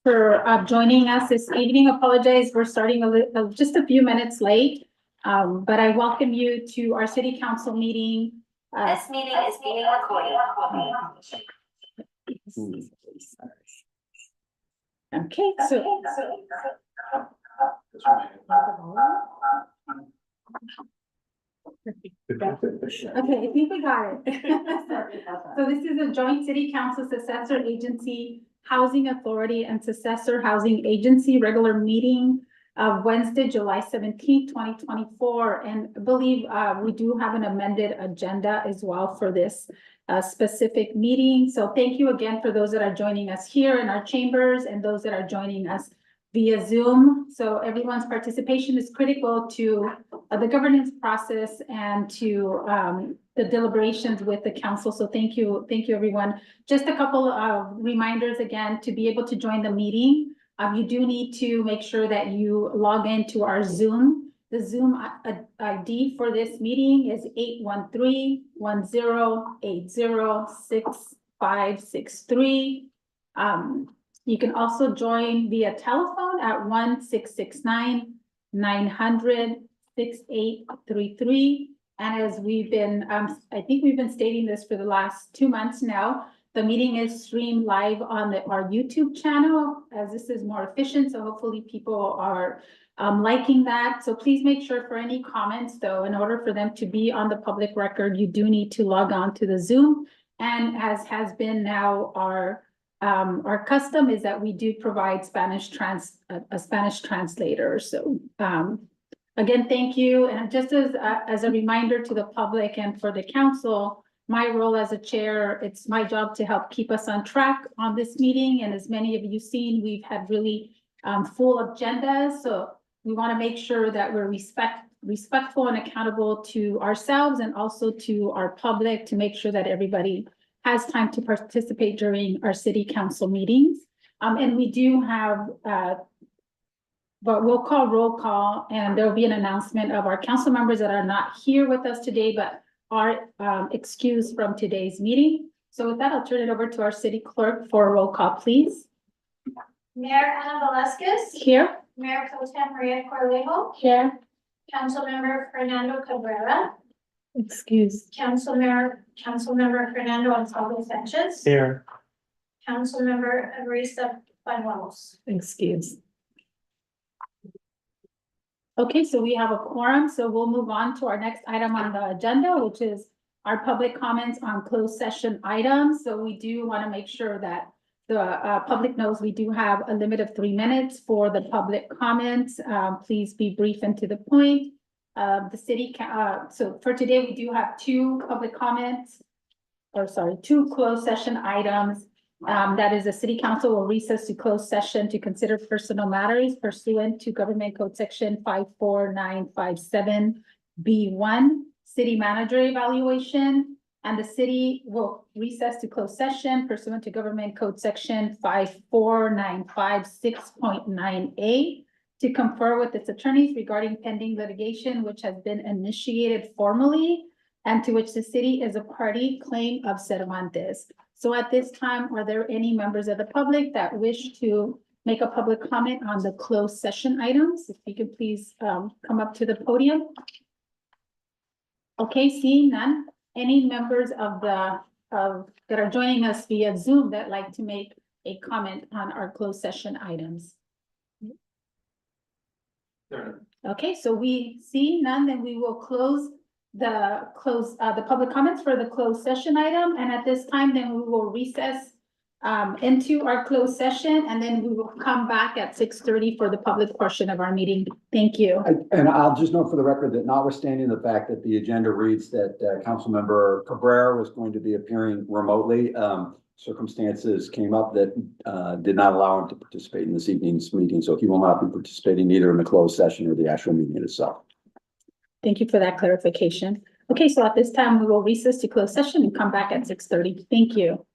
for joining us this evening. Apologize, we're starting just a few minutes late. But I welcome you to our city council meeting. This meeting is being recorded. Okay, so okay, I think we got it. So this is a joint city council successor agency, housing authority and successor housing agency regular meeting of Wednesday, July 17th, 2024. And I believe we do have an amended agenda as well for this specific meeting. So thank you again for those that are joining us here in our chambers and those that are joining us via Zoom. So everyone's participation is critical to the governance process and to the deliberations with the council. So thank you, everyone. Just a couple of reminders again, to be able to join the meeting. You do need to make sure that you log into our Zoom. The Zoom ID for this meeting is 813-1080-6563. You can also join via telephone at 1-669-900-6833. And as we've been, I think we've been stating this for the last 2 months now, the meeting is streamed live on our YouTube channel, as this is more efficient. So hopefully people are liking that. So please make sure for any comments, though, in order for them to be on the public record, you do need to log on to the Zoom. And as has been now our custom is that we do provide a Spanish translator. So again, thank you. And just as a reminder to the public and for the council, my role as a chair, it's my job to help keep us on track on this meeting. And as many of you seen, we've had really full agendas. So we want to make sure that we're respectful and accountable to ourselves and also to our public to make sure that everybody has time to participate during our city council meetings. And we do have, but we'll call roll call, and there'll be an announcement of our council members that are not here with us today, but are excused from today's meeting. So with that, I'll turn it over to our city clerk for a roll call, please. Mayor Ana Velasquez. Here. Mayor Pro Tem Maria Corlejo. Here. Councilmember Fernando Cabrera. Excuse. Councilmember Fernando Ansaldo Sanchez. Here. Councilmember Evarista Banuelos. Excuse. Okay, so we have a quorum, so we'll move on to our next item on the agenda, which is our public comments on closed session items. So we do want to make sure that the public knows we do have a limit of 3 minutes for the public comments. Please be brief and to the point. The city, so for today, we do have 2 public comments, or sorry, 2 closed session items. That is, the city council will recess to closed session to consider personal matters pursuant to Government Code Section 54957B1, city manager evaluation, and the city will recess to closed session pursuant to Government Code Section 54956.9A to confer with its attorneys regarding pending litigation which has been initiated formally and to which the city is a party claim of Cervantes. So at this time, are there any members of the public that wish to make a public comment on the closed session items? If you could please come up to the podium. Okay, seeing none. Any members of that are joining us via Zoom that like to make a comment on our closed session items? Sure. Okay, so we see none, then we will close the public comments for the closed session item. And at this time, then we will recess into our closed session, and then we will come back at 6:30 for the public portion of our meeting. Thank you. And I'll just note for the record that notwithstanding the fact that the agenda reads that Councilmember Cabrera was going to be appearing remotely, circumstances came up that did not allow him to participate in this evening's meeting. So he will not be participating either in the closed session or the actual meeting itself. Thank you for that clarification. Okay, so at this time, we will recess to closed session and come back at 6:30. Thank you.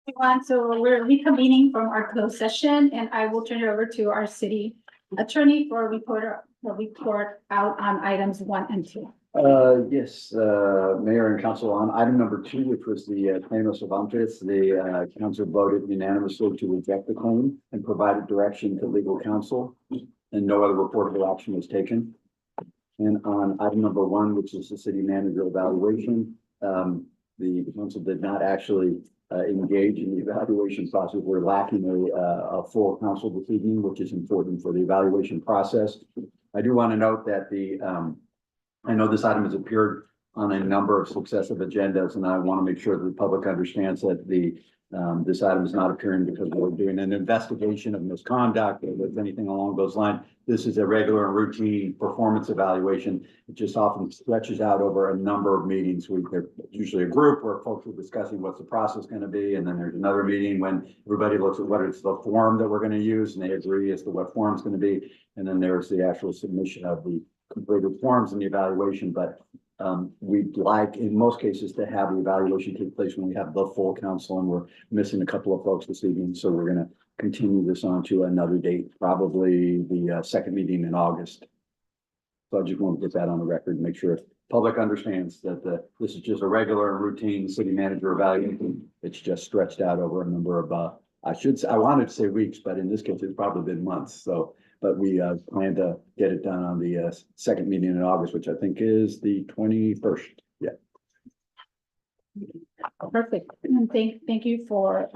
Everyone, so we're reconvening from our closed session and I will turn it over to our city attorney for a report out on items 1 and 2. Yes, Mayor and Council, on item number 2, which was the claim of Cervantes, the council voted unanimously to reject the claim and provided direction to legal counsel, and no other reportable action was taken. And on item number 1, which is the city manager evaluation, the council did not actually engage in the evaluation process. We're lacking a full council this evening, which is important for the evaluation process. I do want to note that I know this item has appeared on a number of successive agendas, and I want to make sure that the public understands that this item is not appearing because we're doing an investigation of misconduct or with anything along those lines. This is a regular and routine performance evaluation. It just often stretches out over a number of meetings. There's usually a group where folks are discussing what's the process going to be, and then there's another meeting when everybody looks at what is the form that we're going to use, and they agree as to what form is going to be, and then there's the actual submission of the completed forms and the evaluation. But we'd like, in most cases, to have the evaluation take place when we have the full council, and we're missing a couple of folks this evening. So we're going to continue this on to another date, probably the second meeting in August. So I just want to get that on the record and make sure public understands that this is just a regular and routine city manager evaluation. It's just stretched out over a number of, I wanted to say weeks, but in this case, it's probably been months. So, but we plan to get it done on the second meeting in August, which I think is the 21st. Yeah. Perfect. And thank you for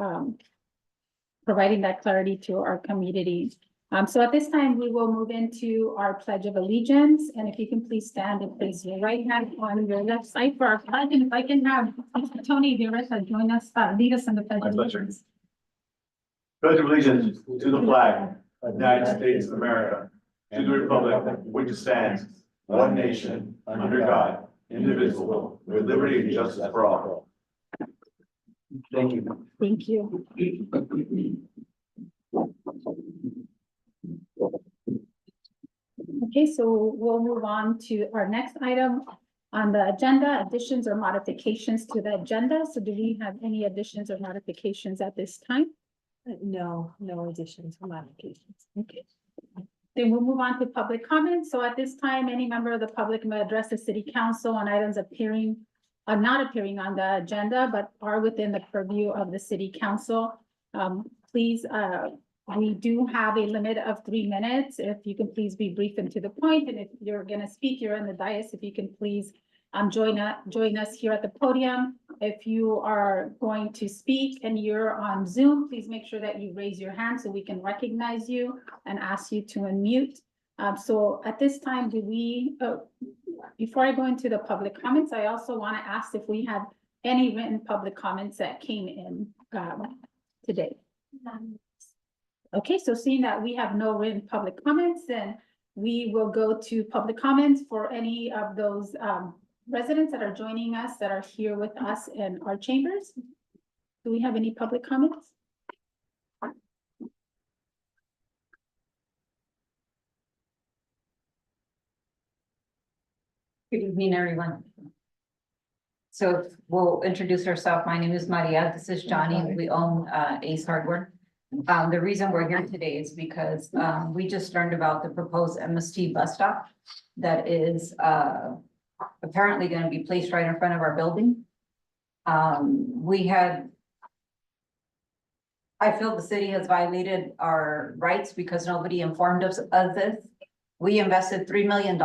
providing that clarity to our community. So at this time, we will move into our Pledge of Allegiance. And if you can please stand and place your right hand on your left side for our flag. And if I can have Mr. Tony Diretta join us, lead us in the Pledge of Allegiance. Pledge of allegiance to the flag of the United States of America, to the republic which stands one nation under God, indivisible, with liberty and justice for all. Thank you. Thank you. Okay, so we'll move on to our next item on the agenda, additions or modifications to the agenda. So do we have any additions or modifications at this time? No additions or modifications. Okay. Then we'll move on to public comments. So at this time, any member of the public may address the city council on items not appearing on the agenda, but are within the purview of the city council. Please, we do have a limit of 3 minutes. If you can please be brief and to the point, and if you're gonna speak, you're on the dais, if you can please join us here at the podium. If you are going to speak and you're on Zoom, please make sure that you raise your hand so we can recognize you and ask you to unmute. So at this time, before I go into the public comments, I also want to ask if we have any written public comments that came in today. Okay, so seeing that we have no written public comments, then we will go to public comments for any of those residents that are joining us that are here with us in our chambers. Do we have any public comments? Good evening, everyone. So we'll introduce ourselves. My name is Maria. This is Johnny. We own Ace Hardware. The reason we're here today is because we just learned about the proposed MST bus stop that is apparently going to be placed right in front of our building. I feel the city has violated our rights because nobody informed us of this. We invested $3 million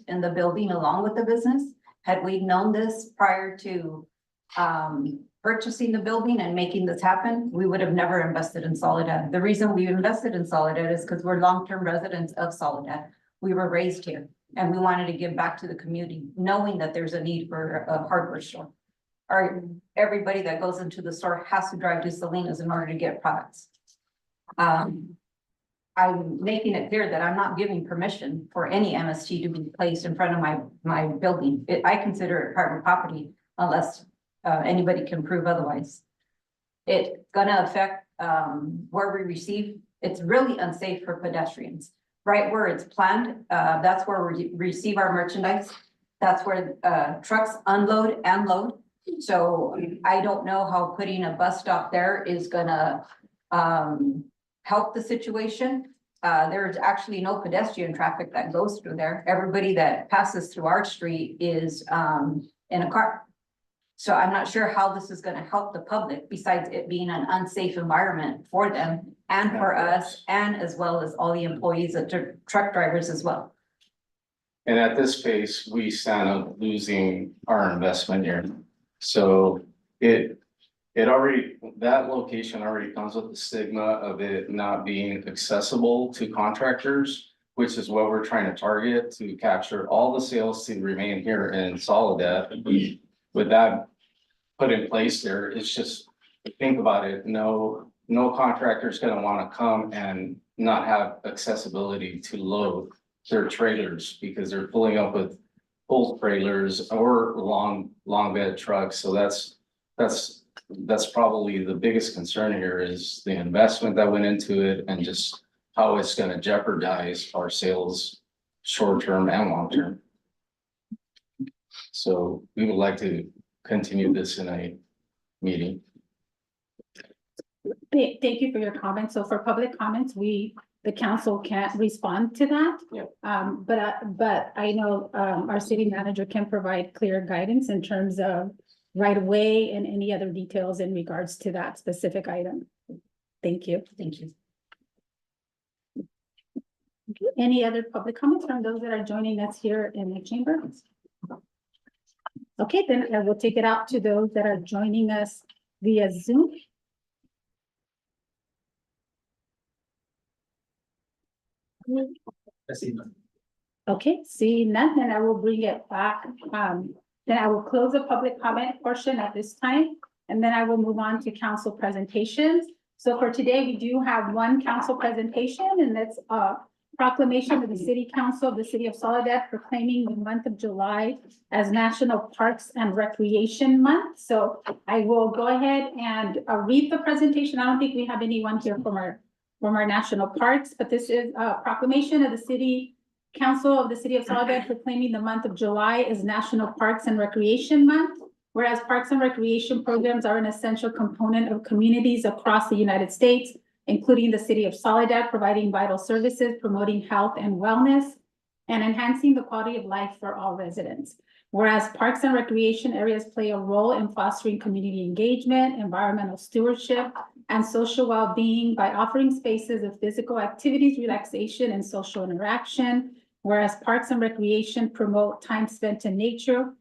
in the building along with the business. Had we known this prior to purchasing the building and making this happen, we would have never invested in Soledad. The reason we invested in Soledad is because we're long-term residents of Soledad. We were raised here and we wanted to give back to the community, knowing that there's a need for a hardware store. Everybody that goes into the store has to drive to Salinas in order to get products. I'm making it clear that I'm not giving permission for any MST to be placed in front of my building. I consider it apartment property unless anybody can prove otherwise. It's gonna affect where we receive. It's really unsafe for pedestrians. Right where it's planned, that's where we receive our merchandise. That's where trucks unload and load. So I don't know how putting a bus stop there is gonna help the situation. There's actually no pedestrian traffic that goes through there. Everybody that passes through our street is in a car. So I'm not sure how this is gonna help the public, besides it being an unsafe environment for them and for us, and as well as all the employees, the truck drivers as well. And at this pace, we stand up losing our investment here. So it already, that location already comes with the stigma of it not being accessible to contractors, which is what we're trying to target, to capture all the sales to remain here in Soledad. With that put in place there, it's just, think about it, no contractor's gonna wanna come and not have accessibility to load their trailers, because they're pulling up with full trailers or long bed trucks. So that's probably the biggest concern here, is the investment that went into it and just how it's gonna jeopardize our sales short-term and long-term. So we would like to continue this in a meeting. Thank you for your comments. So for public comments, the council can't respond to that. Yeah. But I know, our city manager can provide clear guidance in terms of right of way and any other details in regards to that specific item. Thank you. Thank you. Any other public comments from those that are joining us here in the chamber? Okay, then I will take it out to those that are joining us via Zoom. Okay, seeing none, then I will bring it back. Then I will close the public comment portion at this time, and then I will move on to council presentations. So for today, we do have one council presentation, and that's a proclamation of the City Council of the City of Soledad proclaiming the month of July as National Parks and Recreation Month. So I will go ahead and read the presentation. I don't think we have anyone here from our national parks, but this is a proclamation of the City Council of the City of Soledad proclaiming the month of July as National Parks and Recreation Month. Whereas parks and recreation programs are an essential component of communities across the United States, including the City of Soledad, providing vital services, promoting health and wellness, and enhancing the quality of life for all residents. Whereas parks and recreation areas play a role in fostering community engagement, environmental stewardship, and social well-being by offering spaces of physical activities, relaxation, and social interaction. Whereas parks and recreation promote time spent in nature,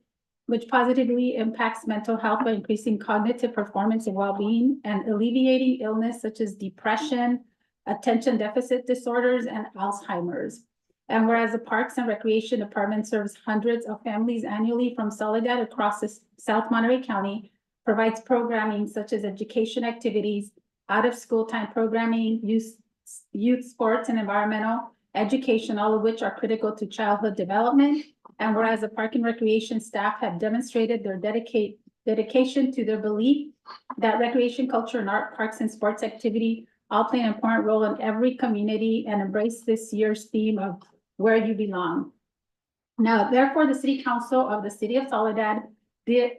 which positively impacts mental health by increasing cognitive performance and well-being and alleviating illness such as depression, attention deficit disorders, and Alzheimer's. And whereas the Parks and Recreation Department serves hundreds of families annually from Soledad across the South Monterey County, provides programming such as education activities, out-of-school time programming, youth sports, and environmental education, all of which are critical to childhood development. And whereas the Park and Recreation staff have demonstrated their dedication to their belief that recreation, culture, and art, parks, and sports activity all play an important role in every community, and embrace this year's theme of where you belong. Now, therefore, the City Council of the City of Soledad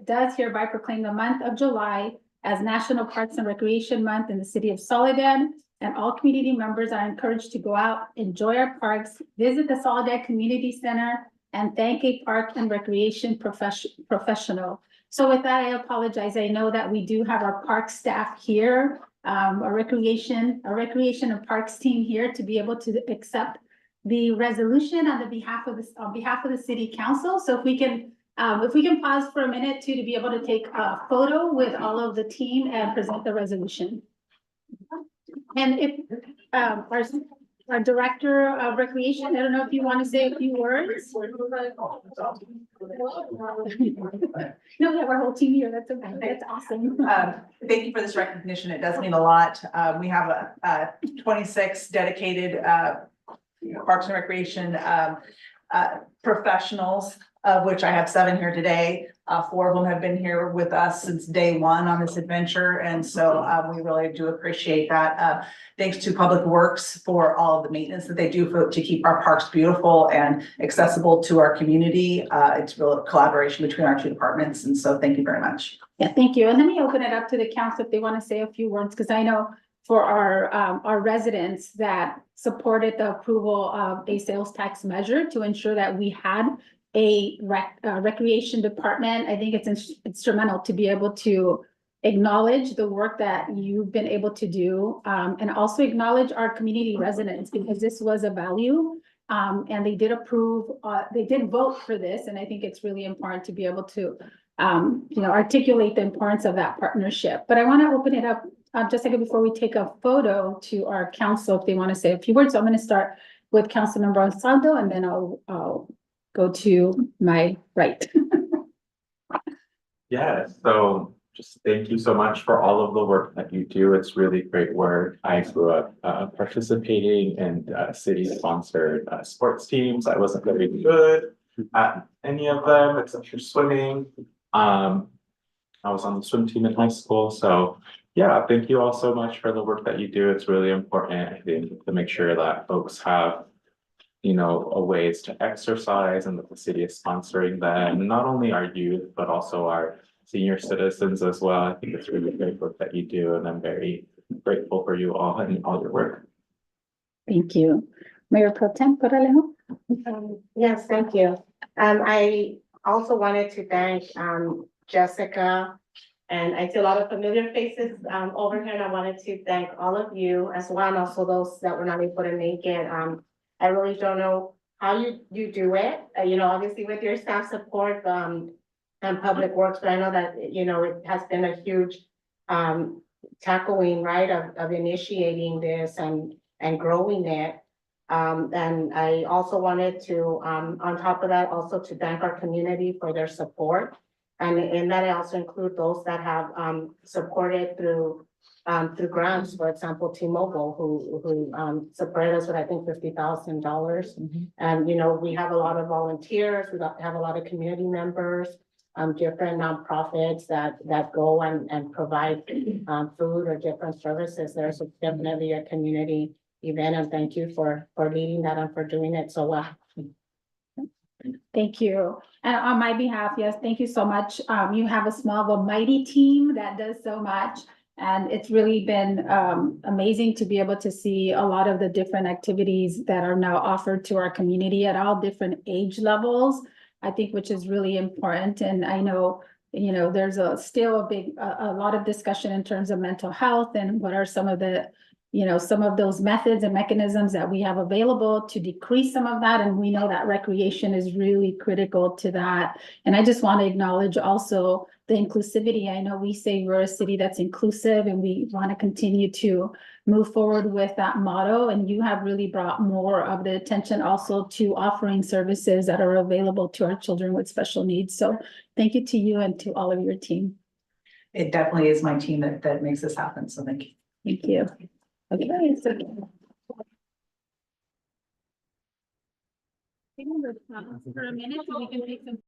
does hereby proclaim the month of July as National Parks and Recreation Month in the City of Soledad, and all community members are encouraged to go out, enjoy our parks, visit the Soledad Community Center, and thank a park and recreation professional. So with that, I apologize. I know that we do have our park staff here, a recreation and parks team here to be able to accept the resolution on behalf of the City Council. So if we can pause for a minute to be able to take a photo with all of the team and present the resolution. And if our Director of Recreation, I don't know if you want to say a few words. No, we have our whole team here. That's okay. That's awesome. Thank you for this recognition. It does mean a lot. We have a 26 dedicated Parks and Recreation professionals, of which I have 7 here today. 4 of them have been here with us since day one on this adventure, and so we really do appreciate that. Thanks to Public Works for all of the maintenance that they do to keep our parks beautiful and accessible to our community. It's real collaboration between our 2 departments, and so thank you very much. Yeah, thank you. And let me open it up to the council if they want to say a few words, because I know for our residents that supported the approval of a sales tax measure to ensure that we had a recreation department. I think it's instrumental to be able to acknowledge the work that you've been able to do, and also acknowledge our community residents, because this was a value. And they did approve, they did vote for this, and I think it's really important to be able to articulate the importance of that partnership. But I want to open it up just a second before we take a photo to our council if they want to say a few words. So I'm going to start with Councilmember Ansaldo, and then I'll go to my right. Yeah, so just thank you so much for all of the work that you do. It's really great work. I grew up participating in city-sponsored sports teams. I wasn't very good at any of them except for swimming. I was on the swim team in high school, so yeah, thank you all so much for the work that you do. It's really important, I think, to make sure that folks have, a ways to exercise and that the city is sponsoring them, not only our youth, but also our senior citizens as well. I think it's really great work that you do, and I'm very grateful for you all and all your work. Thank you. Mayor Pro Tem Corralejo. Yes, thank you. I also wanted to thank Jessica, and I see a lot of familiar faces over here, and I wanted to thank all of you as well, and also those that were not able to make it. I really don't know how you do it, obviously with your staff support and Public Works, but I know that, it has been a huge tackling, right, of initiating this and growing it. And I also wanted to, on top of that, also to thank our community for their support. And in that, I also include those that have supported through grants, for example, T-Mobile, who supported us with, I think, $50,000. And, we have a lot of volunteers, we have a lot of community members, different nonprofits that go and provide food or different services. There's definitely a community event, and thank you for leading that and for doing it so well. Thank you. And on my behalf, yes, thank you so much. You have a small but mighty team that does so much. And it's really been amazing to be able to see a lot of the different activities that are now offered to our community at all different age levels, I think, which is really important. And I know, there's still a lot of discussion in terms of mental health and what are some of the some of those methods and mechanisms that we have available to decrease some of that. And we know that recreation is really critical to that. And I just want to acknowledge also the inclusivity. I know we say we're a city that's inclusive, and we want to continue to move forward with that motto. And you have really brought more of the attention also to offering services that are available to our children with special needs. So thank you to you and to all of your team. It definitely is my team that makes this happen, so thank you. Thank you. Okay, so. For a minute, so we can take some.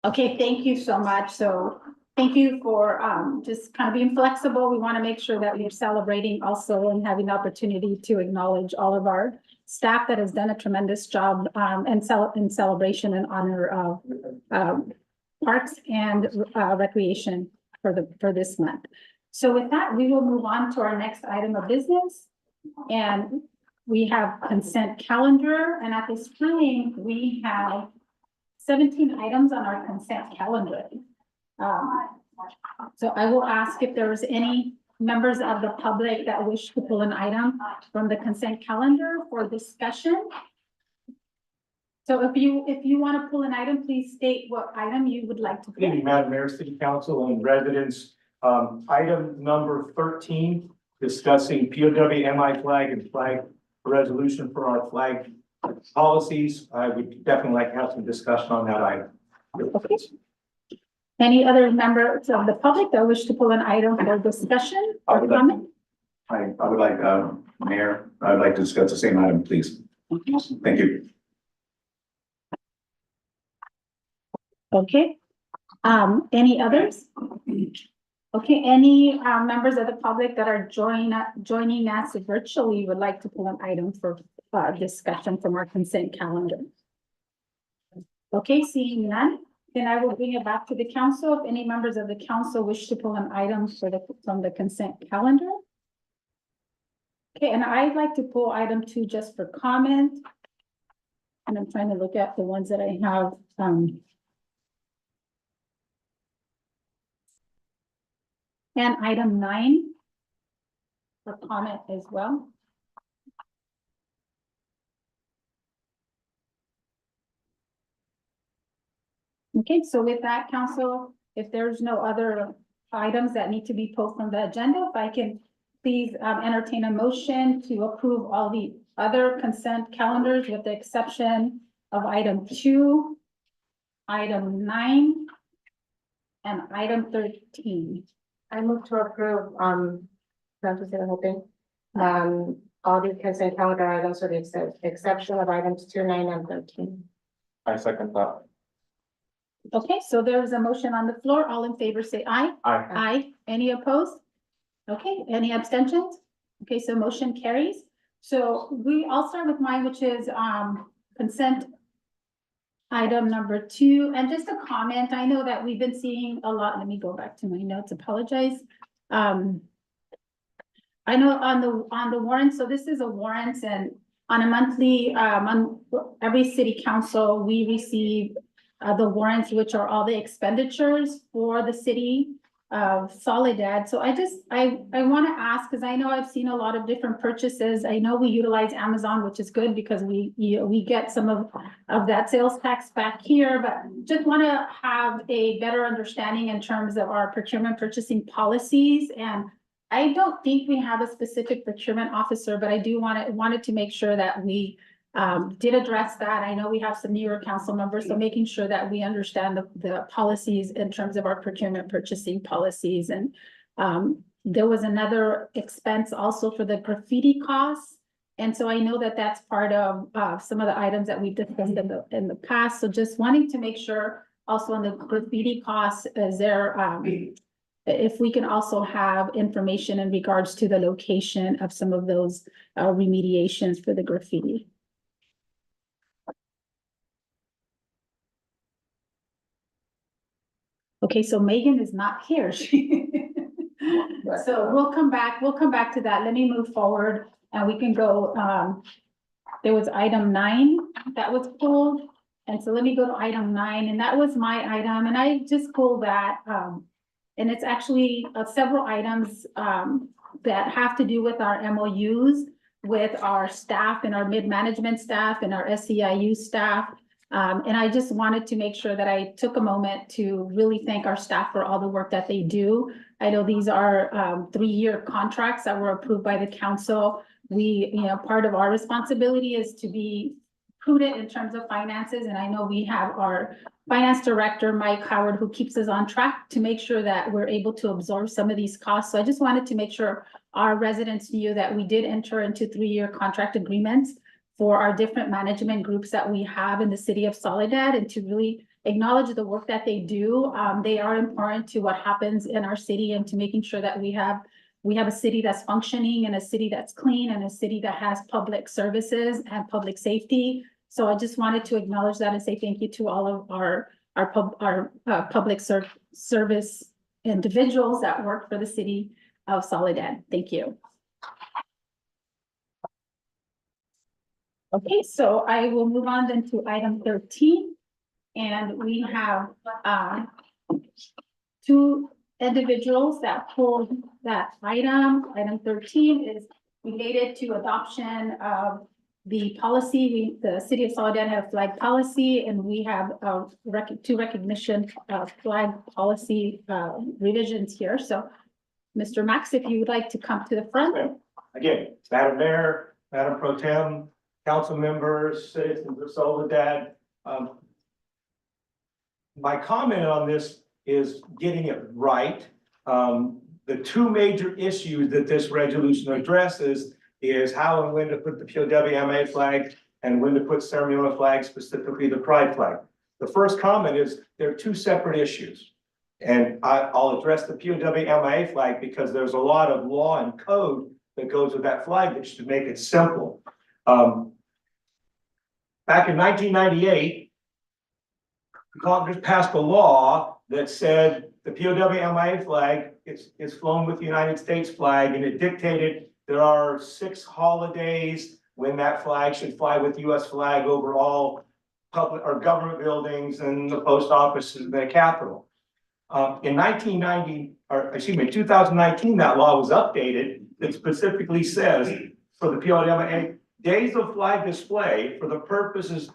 Okay, thank you so much. So thank you for just kind of being flexible. We want to make sure that we're celebrating also and having the opportunity to acknowledge all of our staff that has done a tremendous job in celebration and honor of parks and recreation for this month. So with that, we will move on to our next item of business. And we have consent calendar, and at this time, we have 17 items on our consent calendar. So I will ask if there's any members of the public that wish to pull an item from the consent calendar for discussion. So if you want to pull an item, please state what item you would like to Good evening, pull. Madam Mayor, City Council and residents. Item number 13, discussing POW MI flag and flag resolution for our flag policies. I would definitely like to have some discussion on that item. Okay. Any other members of the public that wish to pull an item for discussion or comment? I would like, Mayor, I would like to discuss the same item, please. Thank you. Okay, any others? Okay, any members of the public that are joining us virtually would like to pull an item for discussion from our consent calendar? Okay, seeing none, then I will bring it back to the council. If any members of the council wish to pull an item from the consent calendar. Okay, and I'd like to pull item 2 just for comment. And I'm trying to look at the ones that I have. And item 9 for comment as well. Okay, so with that, council, if there's no other items that need to be pulled from the agenda, if I can please entertain a motion to approve all the other consent calendars with the exception of item 2, item 9, and item 13. I move to approve, all the consent calendar items with the exception of items 2, 9, and 13. I second that. Okay, so there's a motion on the floor. All in favor, say aye. Aye. Aye. Any opposed? Okay, any abstentions? Okay, so motion carries. So I'll start with mine, which is consent item number 2, and just a comment. I know that we've been seeing a lot. Let me go back to my notes, apologize. I know on the warrant, so this is a warrant, and on a monthly, on every city council, we receive the warrants, which are all the expenditures for the city of Soledad. So I want to ask, because I know I've seen a lot of different purchases. I know we utilize Amazon, which is good because we get some of that sales tax back here, but just want to have a better understanding in terms of our procurement purchasing policies. And I don't think we have a specific procurement officer, but I do wanted to make sure that we did address that. I know we have some newer council members, so making sure that we understand the policies in terms of our procurement purchasing policies. And there was another expense also for the graffiti costs. And so I know that that's part of some of the items that we've discussed in the past. So just wanting to make sure also on the graffiti costs, is there if we can also have information in regards to the location of some of those remediations for the graffiti. Okay, so Megan is not here. So we'll come back to that. Let me move forward and we can go, there was item 9 that was pulled. And so let me go to item 9, and that was my item, and I just pulled that. And it's actually several items that have to do with our MOUs with our staff and our mid-management staff and our SEIU staff. And I just wanted to make sure that I took a moment to really thank our staff for all the work that they do. I know these are 3-year contracts that were approved by the council. Part of our responsibility is to be prudent in terms of finances. And I know we have our finance director, Mike Howard, who keeps us on track to make sure that we're able to absorb some of these costs. So I just wanted to make sure our residents knew that we did enter into 3-year contract agreements for our different management groups that we have in the city of Soledad, and to really acknowledge the work that they do. They are important to what happens in our city and to making sure that we have a city that's functioning and a city that's clean and a city that has public services and public safety. So I just wanted to acknowledge that and say thank you to all of our public service individuals that work for the city of Soledad. Thank you. Okay, so I will move on then to item 13. And we have two individuals that pulled that item. Item 13 is related to adoption of the policy. The city of Soledad had a flag policy, and we have two recognition flag policy revisions here. So Mr. Max, if you would like to come to the front. Again, Madam Mayor, Madam Pro Tem, council members, citizens of Soledad. My comment on this is getting it right. The two major issues that this resolution addresses is how and when to put the POWMA flag and when to put ceremonial flags, specifically the pride flag. The first comment is they're two separate issues. And I'll address the POWMA flag because there's a lot of law and code that goes with that flag that should make it simple. Back in 1998, Congress passed a law that said the POWMA flag is flown with the United States flag, and it dictated there are 6 holidays when that flag should fly with the US flag over all public or government buildings and the post offices and the Capitol. In 2019, that law was updated. It specifically says for the POWMA, days of flag display for the purposes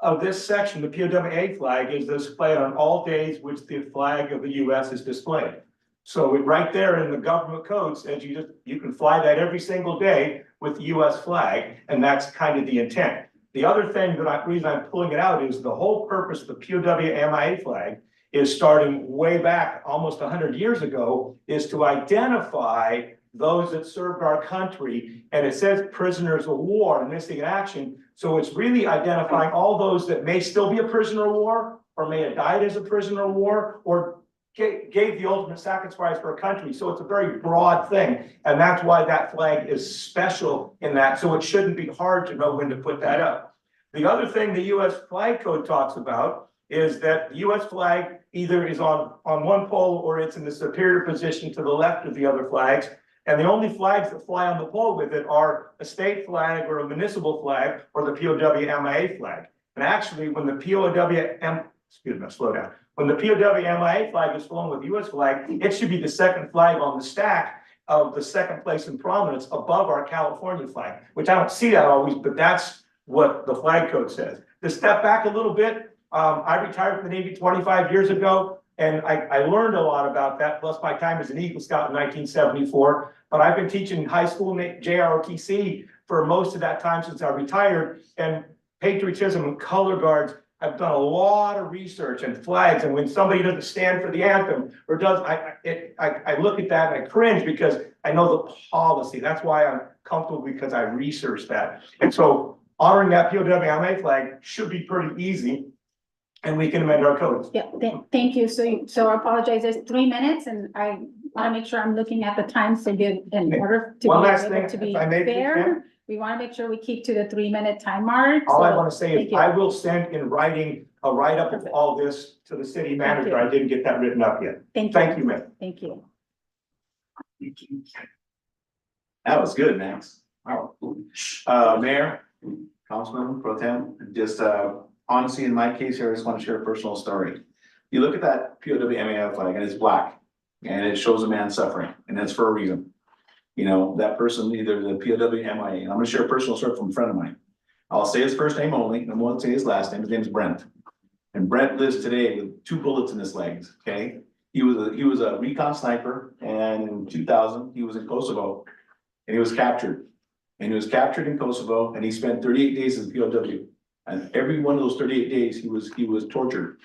of this section, the POWMA flag is displayed on all days which the flag of the US is displayed. So right there in the government code says you can fly that every single day with the US flag, and that's kind of the intent. The other thing reason I'm pulling it out is the whole purpose of the POWMA flag is starting way back almost 100 years ago, is to identify those that served our country, and it says prisoners of war and missing in action. So it's really identifying all those that may still be a prisoner of war, or may have died as a prisoner of war, or gave the ultimate sacrifice for a country. So it's a very broad thing. And that's why that flag is special in that. So it shouldn't be hard to know when to put that up. The other thing the US flag code talks about is that the US flag either is on one pole or it's in the superior position to the left of the other flags. And the only flags that fly on the pole with it are a state flag or a municipal flag or the POWMA flag. And actually, when the when the POWMA flag is flown with the US flag, it should be the second flag on the stack of the second place in prominence above our California flag, which I don't see that always, but that's what the flag code says. To step back a little bit, I retired from the Navy 25 years ago, and I learned a lot about that, plus my time as an Eagle Scout in 1974. But I've been teaching high school JROTC for most of that time since I retired, and patriotism and color guards. I've done a lot of research and flags, and when somebody doesn't stand for the anthem or does, I look at that and I cringe because I know the policy. That's why I'm comfortable, because I researched that. And so honoring that POWMA flag should be pretty easy, and we can amend our codes. Yeah, thank you. So I apologize. There's 3 minutes, and I want to make sure I'm looking at the time so good in order to One be last able thing, to be if I may, fair. We want to make sure we keep to the 3 minute time mark. All I So want to say thank is you. I will send in writing a write-up of all this to the city manager. I didn't get that written up yet. Thank you. Thank you, ma'am. Thank you. That was good, Max. Wow. Mayor, Councilman Pro Tem, just honestly, in my case here, I just want to share a personal story. You look at that POWMA flag and it's black, and it shows a man suffering, and that's for a reason. You know, that person, either the POWMA, and I'm gonna share a personal story from a friend of mine. I'll say his first name only, and I won't say his last name. His name's Brent. And Brent lives today with 2 bullets in his legs, okay? He was a recon sniper, and in 2000, he was in Kosovo, and he was captured. And he was captured in Kosovo, and he spent 38 days as a POW. And every one of those 38 days, he was tortured.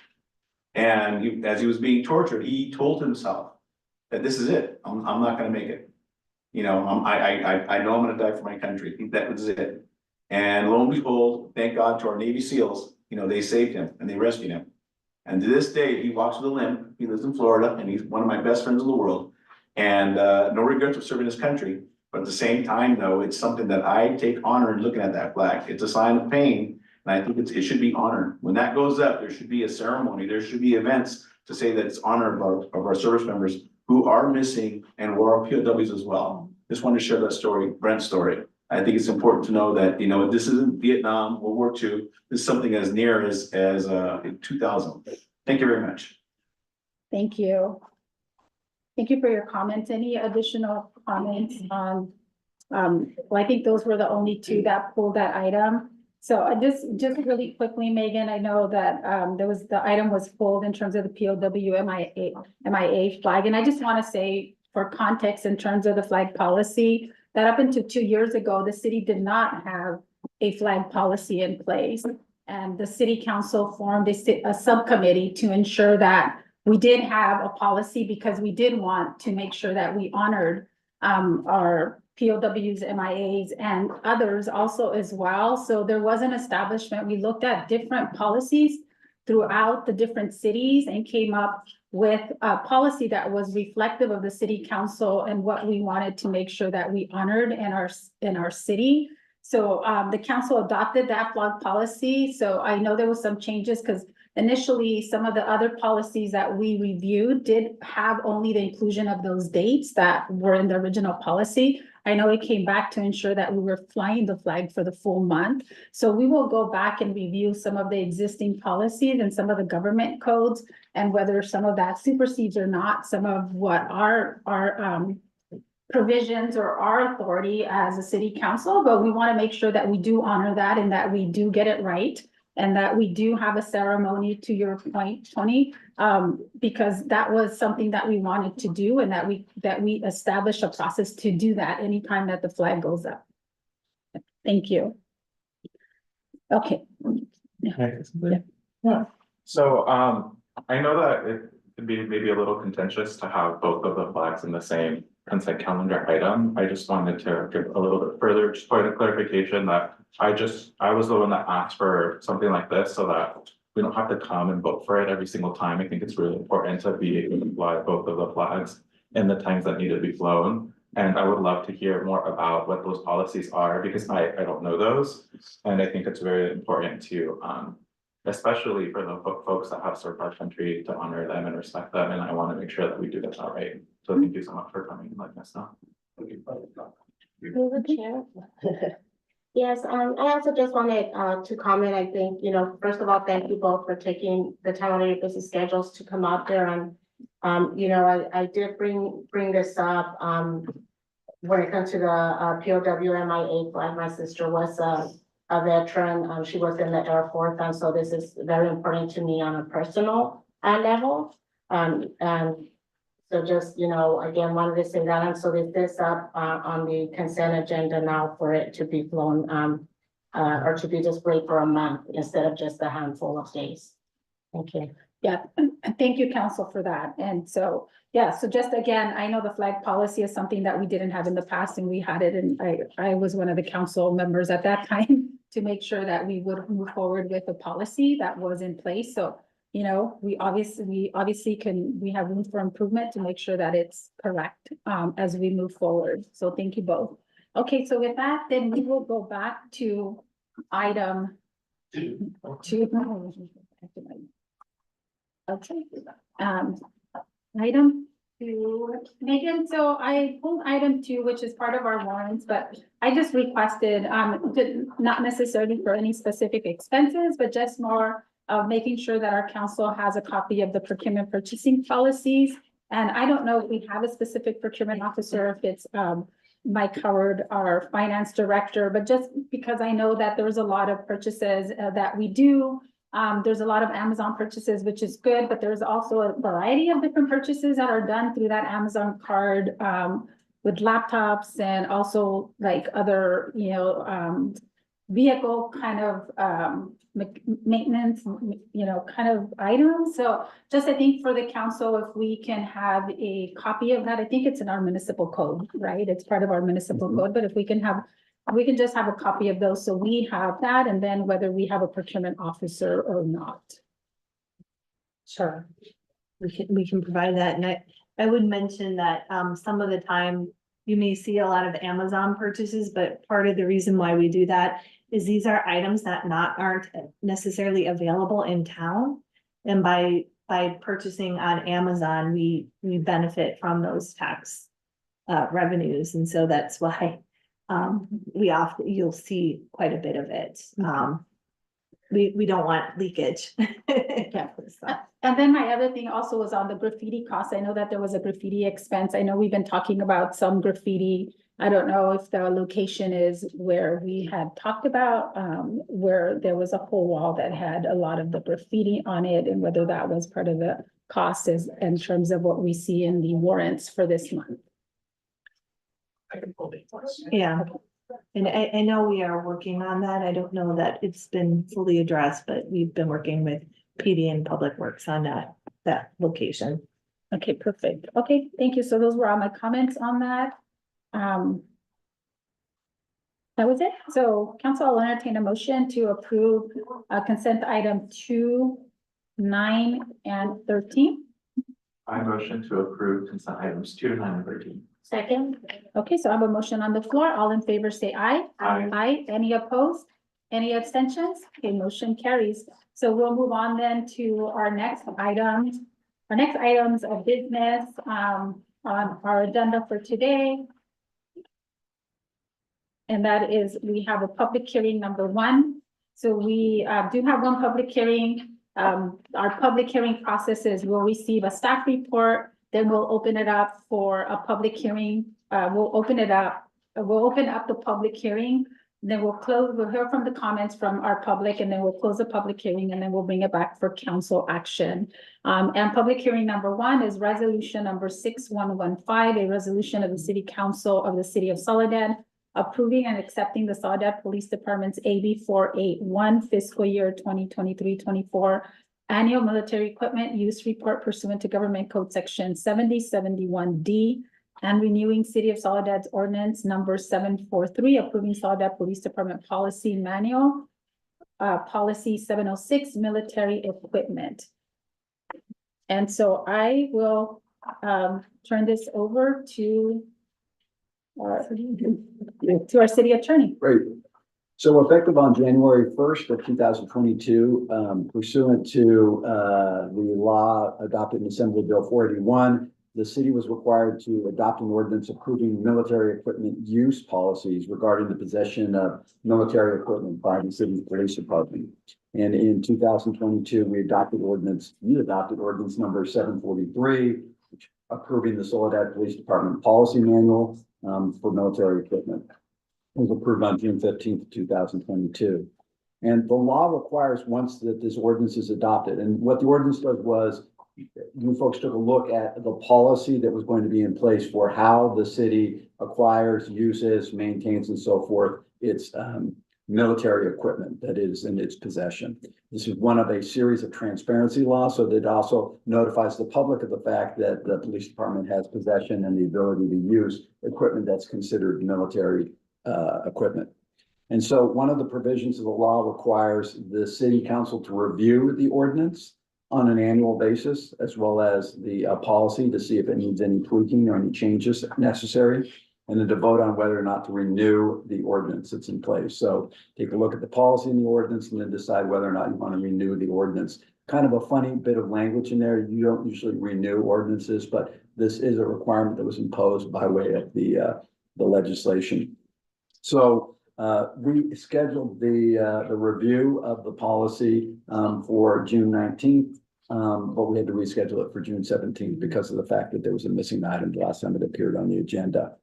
And as he was being tortured, he told himself that this is it. I'm not gonna make it. You know, I know I'm gonna die for my country. That was it. And lo and behold, thank God to our Navy SEALs, you know, they saved him and they rescued him. And to this day, he walks with a limp. He lives in Florida and he's one of my best friends in the world. And no regrets of serving his country. But at the same time, though, it's something that I take honor in looking at that flag. It's a sign of pain. And I think it should be honored. When that goes up, there should be a ceremony. There should be events to say that it's honor of our service members who are missing and who are POWs as well. Just wanted to share that story, Brent's story. I think it's important to know that, you know, this isn't Vietnam, World War II. This is something as near as 2000. Thank you very much. Thank you. Thank you for your comments. Any additional comments on, well, I think those were the only two that pulled that item. So I just really quickly, Megan, I know that the item was pulled in terms of the POW MIA flag. And I just want to say for context in terms of the flag policy, that up until 2 years ago, the city did not have a flag policy in place. And the city council formed a subcommittee to ensure that we did have a policy because we did want to make sure that we honored our POWs, MIAs, and others also as well. So there was an establishment. We looked at different policies throughout the different cities and came up with a policy that was reflective of the city council and what we wanted to make sure that we honored in our city. So the council adopted that flag policy. So I know there was some changes because initially some of the other policies that we reviewed did have only the inclusion of those dates that were in the original policy. I know it came back to ensure that we were flying the flag for the full month. So we will go back and review some of the existing policies and some of the government codes and whether some of that supersedes or not some of what our provisions or our authority as a city council, but we want to make sure that we do honor that and that we do get it right. And that we do have a ceremony, to your point, Tony, because that was something that we wanted to do and that we established a process to do that anytime that the flag goes up. Thank you. Okay. Yeah. So I know that it could be maybe a little contentious to have both of the flags in the same consent calendar item. I just wanted to give a little bit further just point of clarification that I was the one that asked for something like this so that we don't have to come and vote for it every single time. I think it's really important to be able to fly both of the flags in the times that need to be flown. And I would love to hear more about what those policies are because I don't know those. And I think it's very important to, especially for the folks that have served our country, to honor them and respect them. And I want to make sure that we do that right. So thank you so much for coming and letting us know. Yes, I also just wanted to comment. I think, you know, first of all, thank you both for taking the time out of your busy schedules to come out there. And, you know, I did bring this up when it comes to the POW MIA flag. My sister was a veteran. She was in the Air Force. And so this is very important to me on a personal level. And so just, you know, again, wanted to say that. And so this up on the consent agenda now for it to be flown or to be displayed for a month instead of just a handful of days. Thank you. Yeah, and thank you, council, for that. And so, yeah, so just again, I know the flag policy is something that we didn't have in the past and we had it. And I was one of the council members at that time to make sure that we would move forward with a policy that was in place. So you know, we obviously we have room for improvement to make sure that it's correct as we move forward. So thank you both. Okay, so with that, then we will go back to item 2. Okay, item 2, Megan. So I pulled item 2, which is part of our warrants, but I just requested not necessarily for any specific expenses, but just more of making sure that our council has a copy of the procurement purchasing policies. And I don't know if we have a specific procurement officer, if it's Mike Howard, our finance director, but just because I know that there's a lot of purchases that we do. There's a lot of Amazon purchases, which is good, but there's also a variety of different purchases that are done through that Amazon card with laptops and also like other, you know, vehicle kind of maintenance, you know, kind of items. So just I think for the council, if we can have a copy of that, I think it's in our municipal code, right? It's part of our municipal code, but if we can just have a copy of those. So we have that, and then whether we have a procurement officer or not. Sure. We can provide that, and I would mention that, some of the time, you may see a lot of Amazon purchases, but part of the reason why we do that is these are items that aren't necessarily available in town. And by purchasing on Amazon, we benefit from those tax revenues, and so that's why you'll see quite a bit of it. We don't want leakage. And then my other thing also was on the graffiti costs. I know that there was a graffiti expense. I know we've been talking about some graffiti. I don't know if the location is where we had talked about, where there was a whole wall that had a lot of the graffiti on it, and whether that was part of the cost is in terms of what we see in the warrants for this month. Yeah, and I know we are working on that. I don't know that it's been fully addressed, but we've been working with PD and Public Works on that location. Okay, perfect. Okay, thank you. So those were all my comments on that. That was it. So council will entertain a motion to approve consent item 2, 9, and 13. I motion to approve consent items 2 to 9 and 13. Second. Okay, so I have a motion on the floor. All in favor, say aye. Aye. Aye. Any opposed? Any abstentions? Okay, motion carries. So we'll move on then to our next items. Our next items of business on our agenda for today. And that is, we have a public hearing number 1. So we do have one public hearing. Our public hearing process is we'll receive a staff report, then we'll open it up for a public hearing. We'll open up the public hearing. Then we'll hear from the comments from our public, and then we'll close the public hearing, and then we'll bring it back for council action. And public hearing number 1 is resolution number 6115, a resolution of the City Council of the City of Soledad, approving and accepting the Soledad Police Department's AB 481 fiscal year 2023-24 annual military equipment use report pursuant to Government Code Section 7071D, and renewing City of Soledad's ordinance number 743, approving Soledad Police Department Policy Manual, Policy 706, military equipment. And so I will turn this over to our city attorney. Great. So effective on January 1st of 2022, pursuant to the law adopted in Assembly Bill 481, the city was required to adopt an ordinance approving military equipment use policies regarding the possession of military equipment by the city's police department. And in 2022, you adopted ordinance number 743, which approving the Soledad Police Department Policy Manual for military equipment. It was approved on June 15th, 2022. And the law requires once that this ordinance is adopted, and what the ordinance does was, you folks took a look at the policy that was going to be in place for how the city acquires, uses, maintains, and so forth, its military equipment that is in its possession. This is one of a series of transparency laws, so that it also notifies the public of the fact that the police department has possession and the ability to use equipment that's considered military equipment. And so one of the provisions of the law requires the city council to review the ordinance on an annual basis, as well as the policy to see if it needs any tweaking or any changes necessary, and then to vote on whether or not to renew the ordinance that's in place. So take a look at the policy in the ordinance and then decide whether or not you want to renew the ordinance. Kind of a funny bit of language in there. You don't usually renew ordinances, but this is a requirement that was imposed by way of the legislation. So we scheduled the review of the policy for June 19th. But we had to reschedule it for June 17th because of the fact that there was a missing item the last time it appeared on the agenda.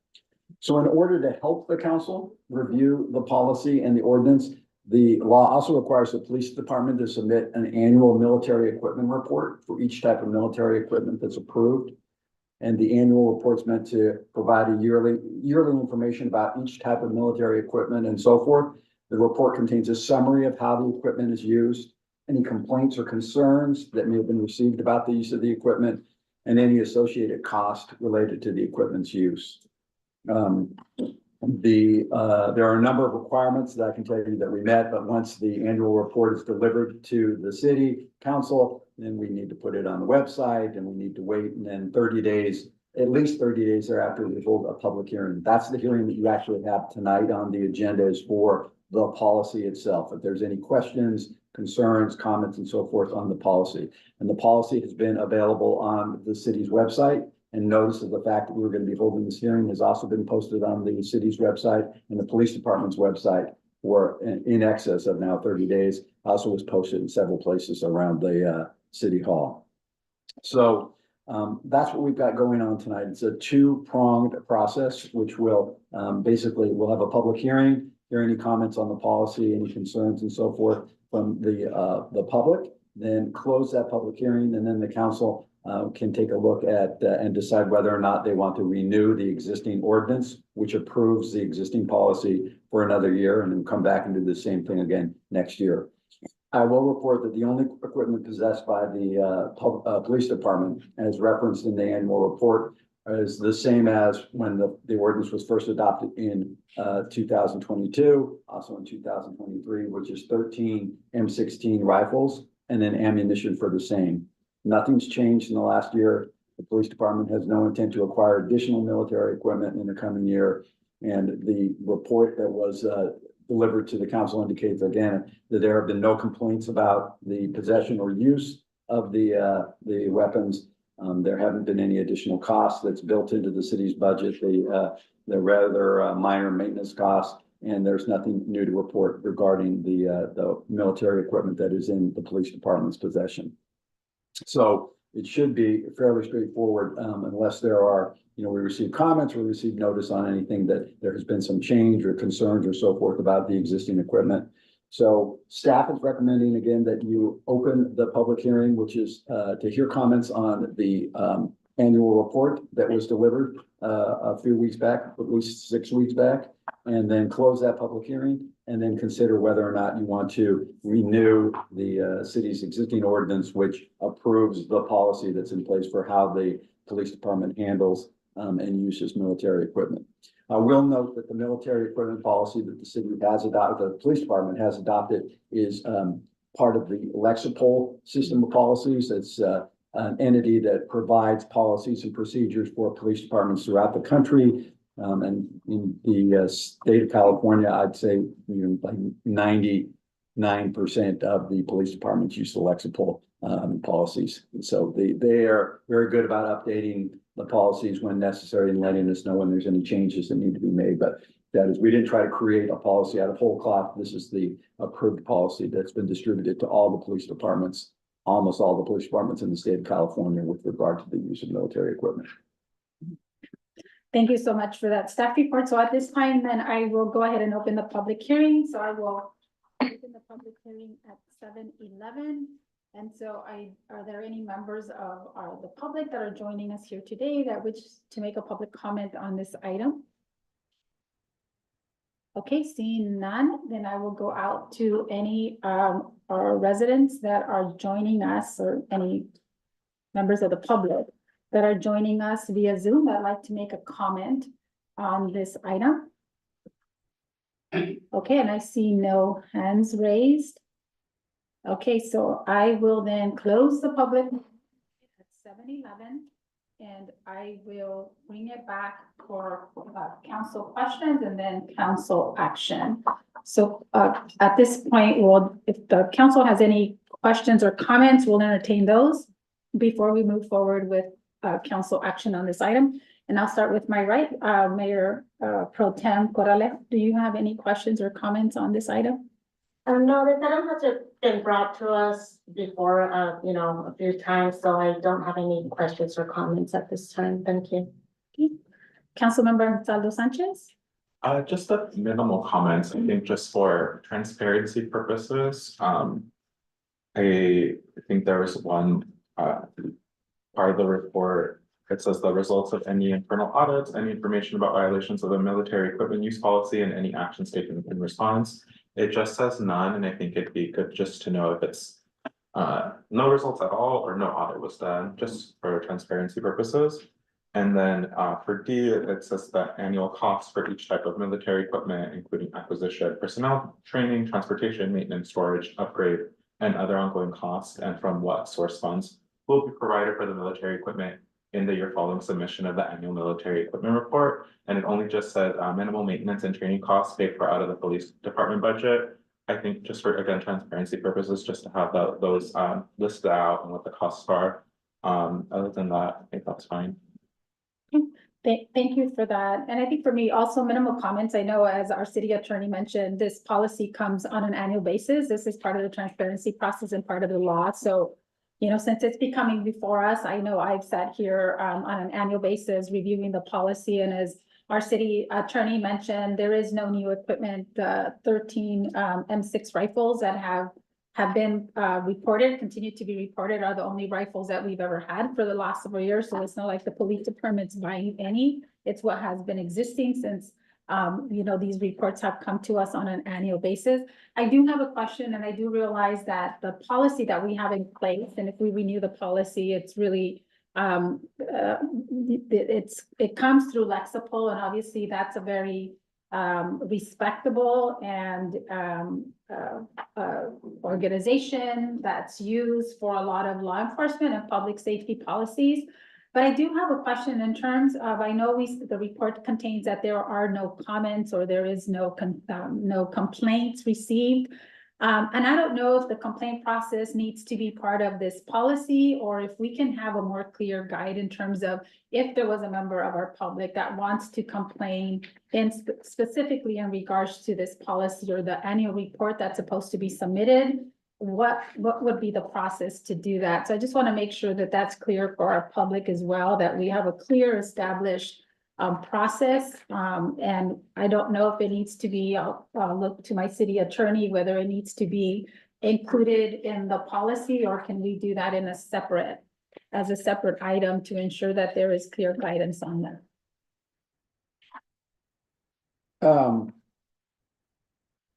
So in order to help the council review the policy and the ordinance, the law also requires the police department to submit an annual military equipment report for each type of military equipment that's approved. And the annual report's meant to provide a yearly information about each type of military equipment and so forth. The report contains a summary of how the equipment is used, any complaints or concerns that may have been received about the use of the equipment, and any associated cost related to the equipment's use. There are a number of requirements that I can tell you that we met, but once the annual report is delivered to the city council, then we need to put it on the website and we need to wait, and then 30 days, at least 30 days thereafter, we hold a public hearing. That's the hearing that you actually have tonight on the agenda, is for the policy itself. If there's any questions, concerns, comments, and so forth on the policy. And the policy has been available on the city's website. And notice of the fact that we're going to be holding this hearing has also been posted on the city's website and the police department's website for in excess of now 30 days. Also was posted in several places around the city hall. So that's what we've got going on tonight. It's a two-pronged process, which will basically we'll have a public hearing, hear any comments on the policy, any concerns and so forth from the public, then close that public hearing, and then the council can take a look at and decide whether or not they want to renew the existing ordinance, which approves the existing policy for another year, and then come back and do the same thing again next year. I will report that the only equipment possessed by the police department, as referenced in the annual report, is the same as when the ordinance was first adopted in 2022, also in 2023, which is 13 M16 rifles and then ammunition for the same. Nothing's changed in the last year. The police department has no intent to acquire additional military equipment in the coming year. And the report that was delivered to the council indicates again that there have been no complaints about the possession or use of the weapons. There haven't been any additional costs that's built into the city's budget. They're rather minor maintenance costs, and there's nothing new to report regarding the military equipment that is in the police department's possession. So it should be fairly straightforward, unless there are, we receive comments, we receive notice on anything that there has been some change or concerns or so forth about the existing equipment. So staff is recommending again that you open the public hearing, which is to hear comments on the annual report that was delivered a few weeks back, at least 6 weeks back, and then close that public hearing, and then consider whether or not you want to renew the city's existing ordinance, which approves the policy that's in place for how the police department handles and uses military equipment. I will note that the military equipment policy that the city has adopted, the police department has adopted, is part of the Lexipol system of policies. It's an entity that provides policies and procedures for police departments throughout the country. And in the state of California, I'd say like 99% of the police departments use the Lexipol policies. And so they are very good about updating the policies when necessary and letting us know when there's any changes that need to be made. But that is, we didn't try to create a policy out of whole cloth. This is the approved policy that's been distributed to all the police departments, almost all the police departments in the state of California with regard to the use of military equipment. Thank you so much for that staff report. So at this time, then I will go ahead and open the public hearing. So I will open the public hearing at 7:11. And so are there any members of the public that are joining us here today that wish to make a public comment on this item? Okay, seeing none, then I will go out to any our residents that are joining us, or any members of the public that are joining us via Zoom that'd like to make a comment on this item. Okay, and I see no hands raised. Okay, so I will then close the public at 7:11, and I will bring it back for council questions and then council action. So at this point, if the council has any questions or comments, we'll entertain those before we move forward with council action on this item. And I'll start with my right, Mayor Pro Tem Corrales. Do you have any questions or comments on this item? No, this item has been brought to us before, a few times, so I don't have any questions or comments at this time. Thank you. Okay. Councilmember Saldo Sanchez? Just a minimal comments, I think just for transparency purposes. I think there was one part of the report. It says the results of any internal audits, any information about violations of the military equipment use policy, and any actions taken in response. It just says none, and I think it'd be good just to know if it's no results at all or no audit was done, just for transparency purposes. And then for D, it says that annual costs for each type of military equipment, including acquisition, personnel, training, transportation, maintenance, storage, upgrade, and other ongoing costs, and from what source funds will be provided for the military equipment in the year following submission of the annual military equipment report. And it only just says minimal maintenance and training costs paid for out of the police department budget. I think just for, again, transparency purposes, just to have those listed out and what the costs are. Other than that, I think that's fine. Thank you for that. And I think for me, also minimal comments. I know as our city attorney mentioned, this policy comes on an annual basis. This is part of the transparency process and part of the law. So, you know, since it's becoming before us, I know I've sat here on an annual basis reviewing the policy. And as our city attorney mentioned, there is no new equipment. The 13 M6 rifles that have been reported, continue to be reported, are the only rifles that we've ever had for the last several years. So it's not like the police department's buying any. It's what has been existing since you know, these reports have come to us on an annual basis. I do have a question, and I do realize that the policy that we have in place, and if we renew the policy, it's really it comes through Lexipol, and obviously that's a very respectable and organization that's used for a lot of law enforcement and public safety policies. But I do have a question in terms of, I know the report contains that there are no comments or there is no complaints received. And I don't know if the complaint process needs to be part of this policy, or if we can have a more clear guide in terms of if there was a member of our public that wants to complain, and specifically in regards to this policy or the annual report that's supposed to be submitted, what would be the process to do that? So I just want to make sure that that's clear for our public as well, that we have a clear established process. And I don't know if it needs to be, I'll look to my city attorney, whether it needs to be included in the policy, or can we do that in a separate item to ensure that there is clear guidance on that.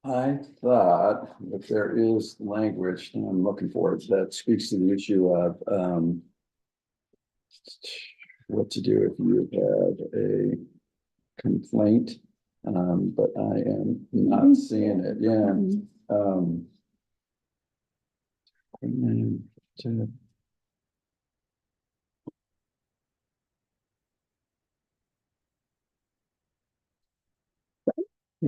I thought if there is language, and I'm looking for it, that speaks to the issue of what to do if you have a complaint, but I am not seeing it. Yeah. And to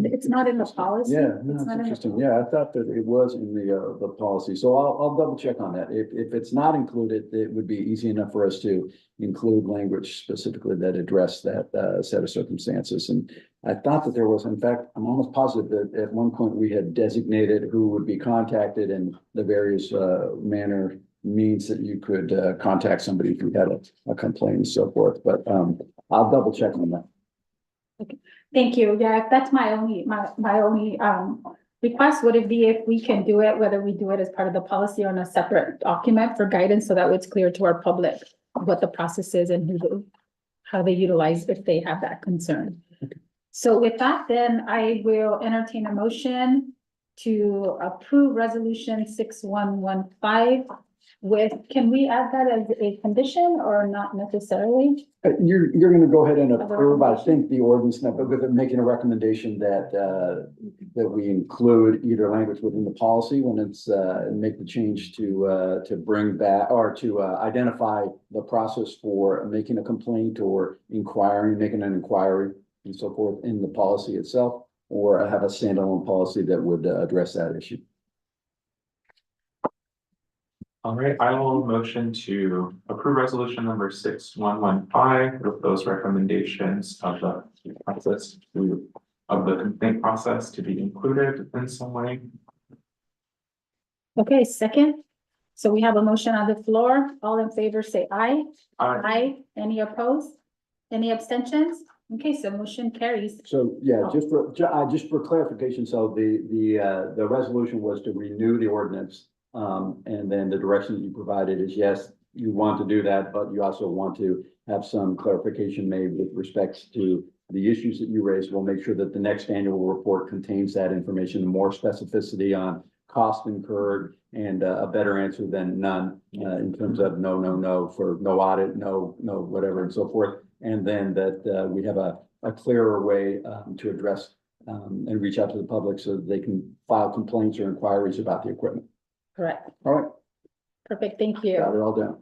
It's not in the policy. Yeah, no, It's it's not in the interesting. policy. Yeah, I thought that it was in the policy, so I'll double check on that. If it's not included, it would be easy enough for us to include language specifically that address that set of circumstances. And I thought that there was, in fact, I'm almost positive that at one point we had designated who would be contacted and the various means that you could contact somebody if you had a complaint and so forth. But I'll double check on that. Thank you. Yeah, that's my only request. Would it be if we can do it, whether we do it as part of the policy or in a separate document for guidance, so that it's clear to our public what the process is and how they utilize if they have that concern. So with that, then I will entertain a motion to approve resolution 6115 with, can we add that as a condition or not necessarily? You're gonna go ahead and approve, I think, the ordinance, but with it making a recommendation that that we include either language within the policy when it's make the change to bring back or to identify the process for making a complaint or making an inquiry and so forth in the policy itself, or have a standalone policy that would address that issue. All right, I will motion to approve resolution number 6115 with those recommendations of the process of the complaint process to be included in some way. Okay, second. So we have a motion on the floor. All in favor, say aye. Aye. Any opposed? Any abstentions? Okay, so motion carries. So, yeah, just for clarification, so the resolution was to renew the ordinance. And then the direction that you provided is, yes, you want to do that, but you also want to have some clarification made with respect to the issues that you raised. We'll make sure that the next annual report contains that information, more specificity on cost incurred, and a better answer than none in terms of no for no audit, no whatever and so forth. and then that we have a clearer way to address and reach out to the public so that they can file complaints or inquiries about the equipment. Correct. All right, Perfect, thank got you. it all done.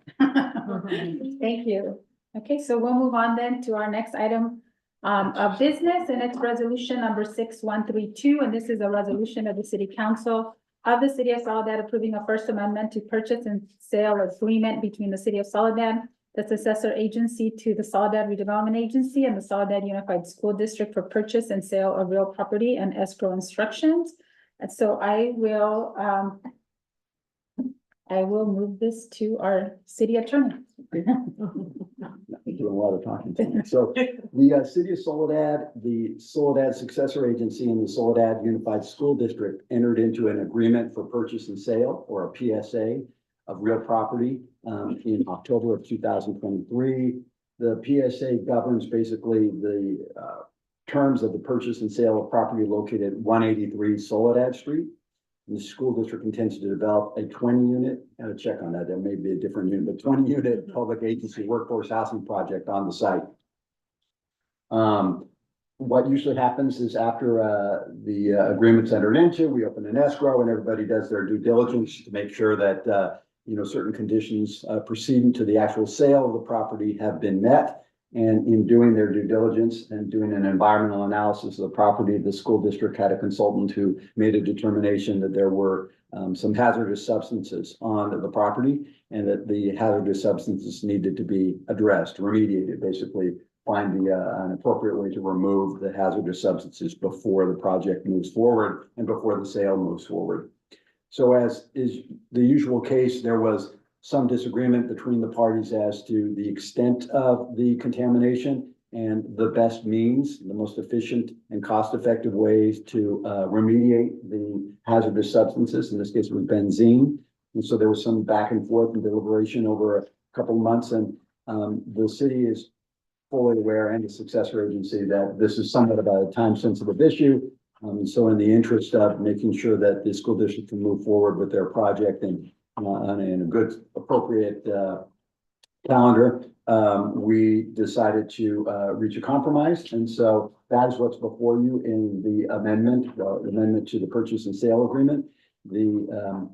Thank you. Okay, so we'll move on then to our next item of business, and it's resolution number 6132, and this is a resolution of the City Council of the City of Soledad approving a First Amendment to purchase and sale agreement between the City of Soledad, the successor agency to the Soledad Redevelopment Agency, and the Soledad Unified School District for purchase and sale of real property and escrow instructions. And so I will move this to our city attorney. Doing a lot of talking tonight. So the City of Soledad, the Soledad Successor Agency, and the Soledad Unified School District entered into an agreement for purchase and sale, or a PSA, of real property in October of 2023. The PSA governs basically the terms of the purchase and sale of property located at 183 Soledad Street. And the school district intends to develop a 20-unit, and a check on that, there may be a different unit, but 20-unit public agency workforce housing project on the site. What usually happens is after the agreement's entered into, we open an escrow and everybody does their due diligence to make sure that certain conditions proceeding to the actual sale of the property have been met. And in doing their due diligence and doing an environmental analysis of the property, the school district had a consultant who made a determination that there were some hazardous substances on the property and that the hazardous substances needed to be addressed, remediated, basically find an appropriate way to remove the hazardous substances before the project moves forward and before the sale moves forward. So as is the usual case, there was some disagreement between the parties as to the extent of the contamination and the best means, the most efficient and cost-effective ways to remediate the hazardous substances. In this case, it was benzene. And so there was some back and forth and deliberation over a couple of months. And the city is fully aware, and the successor agency, that this is somewhat of a time-sensitive issue. So in the interest of making sure that the school district can move forward with their project and in a good, appropriate calendar, we decided to reach a compromise. And so that is what's before you in the amendment to the purchase and sale agreement. The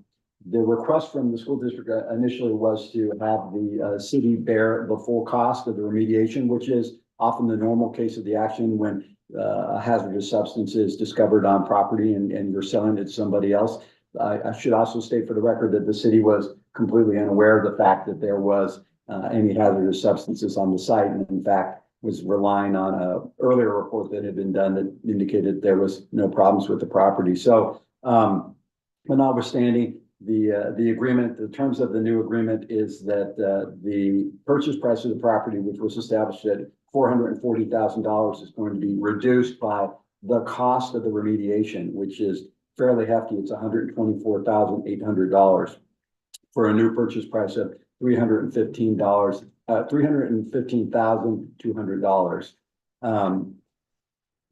request from the school district initially was to have the city bear the full cost of the remediation, which is often the normal case of the action when a hazardous substance is discovered on property and you're selling it to somebody else. I should also state for the record that the city was completely unaware of the fact that there was any hazardous substances on the site, and in fact was relying on an earlier report that had been done that indicated there was no problems with the property. So, but notwithstanding the agreement, the terms of the new agreement is that the purchase price of the property, which was established at $440,000, is going to be reduced by the cost of the remediation, which is fairly hefty. It's $124,800 for a new purchase price of $315,200.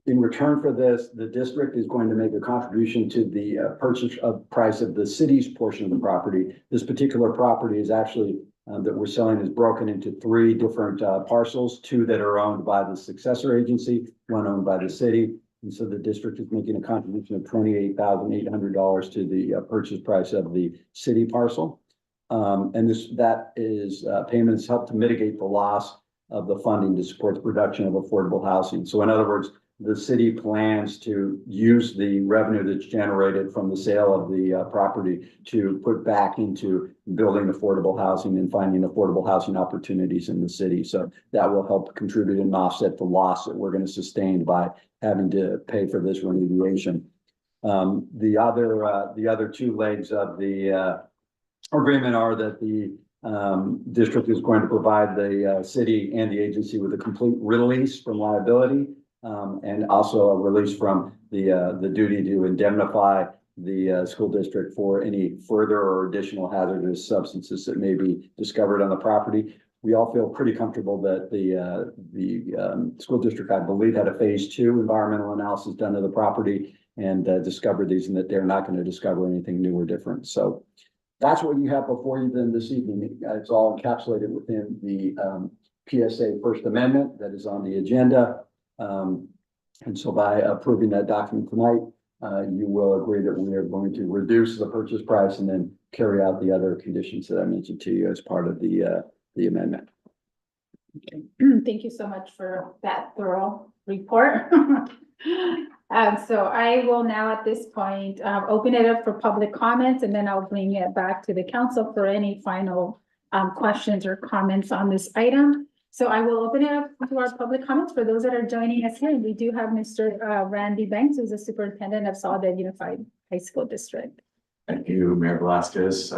In return for this, the district is going to make a contribution to the purchase of price of the city's portion of the property. This particular property is actually that we're selling is broken into 3 different parcels, 2 that are owned by the successor agency, 1 owned by the city. And so the district is making a contribution of $28,800 to the purchase price of the city parcel. And that is payments help to mitigate the loss of the funding to support the production of affordable housing. So in other words, the city plans to use the revenue that's generated from the sale of the property to put back into building affordable housing and finding affordable housing opportunities in the city. So that will help contribute and offset the loss that we're going to sustain by having to pay for this remediation. The other 2 legs of the agreement are that the district is going to provide the city and the agency with a complete release from liability, and also a release from the duty to indemnify the school district for any further or additional hazardous substances that may be discovered on the property. We all feel pretty comfortable that the school district, I believe, had a phase 2 environmental analysis done of the property and discovered these, and that they're not going to discover anything new or different. So that's what you have before you then this evening. It's all encapsulated within the PSA First Amendment that is on the agenda. And so by approving that document tonight, you will agree that we are going to reduce the purchase price and then carry out the other conditions that I mentioned to you as part of the amendment. Thank you so much for that thorough report. So I will now at this point, open it up for public comments, and then I'll bring it back to the council for any final questions or comments on this item. So I will open it up to our public comments for those that are joining us here. We do have Mr. Randy Banks, who's the superintendent of Soledad Unified High School District. Thank you, Mayor Velasquez,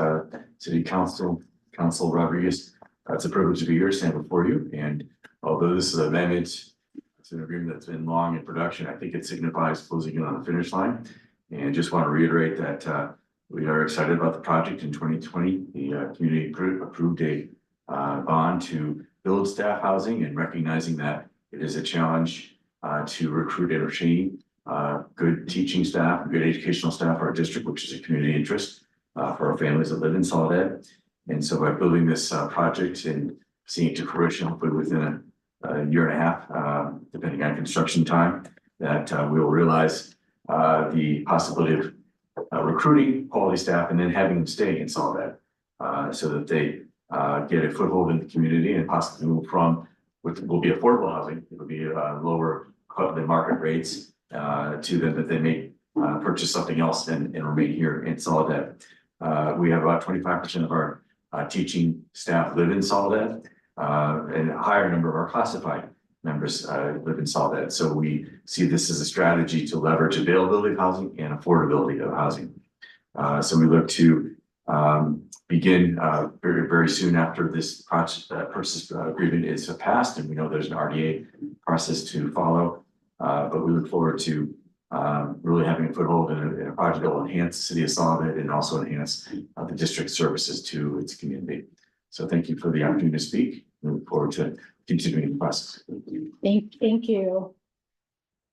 City Council, Council Rodriguez. It's a privilege to be here, to stand before you. And although this is an amendment, it's an agreement that's been long in production, I think it signifies closing in on the finish line. And just want to reiterate that we are excited about the project. In 2020. The community approved a bond to build staff housing, and recognizing that it is a challenge to recruit and retain good teaching staff, good educational staff for our district, which is a community interest for our families that live in Soledad. And so by building this project and seeing it to fruition, hopefully within a year and a half, depending on construction time, that we will realize the possibility of recruiting quality staff and then having them stay in Soledad so that they get a foothold in the community and possibly move from what will be affordable housing. It will be lower than market rates to them, that they may purchase something else and remain here in Soledad. We have about 25% of our teaching staff live in Soledad, and a higher number of our classified members live in Soledad. So we see this as a strategy to leverage availability of housing and affordability of housing. So we look to begin very, very soon after this purchase agreement is passed, and we know there's an RDA process to follow. But we look forward to really having a foothold in a project that will enhance the city of Soledad and also enhance the district services to its community. So thank you for the opportunity to speak. We look forward to continuing the process. Thank you.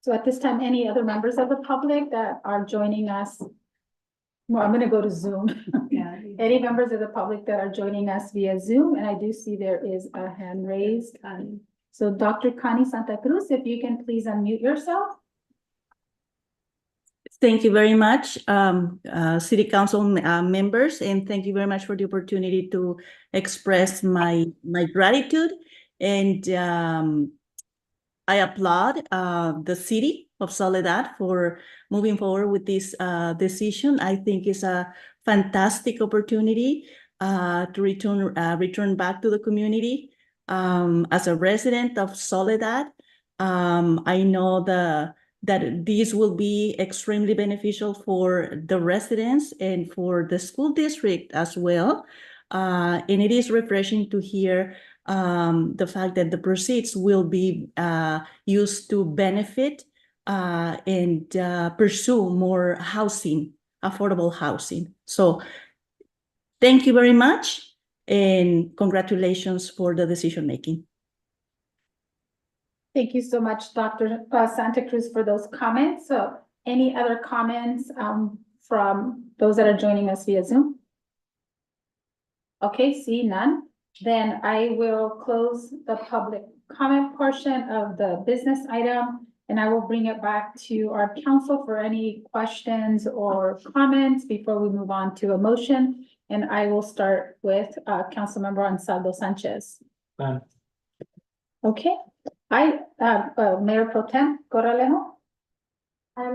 So at this time, any other members of the public that are joining us? Well, I'm gonna go to Zoom. Yeah. Any members of the public that are joining us via Zoom, and I do see there is a hand raised. So Dr. Connie Santa Cruz, if you can please unmute yourself. Thank you very much, City Council members, and thank you very much for the opportunity to express my gratitude. And I applaud the City of Soledad for moving forward with this decision. I think it's a fantastic opportunity to return back to the community. As a resident of Soledad, I know that this will be extremely beneficial for the residents and for the school district as well. And it is refreshing to hear the fact that the proceeds will be used to benefit and pursue more housing, affordable housing. So thank you very much, and congratulations for the decision making. Thank you so much, Dr. Santa Cruz, for those comments. So any other comments from those that are joining us via Zoom? Okay, see none. Then I will close the public comment portion of the business item, and I will bring it back to our council for any questions or comments before we move on to a motion. And I will start with Councilmember Ansaldo Sanchez. Okay. Mayor Pro Tem Corralejo.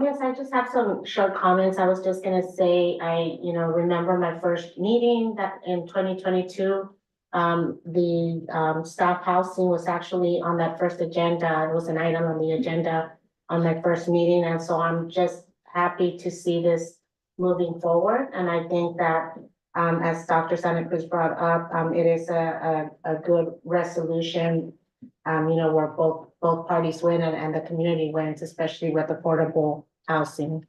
Yes, I just have some short comments. I was just gonna say, I remember my first meeting that in 2022. The staff housing was actually on that first agenda. It was an item on the agenda on my first meeting, and so I'm just happy to see this moving forward. And I think that as Dr. Santa Cruz brought up, it is a good resolution. Where both parties win and the community wins, especially with affordable housing.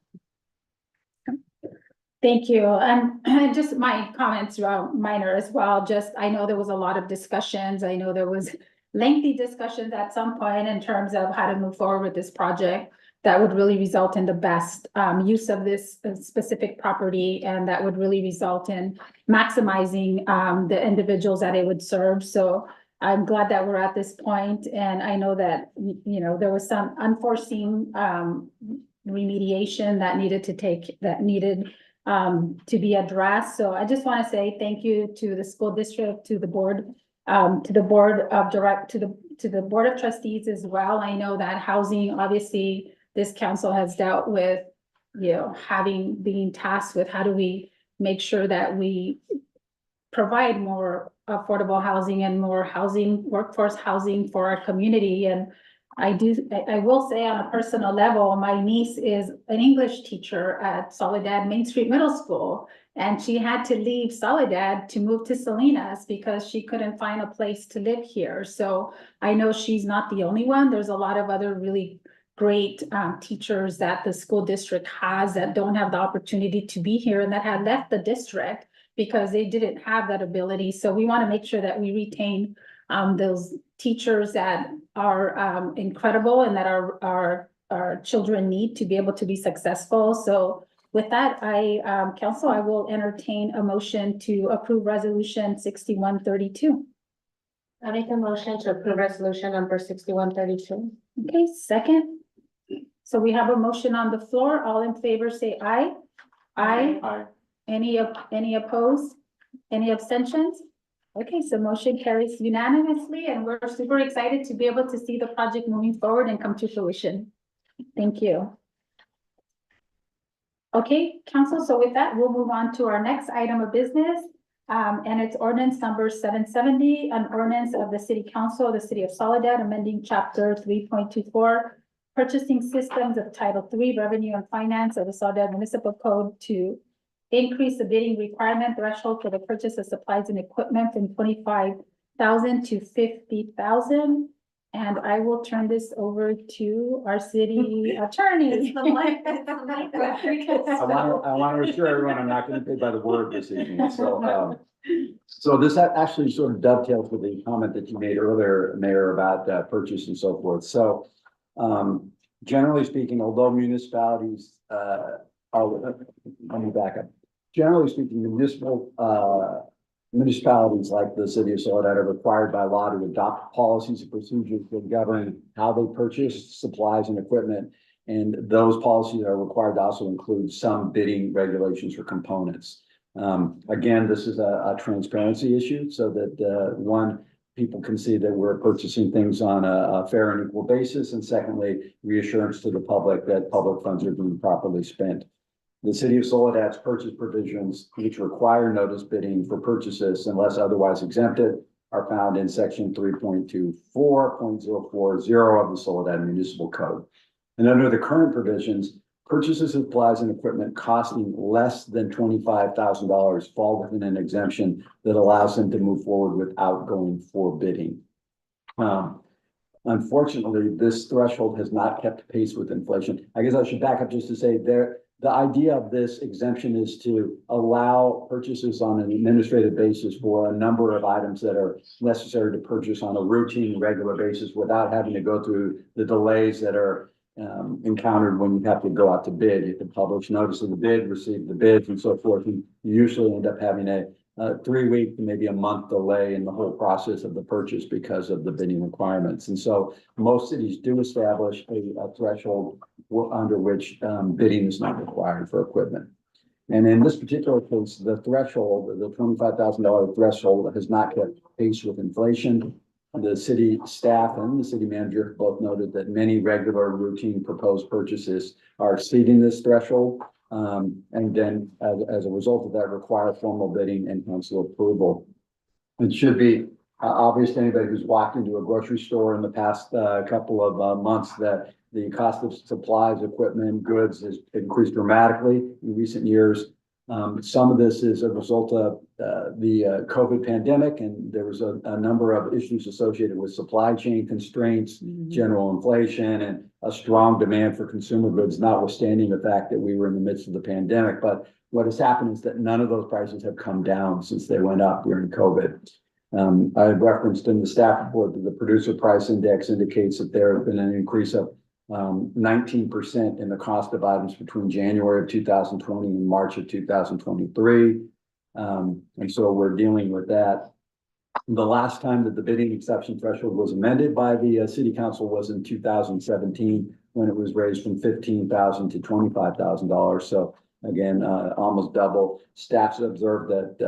Thank you. And just my comments are minor as well. Just, I know there was a lot of discussions. I know there was lengthy discussions at some point in terms of how to move forward with this project that would really result in the best use of this specific property, and that would really result in maximizing the individuals that it would serve. So I'm glad that we're at this point, and I know that, you know, there was some unforeseen, remediation that needed to be addressed. So I just want to say thank you to the school district, to the board, to the board of trustees as well. I know that housing, obviously, this council has dealt with, you know, being tasked with how do we make sure that we provide more affordable housing and more workforce housing for our community. And I will say on a personal level, my niece is an English teacher at Soledad Main Street Middle School. And she had to leave Soledad to move to Salinas because she couldn't find a place to live here. So I know she's not the only one. There's a lot of other really great teachers that the school district has that don't have the opportunity to be here and that had left the district because they didn't have that ability. So we want to make sure that we retain those teachers that are incredible and that our children need to be able to be successful. So with that, council, I will entertain a motion to approve resolution 6132. I make a motion to approve resolution number 6132. Okay, second. So we have a motion on the floor. All in favor, say aye. Aye. Aye. Any opposed? Any abstentions? Okay, so motion carries unanimously, and we're super excited to be able to see the project moving forward and come to fruition. Thank you. Okay, council, so with that, we'll move on to our next item of business. And it's ordinance number 770, an ordinance of the City Council of the City of Soledad, amending chapter 3.24, purchasing systems of Title III, Revenue and Finance of the Soledad Municipal Code to increase the bidding requirement threshold for the purchase of supplies and equipment from 25,000 to 50,000. And I will turn this over to our city attorney. It's the mic, it's the mic. I want to assure everyone I'm not going to pay by the word this evening. So this actually sort of dovetails with the comment that you made earlier, Mayor, about purchase and so forth. So generally speaking, although municipalities let me back up. Generally speaking, municipalities like the City of Soledad are required by law to adopt policies and procedures that govern how they purchase supplies and equipment. And those policies are required to also include some bidding regulations for components. Again, this is a transparency issue so that people can see that we're purchasing things on a fair and equal basis. And secondly, reassurance to the public that public funds are being properly spent. The City of Soledad's purchase provisions, which require notice bidding for purchases unless otherwise exempted, are found in section 3.24.040 of the Soledad Municipal Code. And under the current provisions, purchases of supplies and equipment costing less than $25,000 fall within an exemption that allows them to move forward without going for bidding. Unfortunately, this threshold has not kept pace with inflation. I guess I should back up just to say the idea of this exemption is to allow purchases on an administrative basis for a number of items that are necessary to purchase on a routine, regular basis without having to go through the delays that are encountered when you have to go out to bid. You have to publish notice of the bid, receive the bids and so forth. And you usually end up having a 3-week to maybe a month delay in the whole process of the purchase because of the bidding requirements. And so most cities do establish a threshold under which bidding is not required for equipment. And in this particular case, the threshold, the $25,000 threshold has not kept pace with inflation. The city staff and the city manager both noted that many regular routine proposed purchases are exceeding this threshold. And then as a result of that, require formal bidding and council approval. It should be obvious to anybody who's walked into a grocery store in the past couple of months that the cost of supplies, equipment, goods has increased dramatically in recent years. Some of this is a result of the COVID pandemic, and there was a number of issues associated with supply chain constraints, general inflation, and a strong demand for consumer goods, notwithstanding the fact that we were in the midst of the pandemic. But what has happened is that none of those prices have come down since they went up during COVID. I had referenced in the staff report that the producer price index indicates that there has been an increase of 19% in the cost of items between January of 2020 and March of 2023. And so we're dealing with that. The last time that the bidding exception threshold was amended by the city council was in 2017, when it was raised from $15,000 to $25,000. So again, almost double. Staff's observed that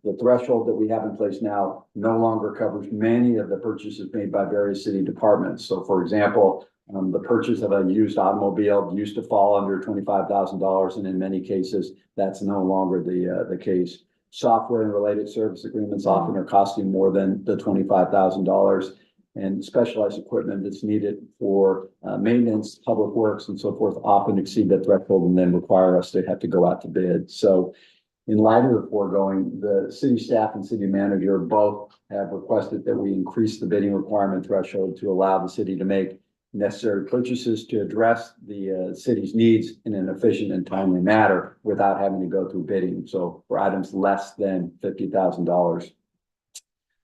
the threshold that we have in place now no longer covers many of the purchases made by various city departments. So for example, the purchase of a used automobile used to fall under $25,000, and in many cases, that's no longer the case. Software and related service agreements often are costing more than the $25,000, and specialized equipment that's needed for maintenance, public works, and so forth often exceed that threshold and then require us to have to go out to bid. So in light of the foregoing, the city staff and city manager both have requested that we increase the bidding requirement threshold to allow the city to make necessary purchases to address the city's needs in an efficient and timely manner without having to go through bidding. So for items less than $50,000.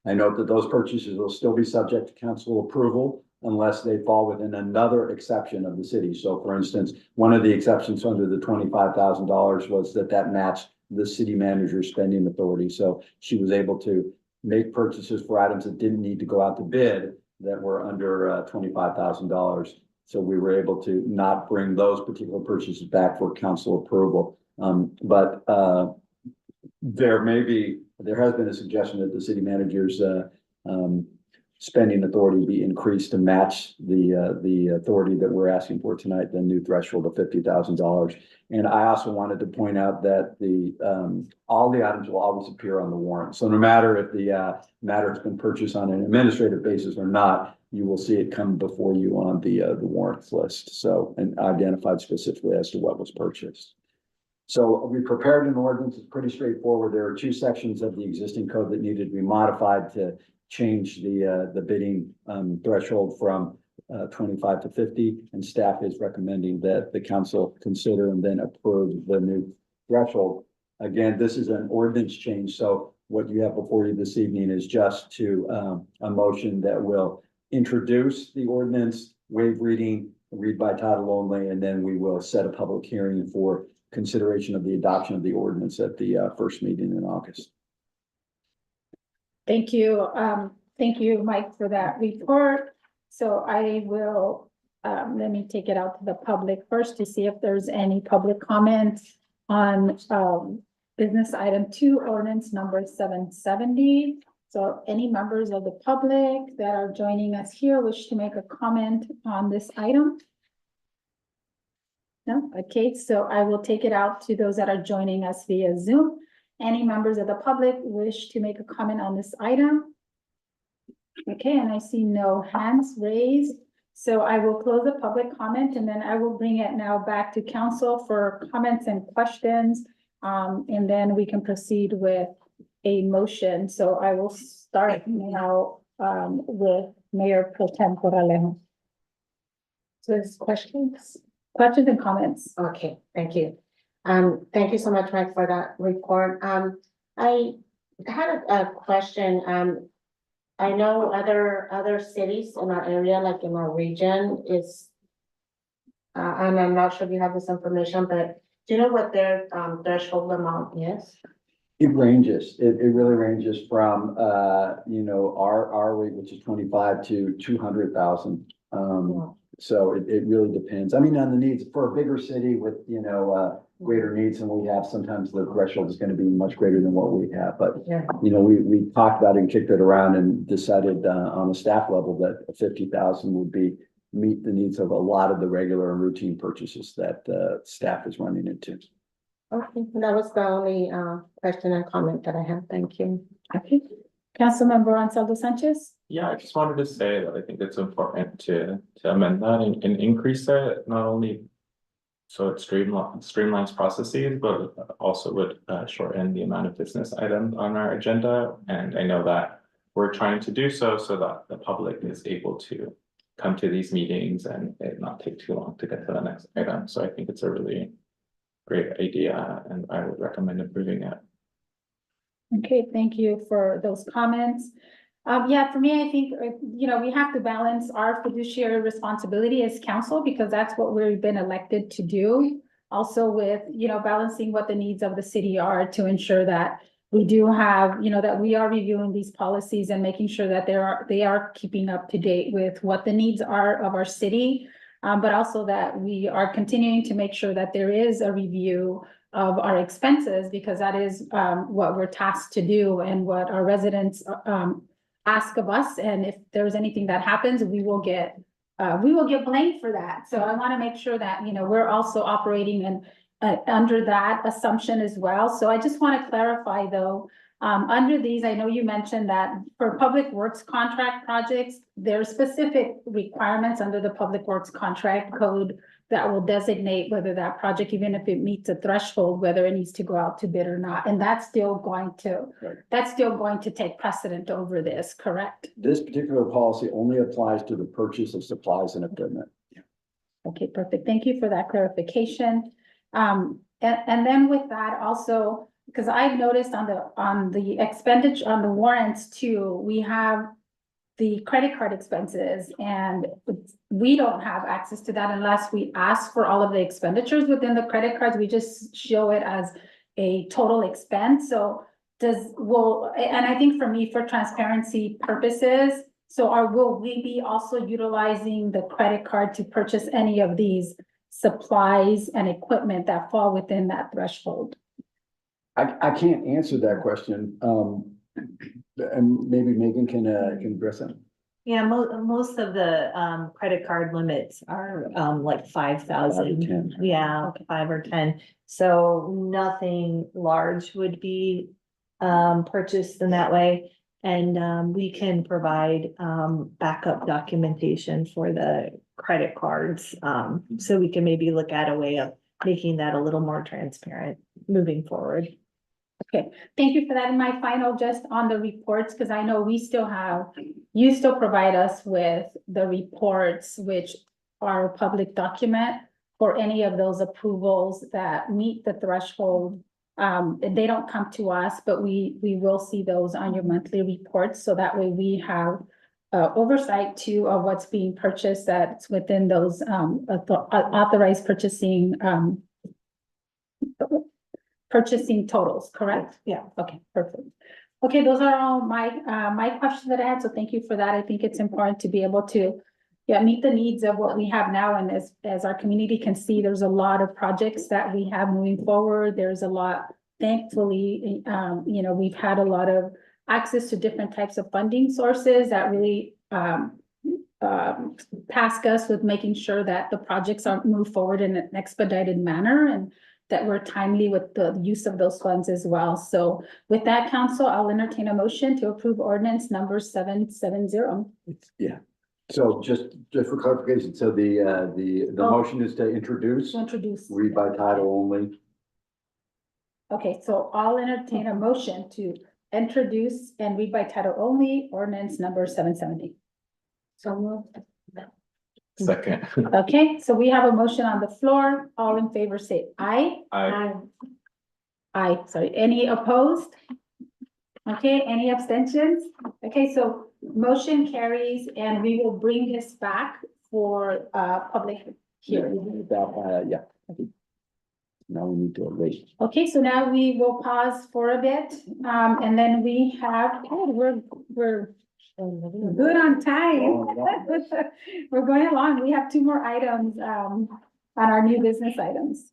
I note that those purchases will still be subject to council approval unless they fall within another exception of the city. So for instance, one of the exceptions under the $25,000 was that matched the city manager's spending authority. So she was able to make purchases for items that didn't need to go out to bid that were under $25,000. So we were able to not bring those particular purchases back for council approval. But there has been a suggestion that the city manager's spending authority be increased to match the authority that we're asking for tonight, the new threshold of $50,000. And I also wanted to point out that all the items will always appear on the warrant. So no matter if the matter has been purchased on an administrative basis or not, you will see it come before you on the warrants list. So, and identified specifically as to what was purchased. So we prepared an ordinance. It's pretty straightforward. There are two sections of the existing code that needed to be modified to change the bidding threshold from 25 to 50, and staff is recommending that the council consider and then approve the new threshold. Again, this is an ordinance change, so what you have before you this evening is just a motion that will introduce the ordinance, waive reading, read by title only, and then we will set a public hearing for consideration of the adoption of the ordinance at the first meeting in August. Thank you. Thank you, Mike, for that report. So I will, let me take it out to the public first to see if there's any public comments on, business item 2, ordinance number 770. So any members of the public that are joining us here wish to make a comment on this item? No? Okay, so I will take it out to those that are joining us via Zoom. Any members of the public wish to make a comment on this item? Okay, and I see no hands raised. So I will close the public comment and then I will bring it now back to council for comments and questions. And then we can proceed with a motion. So I will start now with Mayor Pro Tem Corralejo. So there's questions and comments. Okay, thank you. Thank you so much, Mike, for that report. I had a question. I know other cities in our area, like in our region, is and I'm not sure if you have this information, but do you know what their threshold amount is? It ranges. It really ranges from our rate, which is 25 to 200,000. So it really depends. I mean, on the needs for a bigger city with greater needs than we have, sometimes the threshold is going to be much greater than what we have. But we talked about it and kicked it around and decided on a staff level that 50,000 would meet the needs of a lot of the regular and routine purchases that staff is running into. Okay, that was the only question and comment that I have. Thank you. Okay, Councilmember Ansaldo Sanchez. Yeah, I just wanted to say that I think it's important to amend that and increase it, not only so it streamlines processes, but also would shorten the amount of business items on our agenda. And I know that we're trying to do so that the public is able to come to these meetings and it not take too long to get to the next item. So I think it's a really great idea and I would recommend approving it. Okay, thank you for those comments. Yeah, for me, I think, we have to balance our fiduciary responsibility as council because that's what we've been elected to do. Also with, balancing what the needs of the city are to ensure that we do have, that we are reviewing these policies and making sure that they are keeping up to date with what the needs are of our city. But also that we are continuing to make sure that there is a review of our expenses, because that is what we're tasked to do and what our residents ask of us. And if there's anything that happens, we will get blamed for that. So I want to make sure that, we're also operating and under that assumption as well. So I just want to clarify though, under these, I know you mentioned that for public works contract projects, there are specific requirements under the Public Works Contract Code that will designate whether that project, even if it meets a threshold, whether it needs to go out to bid or not. And that's still going to take precedent over this, correct? This particular policy only applies to the purchase of supplies and equipment. Okay, perfect. Thank you for that clarification. And then with that also, because I've noticed on the expenditure, on the warrants too, we have the credit card expenses, and we don't have access to that unless we ask for all of the expenditures within the credit cards. We just show it as a total expense. So and I think for me, for transparency purposes, will we be also utilizing the credit card to purchase any of these supplies and equipment that fall within that threshold? I can't answer that question. And maybe Megan can address that. Yeah, most of the credit card limits are like 5,000. 10. Yeah, 5 or 10. So nothing large would be purchased in that way. And we can provide backup documentation for the credit cards. So we can maybe look at a way of making that a little more transparent moving forward. Okay, thank you for that. And my final, just on the reports, because I know you still provide us with the reports, which are a public document for any of those approvals that meet the threshold. They don't come to us, but we will see those on your monthly reports. So that way we have oversight too of what's being purchased that's within those authorized purchasing totals, correct? Yeah. Okay, perfect. Okay, those are all my questions that I had. So thank you for that. I think it's important to be able to meet the needs of what we have now. And as our community can see, there's a lot of projects that we have moving forward. There's a lot, thankfully, we've had a lot of access to different types of funding sources that really task us with making sure that the projects are moved forward in an expedited manner and that we're timely with the use of those funds as well. So with that, council, I'll entertain a motion to approve ordinance number 770. Yeah. So just for clarification, so the motion is to introduce, read by title only. Okay, so I'll entertain a motion to introduce and read by title only ordinance number 770. So moved. Second. Okay, so we have a motion on the floor. All in favor say aye. Aye. Aye, sorry. Any opposed? Okay, any abstentions? Okay, so motion carries and we will bring this back for public hearing. Yeah. Now we need to wait. Okay, so now we will pause for a bit. And then we have, we're good on time. We're going along. We have 2 more items on our new business items.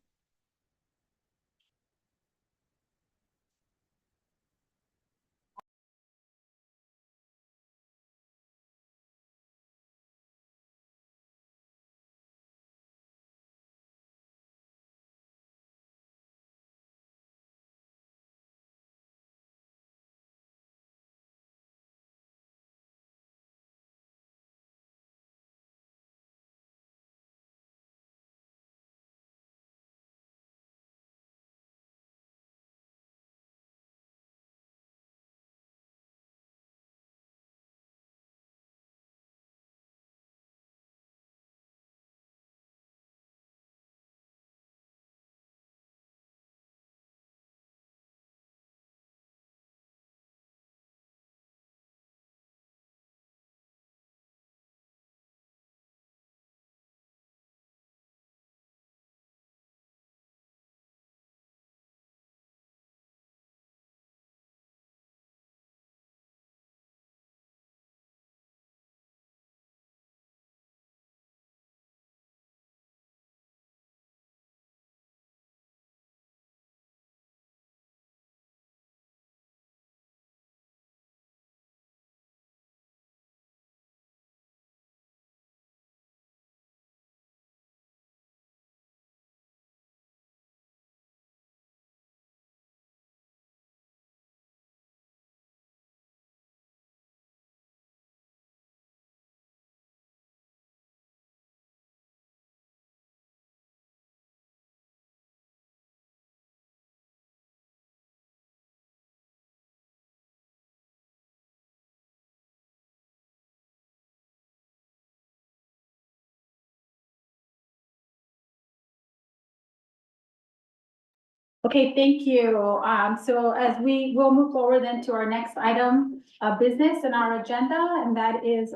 Okay, thank you. So as we will move forward then to our next item of business in our agenda, and that is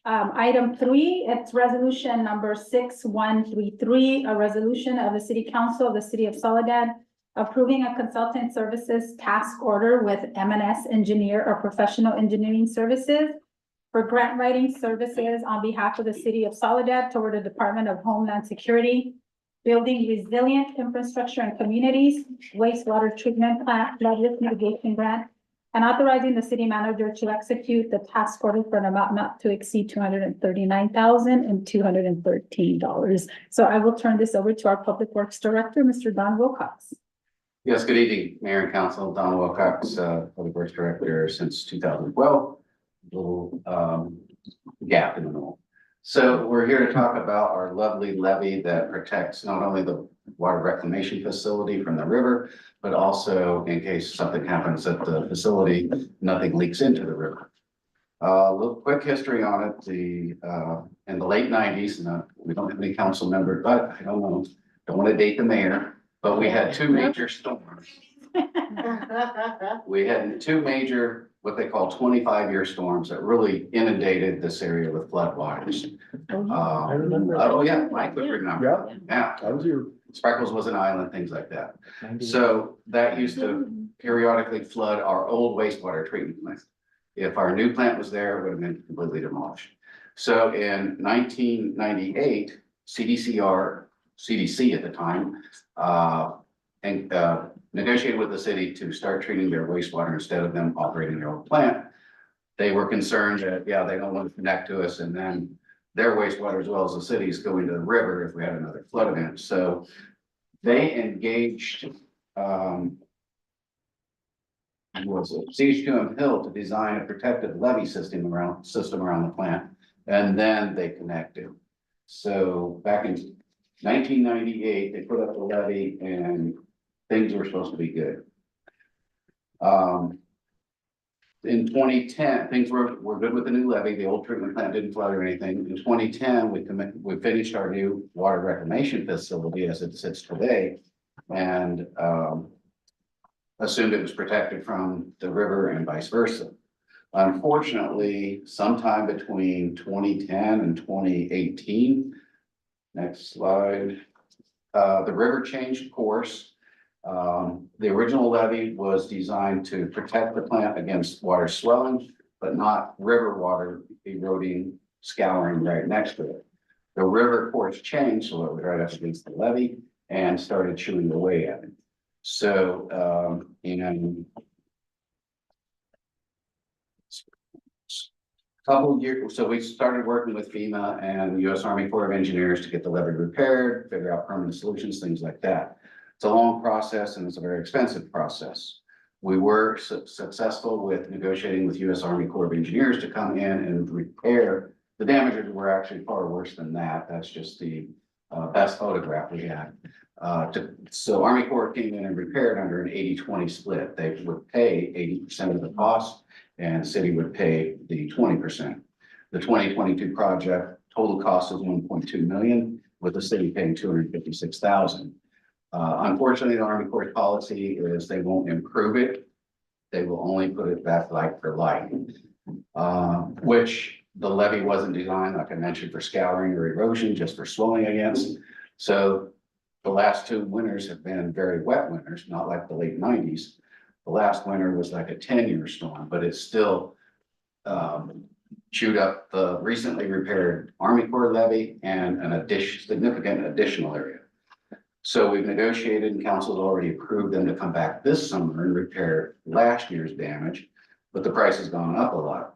item 3, it's resolution number 6133, a resolution of the City Council of the City of Soledad approving a consultant services task order with M&S Engineer or Professional Engineering Services for grant writing services on behalf of the City of Soledad toward the Department of Homeland Security, building resilient infrastructure and communities, wastewater treatment plant, flood risk mitigation grant, and authorizing the city manager to execute the task order for an amount not to exceed $239,213. So I will turn this over to our Public Works Director, Mr. Don Wilcox. Yes, good evening, Mayor and Council. Don Wilcox, Public Works Director since 2012. Little gap in the middle. So we're here to talk about our lovely levee that protects not only the water reclamation facility from the river, but also in case something happens at the facility, nothing leaks into the river. A little quick history on it. In the late 90s, and we don't have any council members, but I don't know, don't want to date the mayor, but we had 2 major storms. We had 2 major, what they call 25-year storms that really inundated this area with floodwaters. I remember. Oh, yeah, Mike would remember. Yeah, That was your. Spreckles was an island, things like that. So that used to periodically flood our old wastewater treatment plant. If our new plant was there, it would have been completely demolished. So in 1998, CDC at the time, negotiated with the city to start treating their wastewater instead of them operating their own plant. They were concerned that, yeah, they don't want to connect to us, and then their wastewater as well as the cities go into the river if we had another flood event. So they engaged CH2M Hill to design a protective levee system around the plant, and then they connected. So back in 1998, they put up the levee and things were supposed to be good. In 2010, things were good with the new levee. The old treatment plant didn't flood or anything. In 2010, we finished our new water reclamation facility as it sits today, and assumed it was protected from the river and vice versa. Unfortunately, sometime between 2010 and 2018, next slide, the river changed course. The original levee was designed to protect the plant against water swelling, but not river water eroding, scouring right next to it. The river course changed, so it was right up against the levee and started chewing away at it. So, couple years, so we started working with FEMA and U.S. Army Corps of Engineers to get the levee repaired, figure out permanent solutions, things like that. It's a long process and it's a very expensive process. We were successful with negotiating with U.S. Army Corps of Engineers to come in and repair. The damages were actually far worse than that. That's just the best photograph we had. So Army Corps came in and repaired under an 80-20 split. They would pay 80% of the cost and the city would pay the 20%. The 2022 project total cost is $1.2 million, with the city paying $256,000. Unfortunately, the Army Corps policy is they won't improve it. They will only put it back like for like, which the levee wasn't designed, like I mentioned, for scouring or erosion, just for swelling against. So the last 2 winters have been very wet winters, not like the late 90s. The last winter was like a 10-year storm, but it's still chewed up the recently repaired Army Corps levee and an significant additional area. So we've negotiated and council's already approved them to come back this summer and repair last year's damage, but the price has gone up a lot.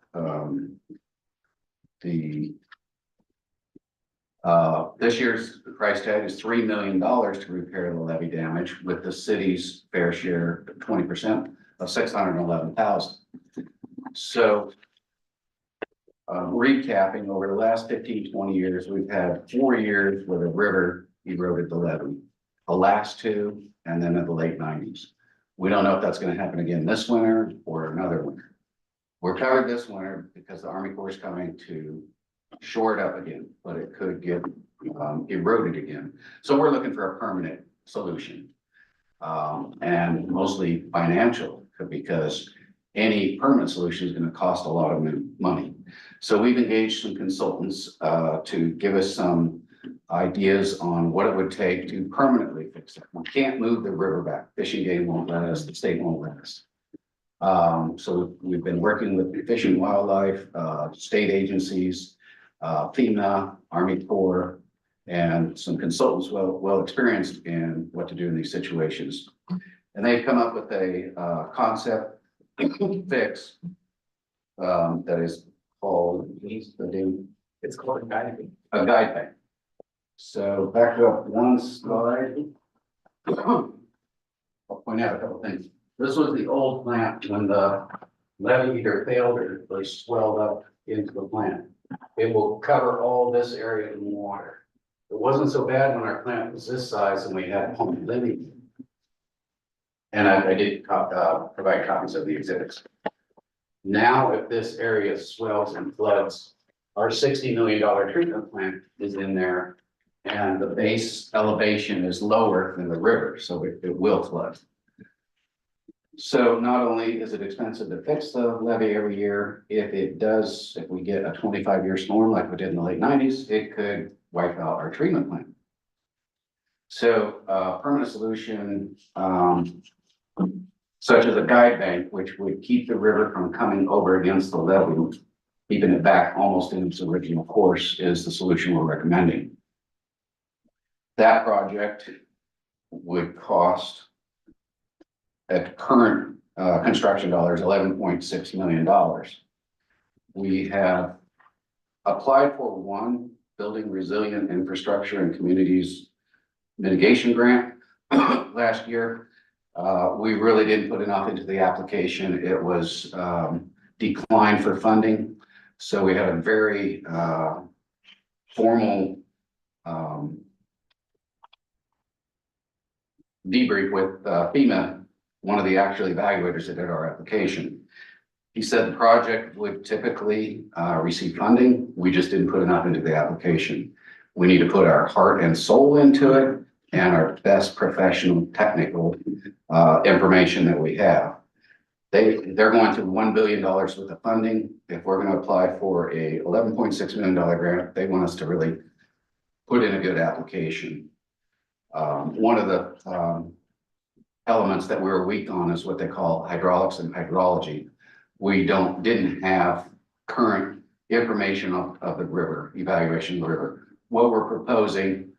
This year's price tag is $3 million to repair the levee damage, with the city's fair share 20% of $611,000. So recapping, over the last 15-20 years, we've had 4 years where the river eroded the levee, the last 2, and then in the late 90s. We don't know if that's going to happen again this winter or another winter. We're covered this winter because the Army Corps is coming to shore it up again, but it could get eroded again. So we're looking for a permanent solution. and mostly financial, because any permanent solution is gonna cost a lot of money. So we've engaged some consultants, to give us some ideas on what it would take to permanently fix it. We can't move the river back. Fishing game won't let us, the state won't let us. So we've been working with Fish and Wildlife, state agencies, FEMA, Army Corps, and some consultants well experienced in what to do in these situations. And they've come up with a concept fix that is called, It's called guiding. a guide bank. So back up one slide. I'll point out a couple things. This was the old plant when the levee either failed or they swelled up into the plant. It will cover all this area in water. It wasn't so bad when our plant was this size and we had home living. And I did provide copies of the exhibits. Now, if this area swells and floods, our $60 million treatment plant is in there. And the base elevation is lower than the river, so it will flood. So not only is it expensive to fix the levee every year, if we get a 25-year storm like we did in the late 90s, it could wipe out our treatment plant. So permanent solution, such as a guide bank, which would keep the river from coming over against the levee, keeping it back almost in its original course, is the solution we're recommending. That project would cost, at current construction dollars, $11.6 million. We have applied for one building resilient infrastructure and communities mitigation grant last year. We really didn't put enough into the application. It was declined for funding. So we had a very formal debrief with FEMA, one of the actual evaluators that did our application. He said the project would typically receive funding. We just didn't put enough into the application. We need to put our heart and soul into it and our best professional technical information that we have. They're going through $1 billion worth of funding. If we're going to apply for a $11.6 million grant, they want us to really put in a good application. One of the elements that we were weak on is what they call hydraulics and hydrology. We didn't have current information of the river, evaluation of the river. What we're proposing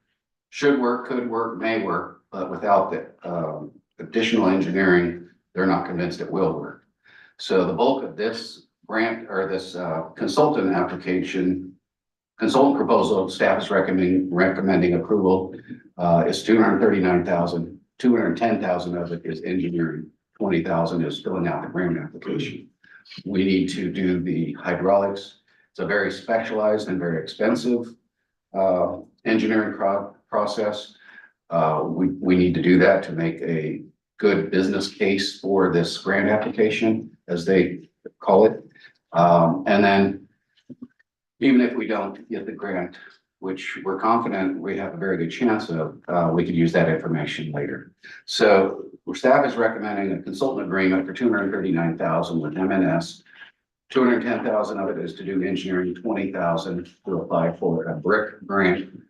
should work, could work, may work, but without the additional engineering, they're not convinced it will work. So the bulk of this grant or this consultant proposal, staff is recommending approval is $239,000. $210,000 of it is engineering. $20,000 is filling out the grant application. We need to do the hydraulics. It's a very specialized and very expensive engineering process. We need to do that to make a good business case for this grant application, as they call it. And then even if we don't get the grant, which we're confident we have a very good chance of, we could use that information later. So staff is recommending a consultant agreement for $239,000 with MNS. $210,000 of it is to do engineering, $20,000 to apply for a BRIC grant.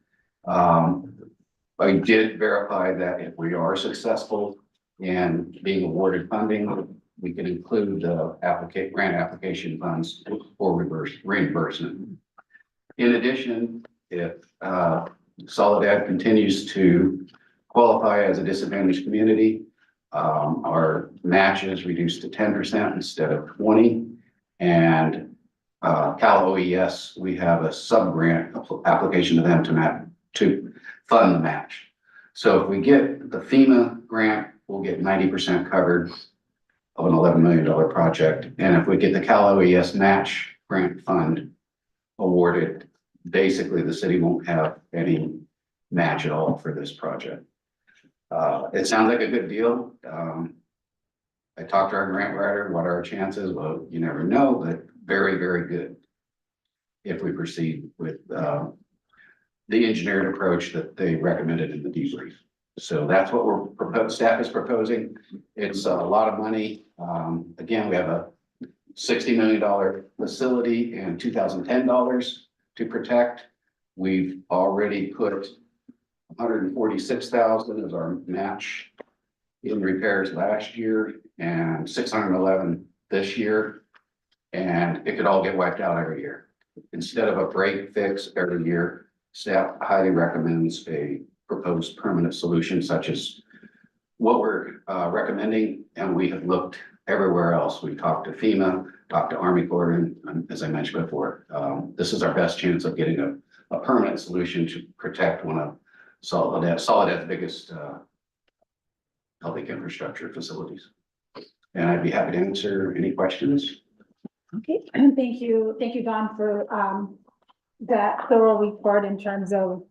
I did verify that if we are successful in being awarded funding, we can include the grant application funds for reimbursement. In addition, if Soledad continues to qualify as a disadvantaged community, our match is reduced to 10% instead of 20%. And Cal OES, we have a sub-grant application to them to fund the match. So if we get the FEMA grant, we'll get 90% covered of an $11 million project. And if we get the Cal OES match grant fund awarded, basically the city won't have any match at all for this project. It sounds like a good deal. I talked to our grant writer, what are our chances? Well, you never know, but very, very good if we proceed with the engineered approach that they recommended in the debrief. So that's what staff is proposing. It's a lot of money. Again, we have a $60 million facility and $2,010 to protect. We've already put $146,000 as our match in repairs last year and $611 this year. And it could all get wiped out every year. Instead of a break fix every year, staff highly recommends a proposed permanent solution such as what we're recommending. And we have looked everywhere else. We talked to FEMA, talked to Army Corps, and as I mentioned before, this is our best chance of getting a permanent solution to protect one of Soledad's biggest public infrastructure facilities. And I'd be happy to answer any questions. Okay, thank you, Don, for that thorough report in terms of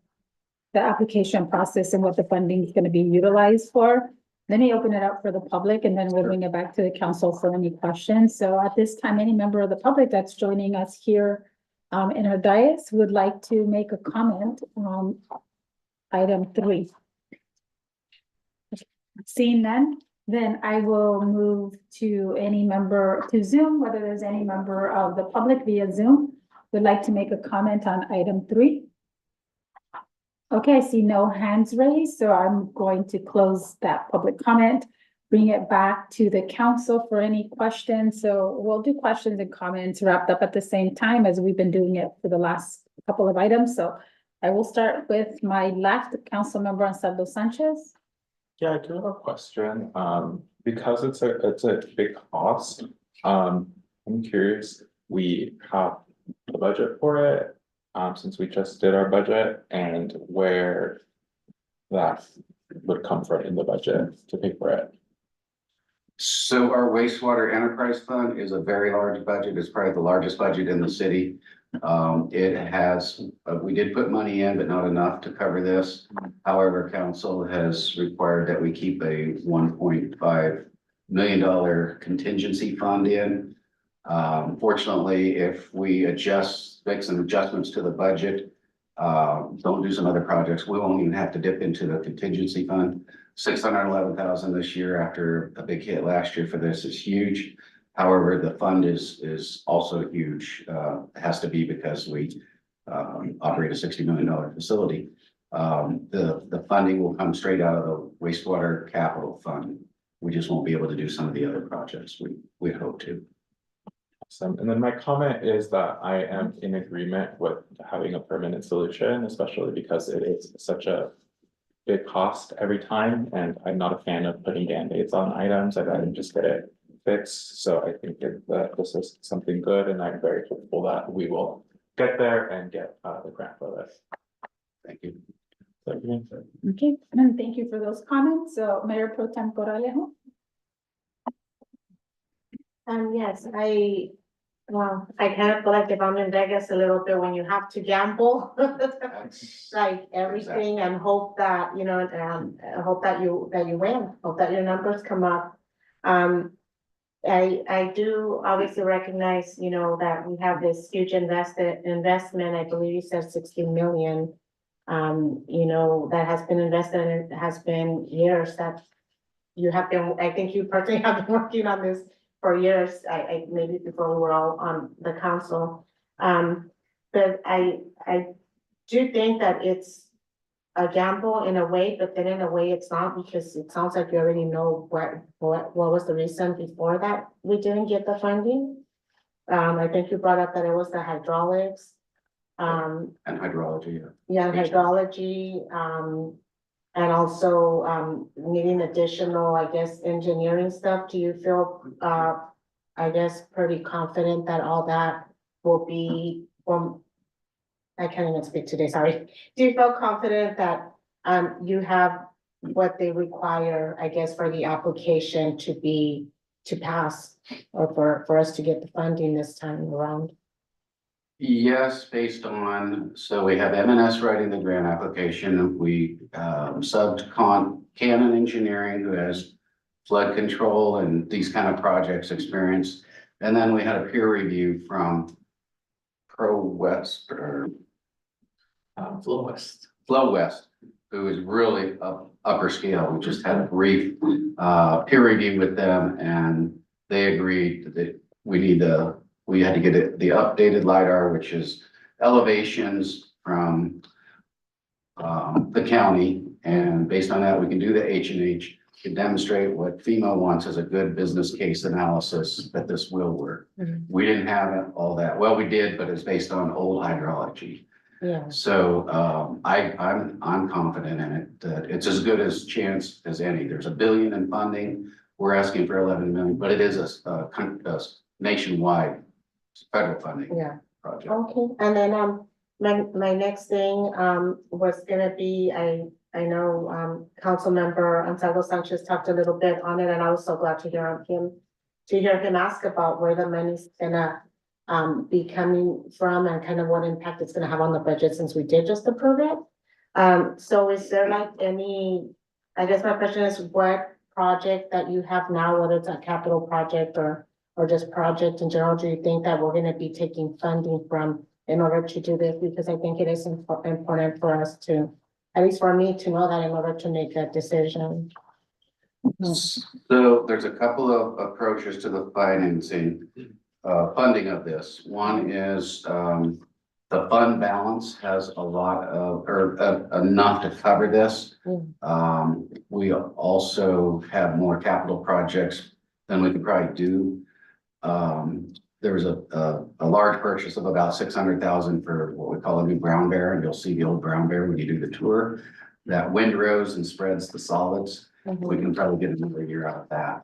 the application process and what the funding is going to be utilized for. Let me open it up for the public and then we'll bring it back to the council for any questions. So at this time, any member of the public that's joining us here in our dais would like to make a comment on item 3. Seeing none, then I will move to any member to Zoom, whether there's any member of the public via Zoom would like to make a comment on item 3. Okay, I see no hands raised, so I'm going to close that public comment, bring it back to the council for any questions. So we'll do questions and comments wrapped up at the same time as we've been doing it for the last couple of items. So I will start with my left, Councilmember Ansaldo Sanchez. Yeah, I do have a question. Because it's a big cost, I'm curious, we have the budget for it, since we just did our budget, and where that would come from in the budget to pay for it. So our wastewater enterprise fund is a very large budget. It's probably the largest budget in the city. It has, we did put money in, but not enough to cover this. However, council has required that we keep a $1.5 million contingency fund in. Fortunately, if we make some adjustments to the budget, don't do some other projects, we won't even have to dip into the contingency fund. $611,000 this year after a big hit last year for this is huge. However, the fund is also huge. It has to be because we operate a $60 million facility. The funding will come straight out of the wastewater capital fund. We just won't be able to do some of the other projects we hope to. Awesome. And then my comment is that I am in agreement with having a permanent solution, especially because it is such a big cost every time. And I'm not a fan of putting Band-Aids on items. I'd rather just get it fixed. So I think that this is something good, and I'm very hopeful that we will get there and get the grant for this. Thank you. Okay, and thank you for those comments. So Mayor Pro Tem Corralejo. Yes, I kind of feel like if I'm in Vegas a little bit when you have to gamble, like everything, and hope that, you know, and hope that you win, hope that your numbers come up. I do obviously recognize, you know, that we have this huge investment, I believe you said 60 million. You know, that has been invested, and it has been years that you have been, I think you personally have been working on this for years, I maybe before we were all on the council. But I do think that it's a gamble in a way, but then in a way it's not, because it sounds like you already know what was the reason before that we didn't get the funding. I think you brought up that it was the hydraulics. And hydrology. Yeah, hydrology, and also needing additional, I guess, engineering stuff. Do you feel, I guess, pretty confident that all that will be, I can't even speak today, sorry. Do you feel confident that you have what they require, I guess, for the application to pass, or for us to get the funding this time around? Yes, based on, so we have M&S writing the grant application. We subbed Canon Engineering, who has flood control and these kind of projects experience. And then we had a peer review from Flow West, who is really upper scale. We just had a brief peer review with them, and they agreed that we had to get the updated LiDAR, which is elevations from the county, and based on that, we can do the H&H to demonstrate what FEMA wants as a good business case analysis that this will work. We didn't have all that. Well, we did, but it's based on old hydrology. Yeah. So I'm confident in it, that it's as good as chance as any. There's $1 billion in funding. We're asking for 11 million, but it is a nationwide federal funding Yeah. project. Okay, and then, my next thing, was gonna be, I know, Councilmember Ansaldo Sanchez talked a little bit on it, and I was so glad to hear him ask about where the money's gonna, be coming from and kind of what impact it's gonna have on the budget since we did just approve it. So is there like I guess my question is, what project that you have now, whether it's a capital project or just project in general, do you think that we're gonna be taking funding from in order to do this? Because I think it is important for us to, at least for me, to know that in order to make that decision. So there's a couple of approaches to the financing, funding of this. One is, the fund balance has a lot of, or enough to cover this. We also have more capital projects than we could probably do. There was a large purchase of about 600,000 for what we call a new brown bear, and you'll see the old brown bear when you do the tour. That windrows and spreads the solids. We can probably get another year out of that.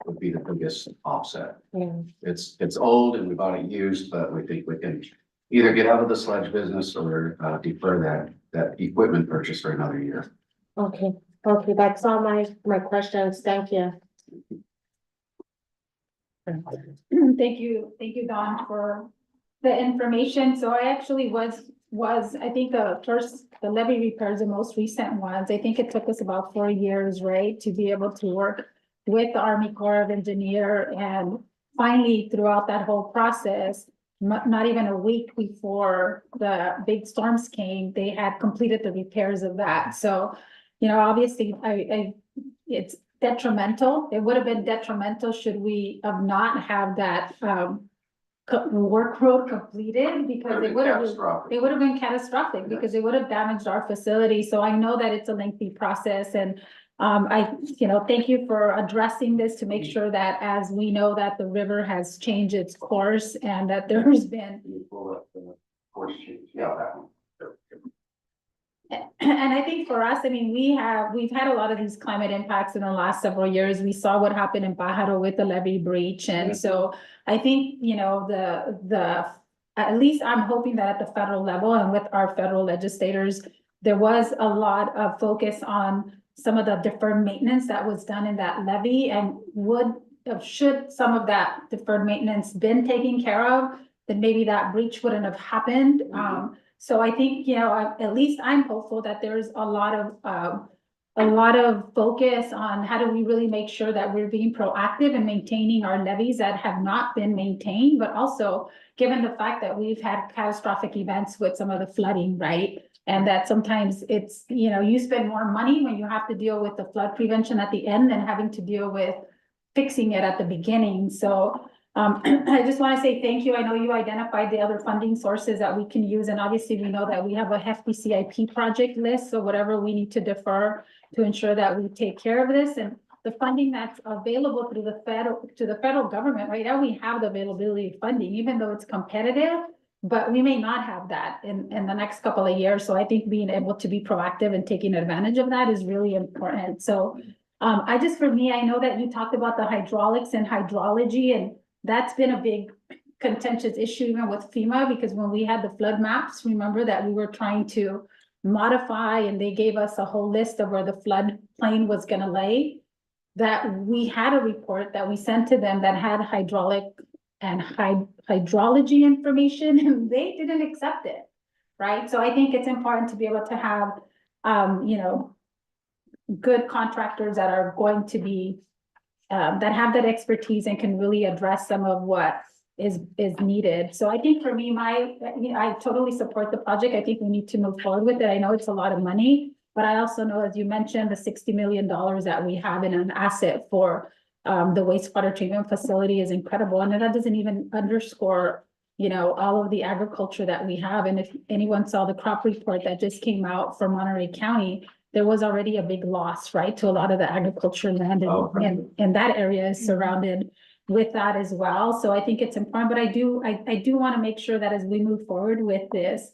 Would be the biggest offset. Yeah. It's old and we bought it used, but we think we can either get out of the sludge business or defer that equipment purchase for another year. Okay, that's all my questions. Thank you. Thank you, Dawn, for the information. So I actually was, I think the levee repairs, the most recent ones, I think it took us about 4 years, right? To be able to work with the Army Corps of Engineer, and finally throughout that whole process, not even a week before the big storms came, they had completed the repairs of that. So, obviously it's detrimental. It would have been detrimental should we have not have that work road completed, because it would have been catastrophic because it would have damaged our facility. So I know that it's a lengthy process, and thank you for addressing this to make sure that, as we know that the river has changed its course and that there's been. Yeah, that one. And I think for us, I mean, we've had a lot of these climate impacts in the last several years. We saw what happened in Pajaro with the levee breach. And so I think, at least I'm hoping that at the federal level and with our federal legislators, there was a lot of focus on some of the deferred maintenance that was done in that levee, and should some of that deferred maintenance been taken care of, then maybe that breach wouldn't have happened. So I think, at least I'm hopeful that there's a lot of focus on how do we really make sure that we're being proactive in maintaining our levees that have not been maintained, but also given the fact that we've had catastrophic events with some of the flooding, right? And that sometimes it's, you spend more money when you have to deal with the flood prevention at the end than having to deal with fixing it at the beginning. So I just want to say thank you. I know you identified the other funding sources that we can use, and obviously we know that we have a hefty CIP project list, so whatever we need to defer to ensure that we take care of this, and the funding that's available through the federal government. Right now we have the availability of funding, even though it's competitive, but we may not have that in the next couple of years. So I think being able to be proactive and taking advantage of that is really important. So for me, I know that you talked about the hydraulics and hydrology, and that's been a big contentious issue even with FEMA, because when we had the flood maps, remember that we were trying to modify, and they gave us a whole list of where the flood plain was going to lay, that we had a report that we sent to them that had hydraulic and hydrology information, and they didn't accept it, right? So I think it's important to be able to have, good contractors that are going to be that have that expertise and can really address some of what is needed. So I think for me, I totally support the project. I think we need to move forward with it. I know it's a lot of money, but But I also know, as you mentioned, the $60 million that we have in an asset for the wastewater treatment facility is incredible. And that doesn't even underscore, all of the agriculture that we have. And if anyone saw the crop report that just came out for Monterey County, there was already a big loss, right, to a lot of the agriculture land, and that area is surrounded with that as well. So I think it's important, but I do want to make sure that as we move forward with this,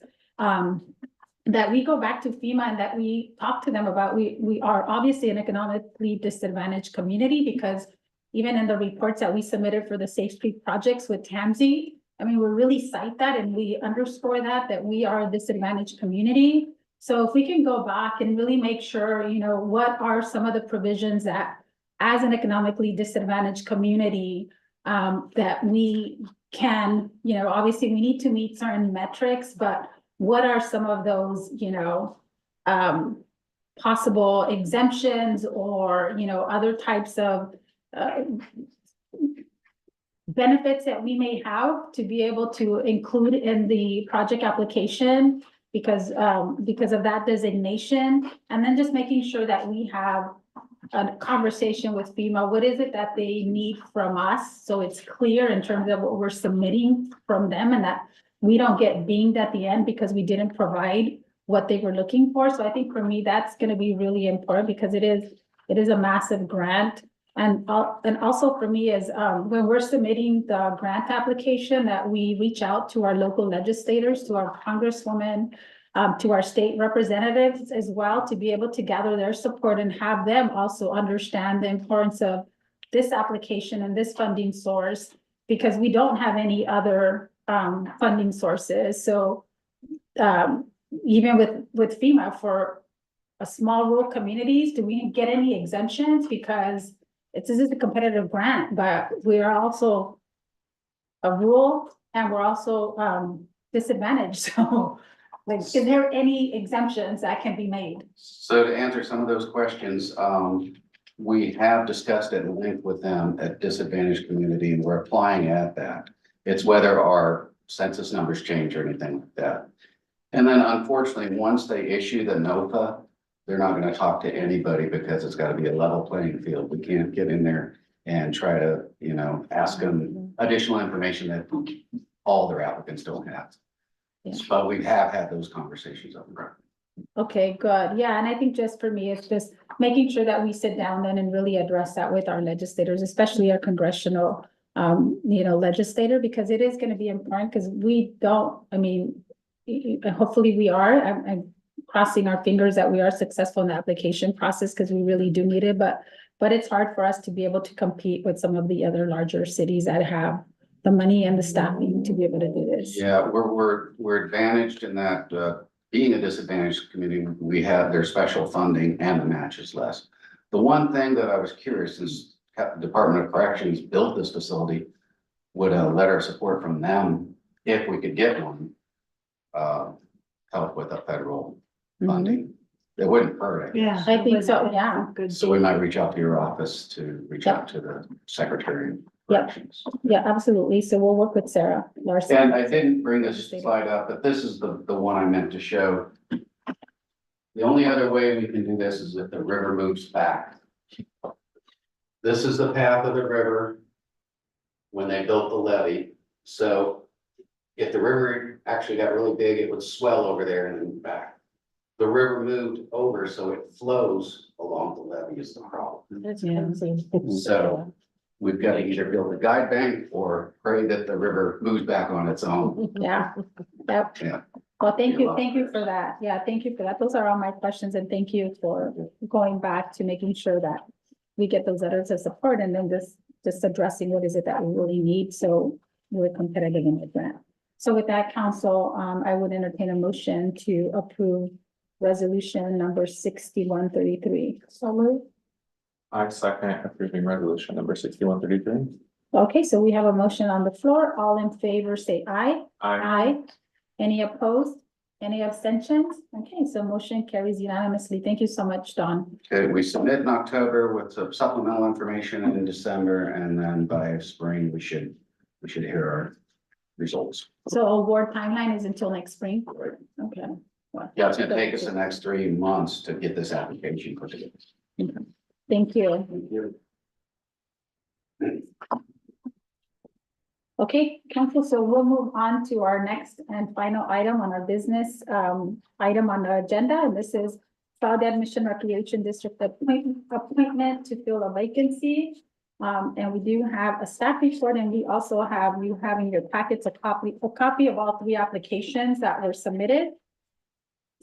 that we go back to FEMA and that we talk to them about, we are obviously an economically disadvantaged community, because even in the reports that we submitted for the Safe Street projects with TAMSI, I mean, we really cite that and we underscore that we are a disadvantaged community. So if we can go back and really make sure, what are some of the provisions that as an economically disadvantaged community, that we can, obviously we need to meet certain metrics, but what are some of those, possible exemptions or, other types of benefits that we may have to be able to include in the project application because of that designation, and then just making sure that we have a conversation with FEMA. What is it that they need from us? So it's clear in terms of what we're submitting from them, and that we don't get dinged at the end because we didn't provide what they were looking for. So I think for me, that's going to be really important, because it is a massive grant. And also for me is when we're submitting the grant application, that we reach out to our local legislators, to our congresswomen, to our state representatives as well, to be able to gather their support and have them also understand the importance of this application and this funding source, because we don't have any other funding sources. So even with FEMA for a small rural communities, do we get any exemptions? Because this is a competitive grant, but we are also a rural and we're also disadvantaged. So like, is there any exemptions that can be made? So to answer some of those questions, we have discussed at length with them at disadvantaged community, and we're applying at that. It's whether our census numbers change or anything like that. And then unfortunately, once they issue the NOFA, they're not going to talk to anybody, because it's got to be a level playing field. We can't get in there and try to, ask them additional information that all their applicants don't have. Yeah. But we have had those conversations up front. Okay, good. Yeah, and I think just for me, it's just making sure that we sit down then and really address that with our legislators, especially our congressional, legislator, because it is going to be important, because we don't, hopefully we are, I'm crossing our fingers that we are successful in the application process, because we really do need it, but it's hard for us to be able to compete with some of the other larger cities that have the money and the staffing to be able to do this. Yeah, we're advantaged in that, being a disadvantaged community, we have their special funding and the match is less. The one thing that I was curious is Department of Corrections built this facility, would a letter of support from them, if we could get one, help with the federal funding. It wouldn't hurt. Yeah. I think so, yeah. Good. So we might reach out to your office to reach out to the Secretary of Yep. Corrections. Yeah, absolutely. So we'll work with Sarah Larson. And I didn't bring this slide up, but this is the one I meant to show. The only other way we can do this is if the river moves back. This is the path of the river when they built the levee. So if the river actually got really big, it would swell over there and then move back. The river moved over, so it flows along the levee is the problem. That's Yeah. crazy. So we've got to either build a guide bank or pray that the river moves back on its own. Yeah, yep. Yeah. Well, thank you for that. Yeah, thank you for that. Those are all my questions, and thank you for going back to making sure that we get those letters of support, and then just addressing what is it that we really need, so we're competitive in the grant. So with that, council, I would entertain a motion to approve resolution number 6133. So moved. I second approving resolution number 6133. Okay, so we have a motion on the floor. All in favor, say aye. Aye. Aye. Any opposed? Any abstentions? Okay, so motion carries unanimously. Thank you so much, Don. Okay, we submit in October with some supplemental information in December, and then by spring, we should hear our results. So award timeline is until next spring? Okay, Yeah, it's gonna take us the next 3 months to get this application put together. Thank you. Okay, council, so we'll move on to our next and final item on our business item on the agenda, and this is Soledad Mission Recreation District appointment to fill a vacancy. And we do have a staff report, and we also have you having your packets a copy of all 3 applications that were submitted.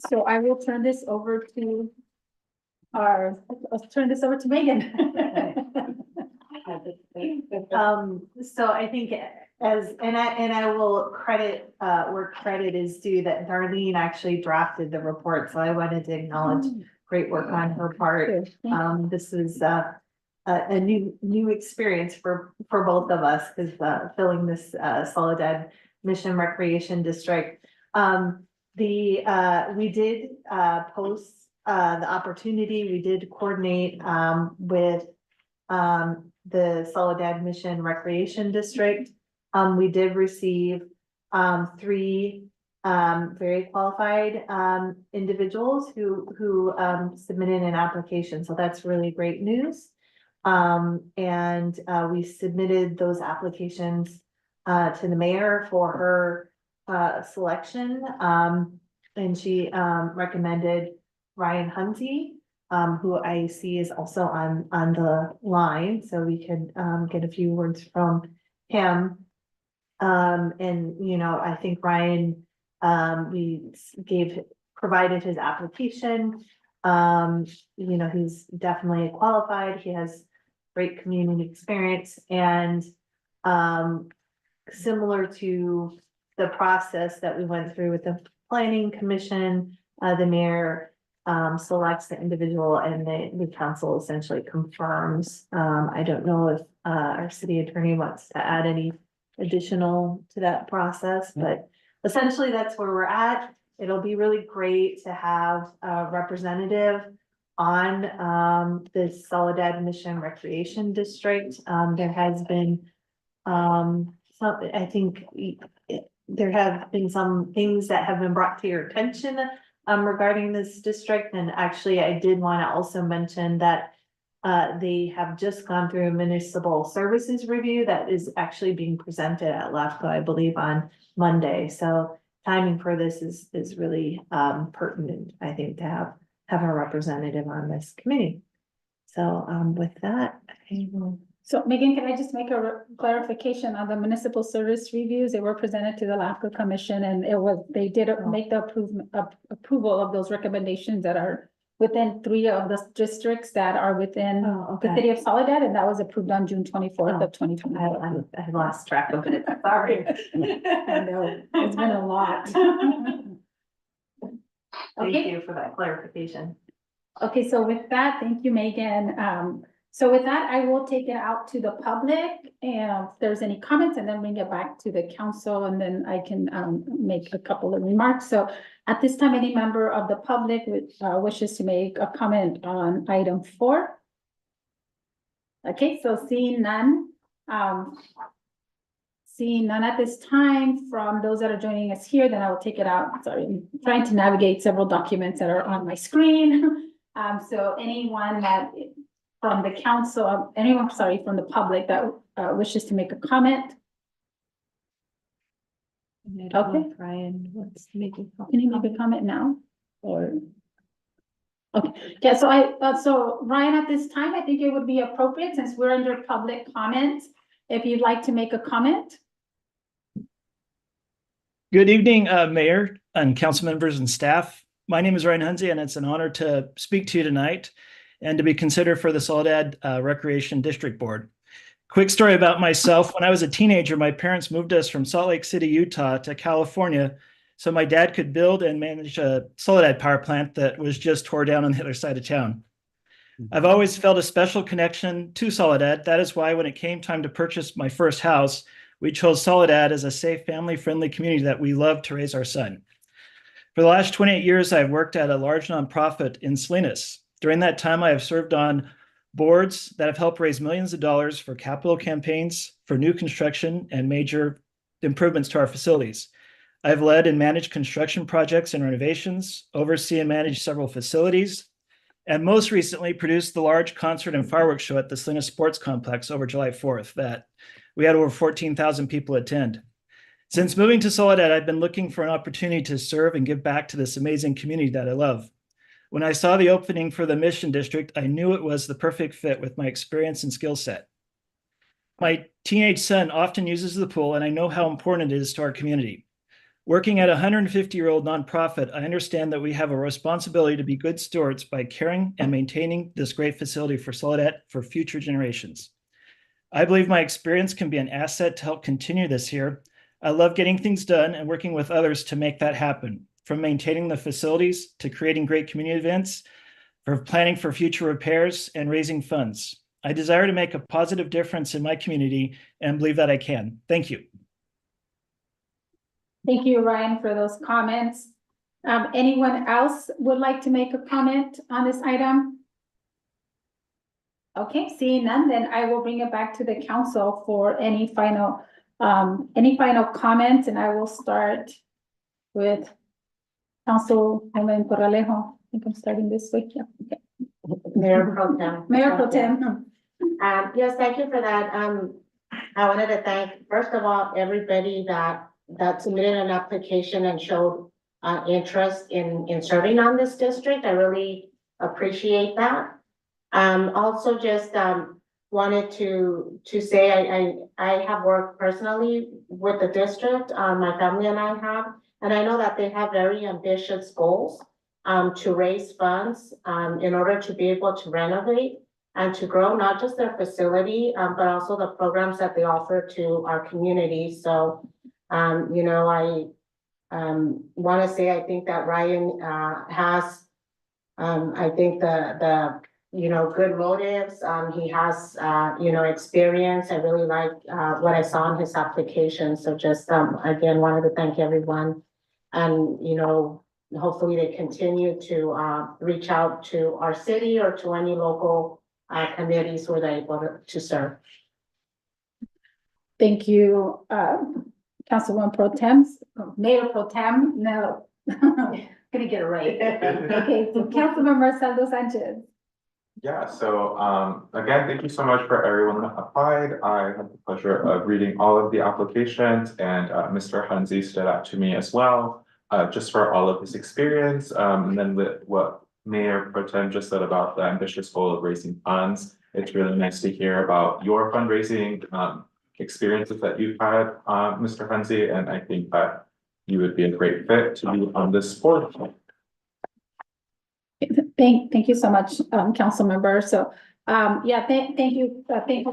So I will turn this over to Megan. So I think and I will credit, where credit is due, that Darlene actually drafted the report, so I wanted to acknowledge great work on her part. This is, a new experience for both of us, because, filling this, Soledad Mission Recreation District. We did, post, the opportunity, we did coordinate, with, the Soledad Mission Recreation District. We did receive 3 very qualified individuals who submitted an application, so that's really great news. And we submitted those applications to the mayor for her selection. And she recommended Ryan Hunty, who I see is also on the line, so we could get a few words from him. And, you know, I think Ryan, we provided his application. You know, he's definitely qualified. He has great community experience, and similar to the process that we went through with the planning commission, the mayor selects the individual, and the council essentially confirms. I don't know if our city attorney wants to add any additional to that process, but essentially that's where we're at. It'll be really great to have a representative on the Soledad Mission Recreation District. There has been I think there have been some things that have been brought to your attention regarding this district. And actually, I did want to also mention that they have just gone through a municipal services review that is actually being presented at LAFCO, I believe, on Monday. So timing for this is really pertinent, I think, to have a representative on this committee. So with that, I will. So Megan, can I just make a clarification on the municipal service reviews? They were presented to the LAFCO Commission, and they did make the approval of those recommendations that are within 3 of the districts that are within the city of Soledad, and that was approved on June 24th of 2020. I lost track of it. Sorry. I know, it's been a lot. Thank you for that clarification. Okay, so with that, thank you, Megan. So with that, I will take it out to the public, and if there's any comments, and then bring it back to the council, and then I can make a couple of remarks. So at this time, any member of the public wishes to make a comment on item 4? Okay, so seeing none. Seeing none at this time from those that are joining us here, then I will take it out. Sorry, I'm trying to navigate several documents that are on my screen. So anyone that from the council, from the public that wishes to make a comment. Okay, Ryan wants to make a comment. Can you make a comment now? Or okay, yeah, so Ryan, at this time, I think it would be appropriate, since we're under public comments, if you'd like to make a comment. Good evening, Mayor and council members and staff. My name is Ryan Hunzi, and it's an honor to speak to you tonight and to be considered for the Soledad Recreation District Board. Quick story about myself. When I was a teenager, my parents moved us from Salt Lake City, Utah to California so my dad could build and manage a Soledad power plant that was just tore down on the other side of town. I've always felt a special connection to Soledad. That is why when it came time to purchase my first house, we chose Soledad as a safe, family-friendly community that we love to raise our son. For the last 28 years, I've worked at a large nonprofit in Salinas. During that time, I have served on boards that have helped raise millions of dollars for capital campaigns, for new construction, and major improvements to our facilities. I've led and managed construction projects and renovations, oversee and manage several facilities, and most recently produced the large concert and fireworks show at the Salinas Sports Complex over July 4th that we had over 14,000 people attend. Since moving to Soledad, I've been looking for an opportunity to serve and give back to this amazing community that I love. When I saw the opening for the Mission District, I knew it was the perfect fit with my experience and skill set. My teenage son often uses the pool, and I know how important it is to our community. Working at a 150-year-old nonprofit, I understand that we have a responsibility to be good stewards by caring and maintaining this great facility for Soledad for future generations. I believe my experience can be an asset to help continue this here. I love getting things done and working with others to make that happen, from maintaining the facilities to creating great community events, for planning for future repairs and raising funds. I desire to make a positive difference in my community and believe that I can. Thank you. Thank you, Ryan, for those comments. Anyone else would like to make a comment on this item? Okay, seeing none, then I will bring it back to the council for any final comments, and I will start with Councilwoman Corralejo. I think I'm starting this way. Yeah, okay. Mayor Pro Tem. Mayor Pro Tem. Yes, thank you for that. I wanted to thank, first of all, everybody that submitted an application and showed interest in serving on this district. I really appreciate that. Also just wanted to say I have worked personally with the district, my family and I have, and I know that they have very ambitious goals to raise funds in order to be able to renovate and to grow not just their facility, but also the programs that they offer to our community. So, you know, I want to say I think that Ryan has, I think the you know, good motives. He has, you know, experience. I really like what I saw in his application. So just again, wanted to thank everyone, and you know, hopefully they continue to reach out to our city or to any local committees where they're able to serve. Thank you, Councilwoman Pro Tem, Mayor Pro Tem. No, gonna get it right. Okay, so Councilmember Marcelo Sanchez. Yeah, so again, thank you so much for everyone that applied. I had the pleasure of reading all of the applications, and Mr. Hunzi stood out to me as well, just for all of his experience. And then with what Mayor Pro Tem just said about the ambitious goal of raising funds, it's really nice to hear about your fundraising experiences that you've had, Mr. Hunzi, and I think that you would be a great fit to be on this board. Thank you so much, council member. So, yeah, thank you,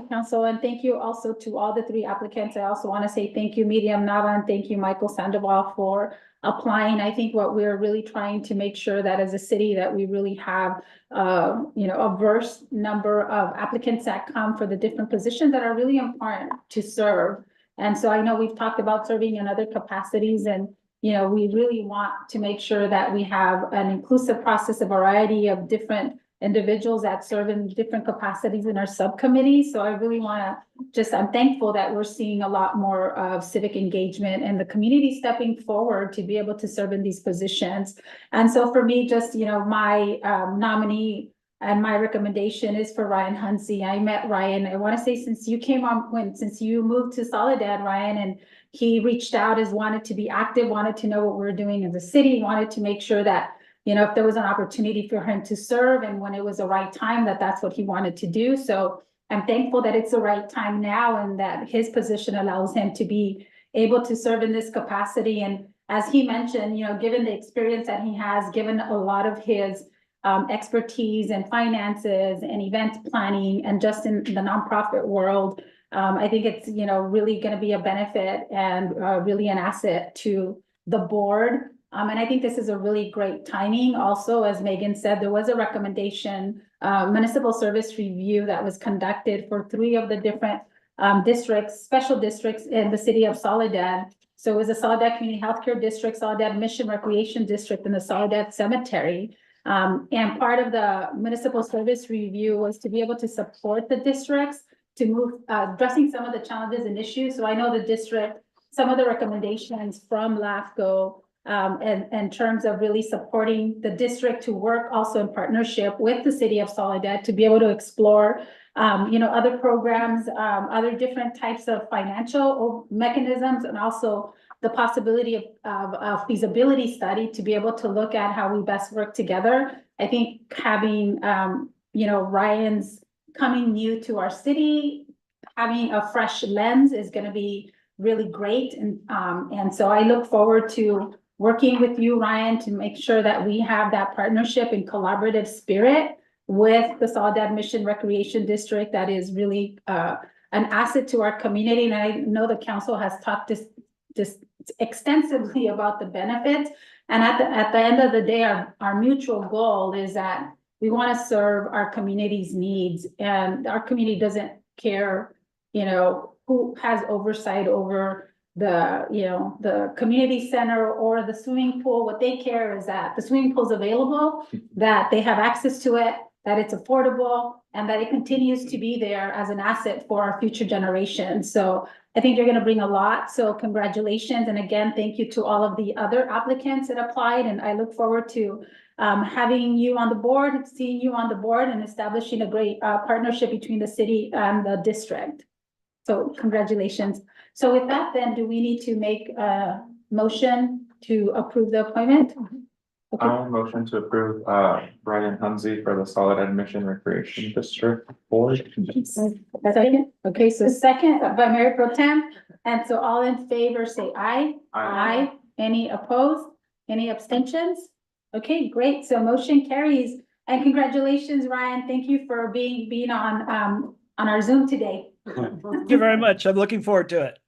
council, and thank you also to all the three applicants. I also want to say thank you, Miriam Nava, and thank you, Michael Sandoval, for applying. I think what we're really trying to make sure that as a city that we really have, you know, a diverse number of applicants that come for the different positions that are really important to serve. And so I know we've talked about serving in other capacities, and you know, we really want to make sure that we have an inclusive process, a variety of different individuals that serve in different capacities in our subcommittee. So I really want to just, I'm thankful that we're seeing a lot more of civic engagement and the community stepping forward to be able to serve in these positions. And so for me, just, you know, my nominee and my recommendation is for Ryan Hunzi. I met Ryan, I want to say since you came on, since you moved to Soledad, Ryan, and he reached out, wanted to be active, wanted to know what we're doing in the city, wanted to make sure that, you know, if there was an opportunity for him to serve and when it was the right time, that's what he wanted to do. So I'm thankful that it's the right time now and that his position allows him to be able to serve in this capacity. And as he mentioned, you know, given the experience that he has, given a lot of his expertise in finances and event planning and just in the nonprofit world, I think it's, you know, really going to be a benefit and really an asset to the board. And I think this is a really great timing. Also, as Megan said, there was a recommendation, municipal service review that was conducted for 3 of the different districts, special districts in the city of Soledad. So it was the Soledad Community Healthcare District, Soledad Mission Recreation District, and the Soledad Cemetery. And part of the municipal service review was to be able to support the districts to move, addressing some of the challenges and issues. So I know the district some of the recommendations from LAFCO in terms of really supporting the district to work also in partnership with the city of Soledad to be able to explore other programs, other different types of financial mechanisms, and also the possibility of feasibility study to be able to look at how we best work together. I think having, Ryan's coming new to our city, having a fresh lens is gonna be really great. And so I look forward to working with you, Ryan, to make sure that we have that partnership and collaborative spirit with the Soledad Mission Recreation District that is really an asset to our community. And I know the council has talked just extensively about the benefits. And at the end of the day, our mutual goal is that we want to serve our community's needs, and our community doesn't care, who has oversight over the community center or the swimming pool. What they care is that the swimming pool is available, that they have access to it, that it's affordable, and that it continues to be there as an asset for our future generations. So I think you're going to bring a lot. So congratulations. And again, thank you to all of the other applicants that applied. And I look forward to having you on the board, seeing you on the board, and establishing a great partnership between the city and the district. So congratulations. So with that, then, do we need to make a motion to approve the appointment? Okay. I'll motion to approve Brian Hunzy for the Soledad Mission Recreation District Board. Second. Okay, so second by Mayor Pro Tem. And so all in favor, say aye. Aye. Any opposed? Any abstentions? Okay, great. So motion carries. And congratulations, Ryan. Thank you for being on our Zoom today. Thank you very much. I'm looking forward to it.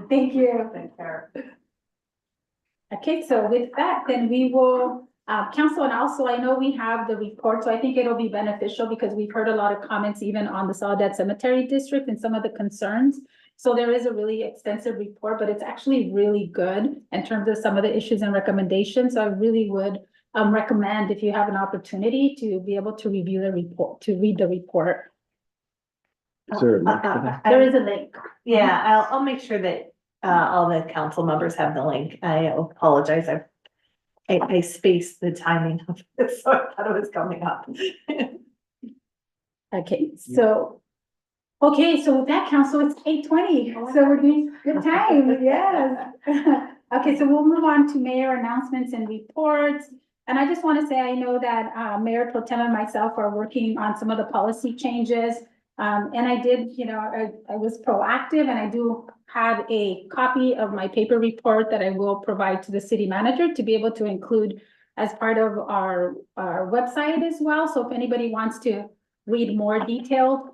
Thank you. Okay, so with that, then we will, council, and also I know we have the report, so I think it'll be beneficial because we've heard a lot of comments even on the Soledad Cemetery District and some of the concerns. So there is a really extensive report, but it's actually really good in terms of some of the issues and recommendations. So I really would recommend, if you have an opportunity, to be able to review the report, to read the report. There is a link. Yeah, I'll make sure that all the council members have the link. I apologize. I spaced the timing of this, so I thought it was coming up. Okay, so with that, council, it's 8:20, so we're doing good time, yes. Okay, so we'll move on to mayor announcements and reports. And I just want to say, I know that Mayor Pro Tem and myself are working on some of the policy changes. And I did, I was proactive, and I do have a copy of my paper report that I will provide to the city manager to be able to include as part of our website as well. So if anybody wants to read more detailed,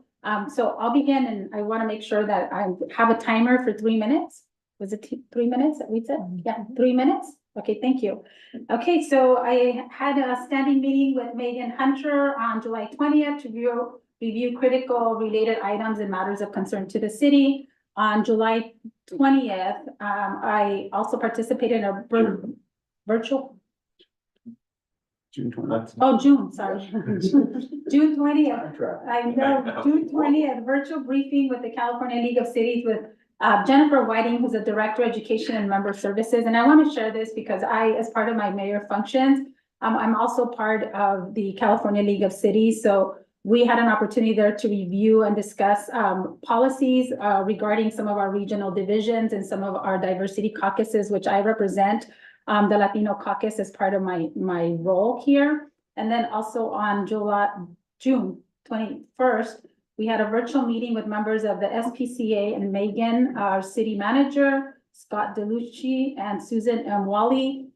so I'll begin, and I want to make sure that I have a timer for 3 minutes. Was it 3 minutes that we said? Yeah, 3 minutes. Okay, thank you. Okay, so I had a standing meeting with Megan Hunter on July 20th to review critical related items and matters of concern to the city. On July 20th, I also participated in a virtual. June 20th. Oh, June, sorry. June 20th. I know, June 20th, virtual briefing with the California League of Cities with Jennifer Whiting, who's a Director of Education and Member Services. And I want to share this because as part of my mayor functions, I'm also part of the California League of Cities. So we had an opportunity there to review and discuss policies regarding some of our regional divisions and some of our diversity caucuses, which I represent the Latino caucus as part of my role here. And then also on June 21st, we had a virtual meeting with members of the SPCA and Megan, our city manager, Scott DeLucci, and Susan Mwali.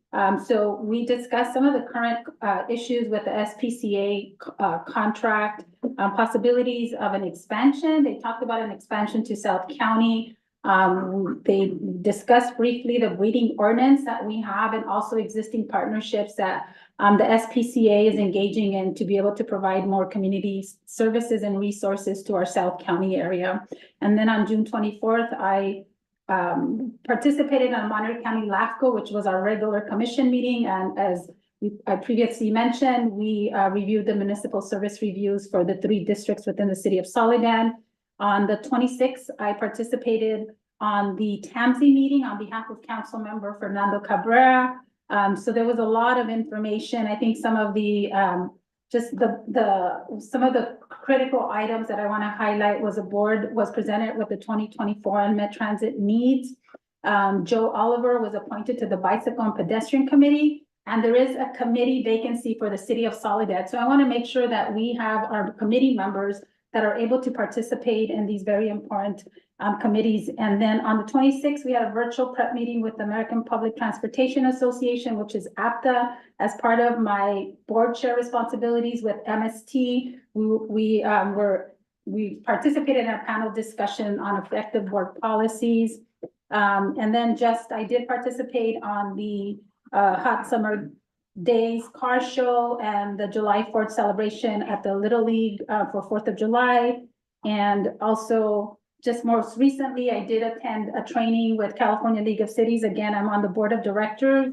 So we discussed some of the current issues with the SPCA contract, possibilities of an expansion. They talked about an expansion to South County. They discussed briefly the breeding ordinance that we have, and also existing partnerships that the SPCA is engaging in to be able to provide more community services and resources to our South County area. And then on June 24th, I participated in Monterey County LAFCO, which was our regular commission meeting. And as I previously mentioned, we reviewed the municipal service reviews for the 3 districts within the city of Soledad. On the 26th, I participated on the TAMSI meeting on behalf of Councilmember Fernando Cabrera. So there was a lot of information. I think some of the, some of the critical items that I want to highlight was a board was presented with the 2024 Met Transit needs. Joe Oliver was appointed to the Bicycle and Pedestrian Committee, and there is a committee vacancy for the city of Soledad. So I want to make sure that we have our committee members that are able to participate in these very important committees. And then on the 26th, we had a virtual prep meeting with the American Public Transportation Association, which is APTA, as part of my board chair responsibilities with MST. We participated in a panel discussion on effective board policies. And then I did participate on the Hot Summer Days car show and the July 4th celebration at the Little League for 4th of July. And also just most recently, I did attend a training with California League of Cities. Again, I'm on the board of directors,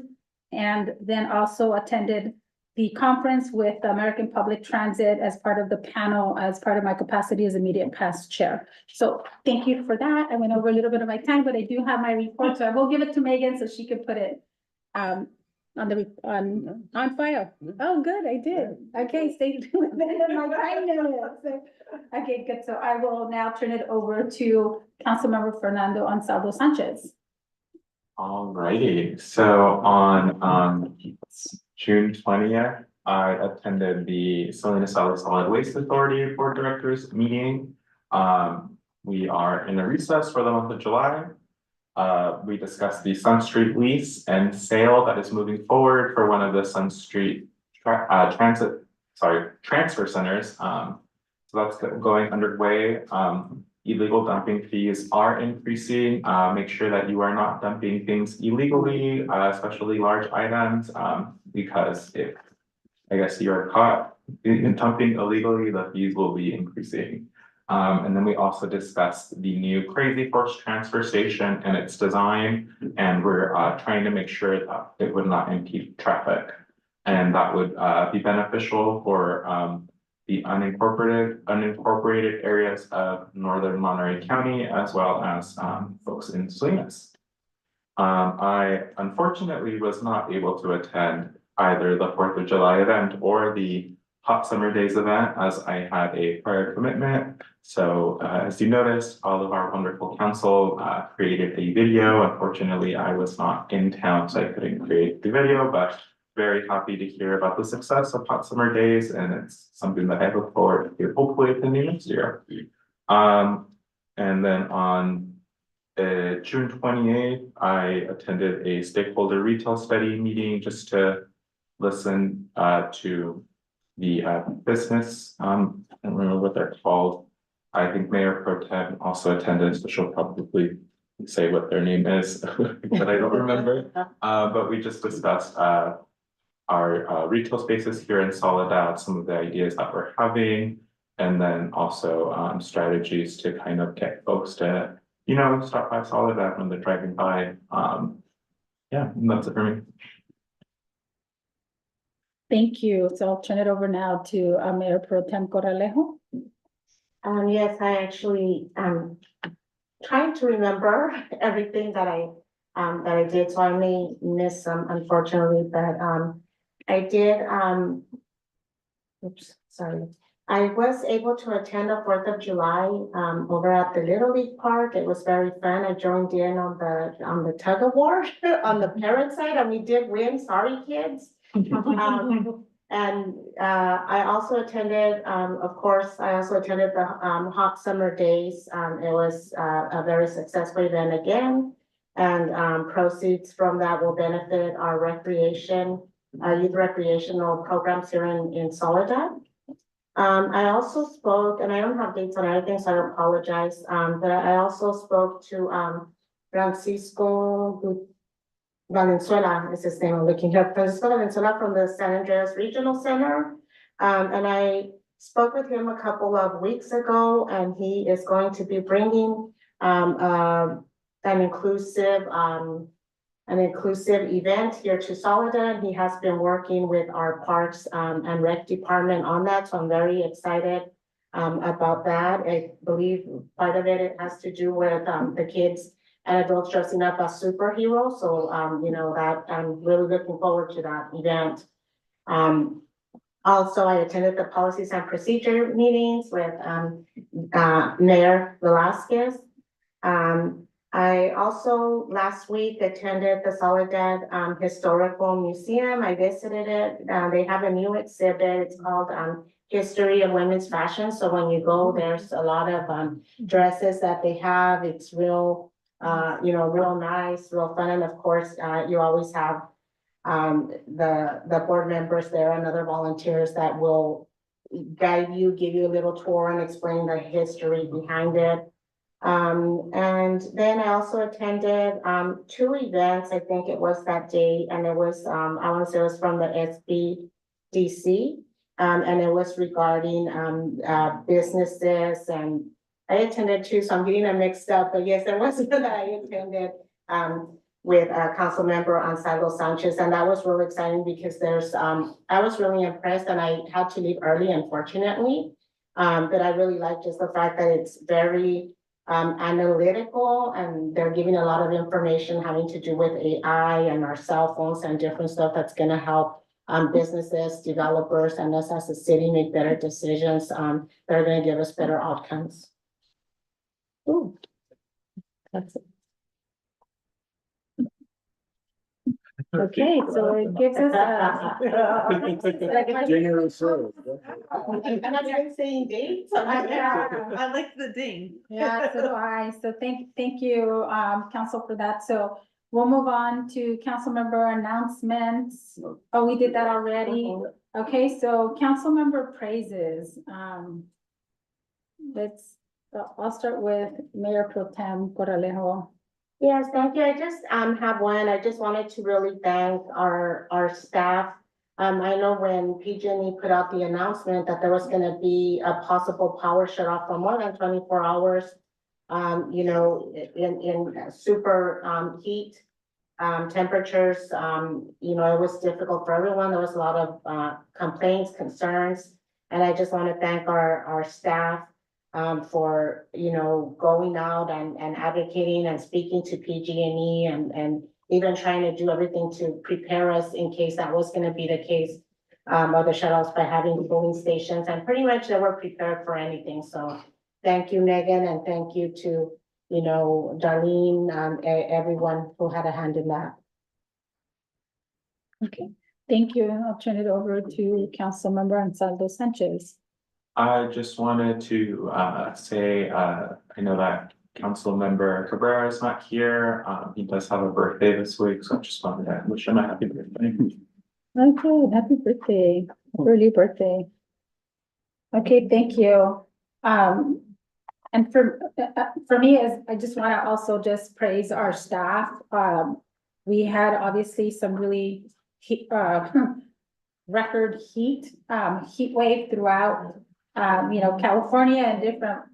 and then also attended the conference with the American Public Transit as part of the panel, as part of my capacity as immediate past chair. So thank you for that. I went over a little bit of my time, but I do have my report, so I will give it to Megan so she can put it on file. Oh, good, I did. Okay, stay within my time limit. Okay, good. So I will now turn it over to Councilmember Fernando Ansaldo Sanchez. Alrighty, so on June 20th, I attended the Salinas Valley Solid Waste Authority Board Directors meeting. We are in a recess for the month of July. We discussed the Sun Street lease and sale that is moving forward for one of the Sun Street transfer centers. So that's going underway. Illegal dumping fees are increasing. Make sure that you are not dumping things illegally, especially large items, because if you are caught in dumping illegally, the fees will be increasing. And then we also discussed the new Crazy Horse transfer station and its design, and we're trying to make sure that it would not impede traffic. And that would be beneficial for the unincorporated areas of northern Monterey County, as well as folks in Salinas. I unfortunately was not able to attend either the 4th of July event or the Hot Summer Days event, as I had a prior commitment. So as you noticed, all of our wonderful council created a video. Unfortunately, I was not in town, so I couldn't create the video, but very happy to hear about the success of Hot Summer Days, and it's something that I look forward to hopefully attending next year. And then on June 28th, I attended a stakeholder retail study meeting just to listen to the business. I don't remember what they're called. I think Mayor Pro Tem also attended, so she'll probably say what their name is, but I don't remember. But we just discussed our retail spaces here in Soledad, some of the ideas that we're having, and then also strategies to kind of get folks to, stop by Soledad when they're driving by. Yeah, that's it for me. Thank you. So I'll turn it over now to Mayor Pro Tem Corralejo. Yes, I actually trying to remember everything that I did, so I may miss some, unfortunately, but I did I was able to attend the 4th of July over at the Little League Park. It was very fun. I joined in on the tug of war on the parent side, and we did win. Sorry, kids. And I also attended, of course, the Hot Summer Days. It was a very successful event again, and proceeds from that will benefit our youth recreational programs here in Soledad. I also spoke, and I don't have dates on anything, so I apologize, but I also spoke to Francisco Valenzuela is his name, I'm looking here, Francisco Valenzuela from the San Andreas Regional Center. And I spoke with him a couple of weeks ago, and he is going to be bringing an inclusive event here to Soledad. He has been working with our Parks and Rec department on that, so I'm very excited about that. I believe part of it has to do with the kids and adults dressing up as superheroes. So, you know, that I'm really looking forward to that event. Also, I attended the policies and procedure meetings with, Mayor Velasquez. I also last week attended the Soledad Historical Museum. I visited it. They have a new exhibit. It's called History of Women's Fashion. So when you go, there's a lot of dresses that they have. It's real, you know, real nice, real fun. And of course, you always have the board members there and other volunteers that will guide you, give you a little tour and explain the history behind it. And then I also attended, 2 events, I think it was that day, and it was, I want to say it was from the SBDC. And it was regarding, businesses, and I attended 2, so I'm getting them mixed up, but yes, there was one that I attended, with council member Ansaldo Sanchez, and that was really exciting because there's, I was really impressed, and I had to leave early, unfortunately. But I really like just the fact that it's very analytical, and they're giving a lot of information having to do with AI and our cell phones and different stuff that's gonna help businesses, developers, and us as a city make better decisions that are gonna give us better outcomes. Ooh. That's it. Okay, so it gives us Generous. I'm not even saying dates. I like the ding. Yeah, so do I. So thank you, council, for that. So we'll move on to council member announcements. Oh, we did that already. Okay, so council member praises. I'll start with Mayor Pro Tem Corralejo. Yes, thank you. I just have one. I just wanted to really thank our staff. I know when PG&E put out the announcement that there was gonna be a possible power shut off for more than 24 hours. You know, in super heat temperatures, you know, it was difficult for everyone. There was a lot of complaints, concerns, and I just want to thank our staff for, you know, going out and advocating and speaking to PG&E and even trying to do everything to prepare us in case that was going to be the case of the shutoffs by having polling stations, and pretty much they were prepared for anything. So thank you, Megan, and thank you to, you know, Darlene, everyone who had a hand in that. Okay, thank you. I'll turn it over to council member Ansaldo Sanchez. I just wanted to say, I know that council member Cabrera is not here. He does have a birthday this week, so I just wanted to wish him a happy birthday. Okay, happy birthday, early birthday. Okay, thank you. And for me, as I just want to also just praise our staff. We had obviously some really record heat wave throughout you know, California and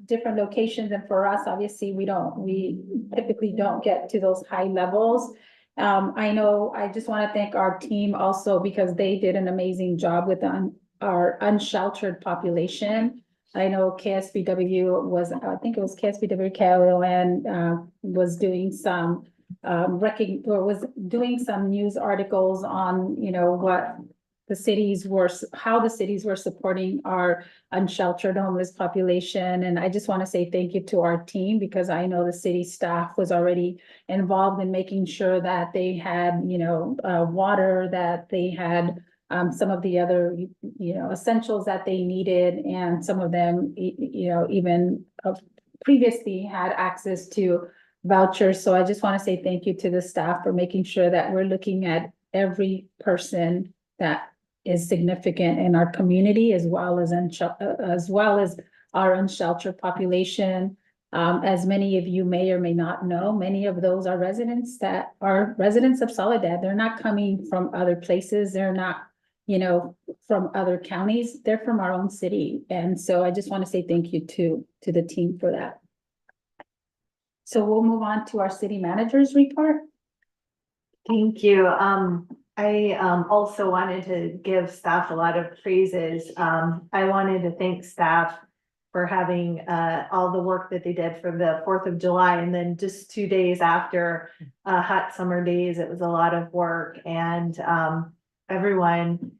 different locations. And for us, obviously, we typically don't get to those high levels. I know, I just want to thank our team also because they did an amazing job with our unsheltered population. I know KSBW was, I think it was KSBW KLON was doing some was doing some news articles on, you know, what the cities were, how the cities were supporting our unsheltered homeless population. And I just want to say thank you to our team because I know the city staff was already involved in making sure that they had, you know, water, that they had some of the other, you know, essentials that they needed. And some of them, you know, even previously had access to vouchers. So I just want to say thank you to the staff for making sure that we're looking at every person that is significant in our community, as well as our unsheltered population. As many of you may or may not know, many of those are residents that are residents of Soledad. They're not coming from other places. They're not, you know, from other counties. They're from our own city. And so I just want to say thank you to the team for that. So we'll move on to our city manager's report. Thank you. I also wanted to give staff a lot of praises. I wanted to thank staff for having all the work that they did for the 4th of July. And then just 2 days after hot summer days, it was a lot of work, and everyone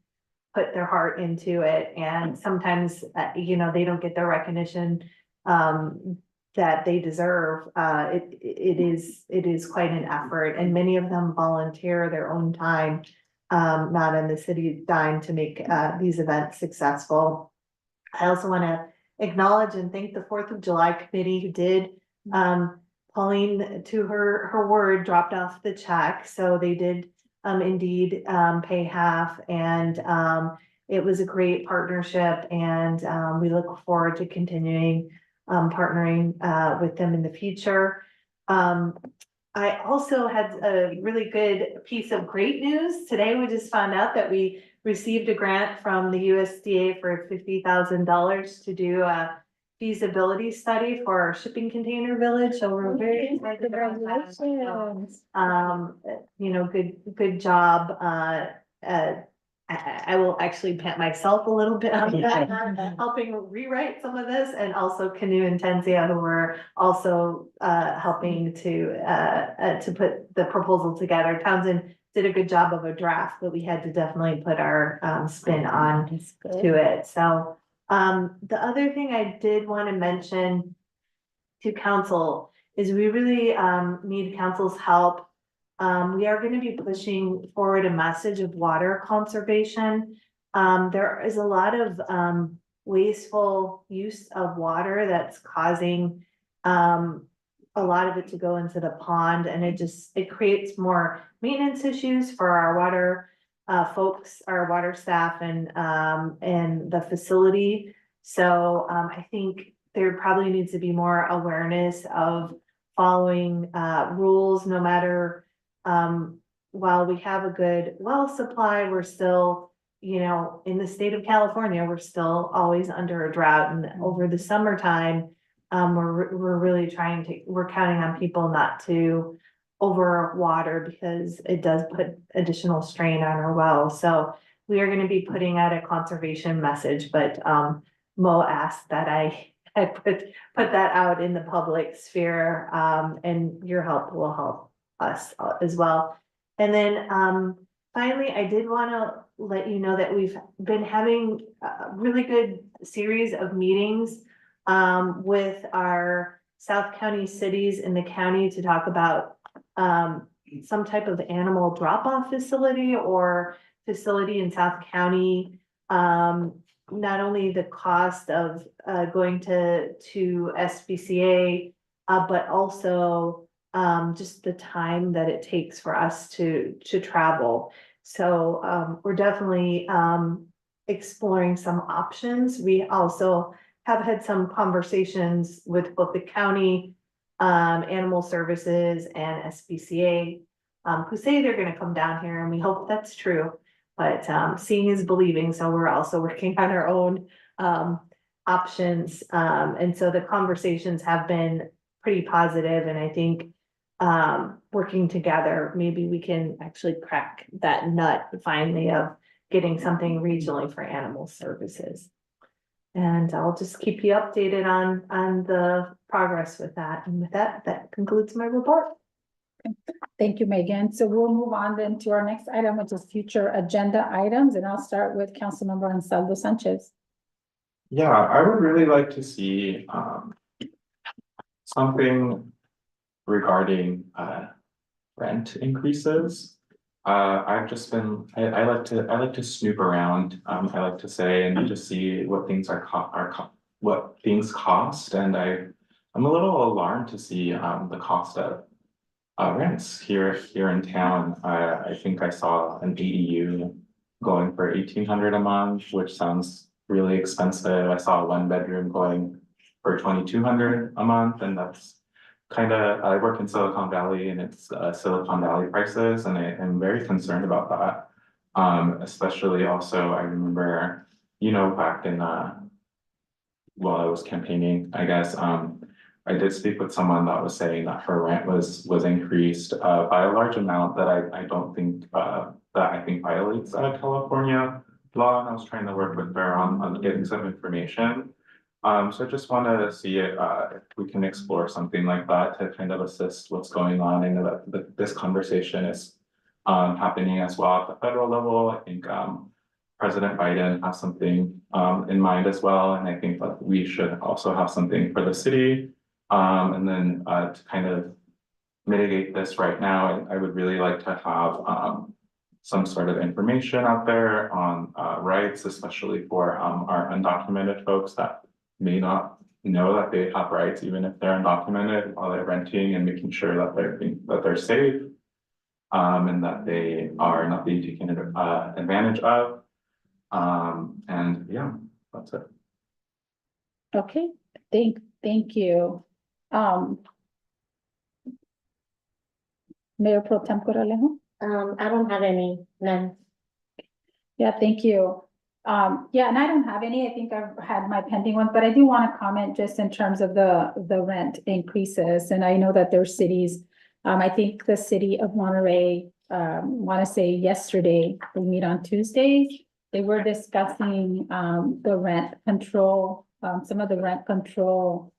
put their heart into it. And sometimes, they don't get the recognition that they deserve. It is quite an effort, and many of them volunteer their own time, not on the city dime, to make these events successful. I also want to acknowledge and thank the 4th of July committee who did, Pauline, to her word, dropped off the check. So they did indeed pay half, and it was a great partnership, and we look forward to continuing partnering with them in the future. I also had a really good piece of great news. Today, we just found out that we received a grant from the USDA for $50,000 to do a feasibility study for our shipping container village. So we're very excited about that. Good job. I will actually pat myself a little bit on that, helping rewrite some of this, and also Canoe and Tenzia, who were also helping to put the proposal together. Townsend did a good job of a draft, but we had to definitely put our spin on to it. So the other thing I did want to mention to council is we really need council's help. We are going to be pushing forward a message of water conservation. There is a lot of wasteful use of water that's causing a lot of it to go into the pond, and it creates more maintenance issues for our water folks, our water staff, and the facility. So I think there probably needs to be more awareness of following rules, no matter. While we have a good well supply, we're still, in the state of California, we're still always under a drought. And over the summertime, we're really we're counting on people not to overwater, because it does put additional strain on our wells. So we are going to be putting out a conservation message, but Mo asked that I put that out in the public sphere, and your help will help us as well. And then finally, I did want to let you know that we've been having a really good series of meetings with our South County cities in the county to talk about some type of animal drop-off facility or facility in South County. Not only the cost of going to SPCA, but also just the time that it takes for us to travel. So we're definitely exploring some options. We also have had some conversations with both the county, animal services, and SPCA, who say they're going to come down here, and we hope that's true. But seeing is believing, so we're also working on our own options. And so the conversations have been pretty positive, and I think working together, maybe we can actually crack that nut finally of getting something regionally for animal services. And I'll just keep you updated on the progress with that. And with that, that concludes my report. Thank you, Megan. So we'll move on then to our next item, which is future agenda items. And I'll start with Councilmember Ansaldo Sanchez. Yeah, I would really like to see something regarding rent increases. I've just been, I like to snoop around, I like to say, and just see what things what things cost, and I'm a little alarmed to see the cost of rents here in town. I think I saw an ADU going for $1,800 a month, which sounds really expensive. I saw a 1-bedroom going for $2,200 a month, and that's I work in Silicon Valley, and it's Silicon Valley prices, and I'm very concerned about that. Especially also, I remember, back in while I was campaigning, I guess, I did speak with someone that was saying that her rent was increased by a large amount that I don't think that I think violates California law, and I was trying to work with her on getting some information. So I just want to see if we can explore something like that to kind of assist what's going on. I know that this conversation is happening as well at the federal level. I think President Biden has something in mind as well, and I think that we should also have something for the city. And then to kind of mitigate this right now, I would really like to have some sort of information out there on rights, especially for our undocumented folks that may not know that they have rights, even if they're undocumented while they're renting, and making sure that they're safe. And that they are not being taken advantage of. And yeah, that's it. Okay, thank you. Mayor Pro Tem Corralejo? I don't have any, none. Yeah, thank you. Yeah, and I don't have any. I think I've had my pending ones, but I do want to comment just in terms of the rent increases. And I know that there's cities, I think the city of Monterey, want to say yesterday, we meet on Tuesdays. They were discussing the rent control, some of the rent control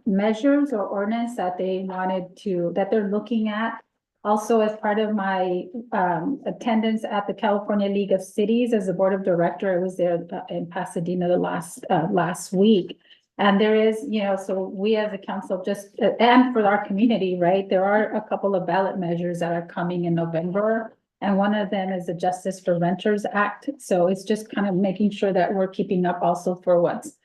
measures or ordinance that they wanted to, that they're looking at. Also, as part of my attendance at the California League of Cities as a board of director, I was there in Pasadena the last week. And there is, you know, so we as a council just, and for our community, right, there are a couple of ballot measures that are coming in November. And one of them is the Justice for Renters Act. So it's just kind of making sure that we're keeping up also for what's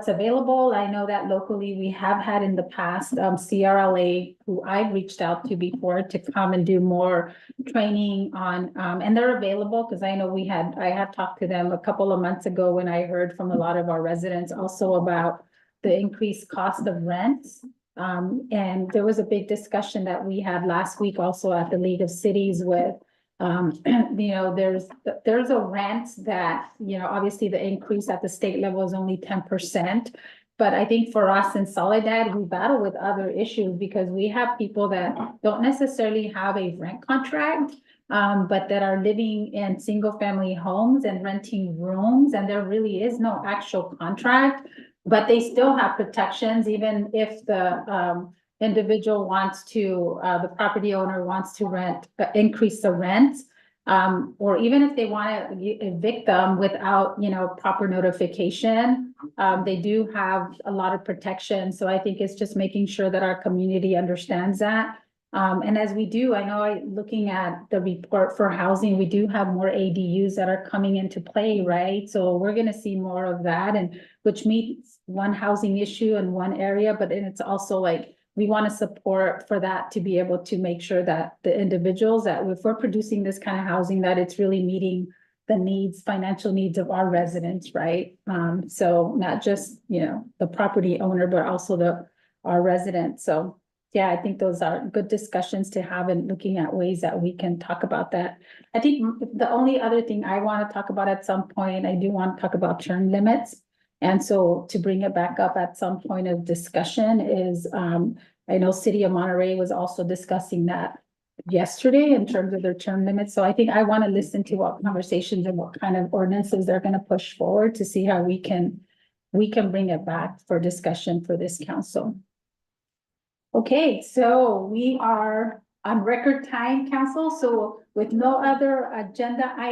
available. I know that locally we have had in the past, CRLA, who I've reached out to before to come and do more training on, and they're available because I know I had talked to them a couple of months ago when I heard from a lot of our residents also about the increased cost of rents. And there was a big discussion that we had last week also at the League of Cities with, you know, there's a rent that, you know, obviously the increase at the state level is only 10%. But I think for us in Soledad, we battle with other issues because we have people that don't necessarily have a rent contract, but that are living in single family homes and renting rooms, and there really is no actual contract, but they still have protections, even if the individual wants to, the property owner wants to increase the rent, or even if they want to evict them without, you know, proper notification, they do have a lot of protection. So I think it's just making sure that our community understands that. And as we do, I know looking at the report for housing, we do have more ADUs that are coming into play, right? So we're going to see more of that, and which meets one housing issue in one area, but then it's also like, we want to support for that to be able to make sure that the individuals that if we're producing this kind of housing, that it's really meeting the needs, financial needs of our residents, right? So not just, you know, the property owner, but also our residents. So yeah, I think those are good discussions to have and looking at ways that we can talk about that. I think the only other thing I want to talk about at some point, I do want to talk about term limits. And so to bring it back up at some point of discussion is, I know City of Monterey was also discussing that yesterday in terms of their term limits. So I think I want to listen to what conversations and what kind of ordinances they're going to push forward to see how we can bring it back for discussion for this council. Okay, so we are on record time, council. So with no other agenda items.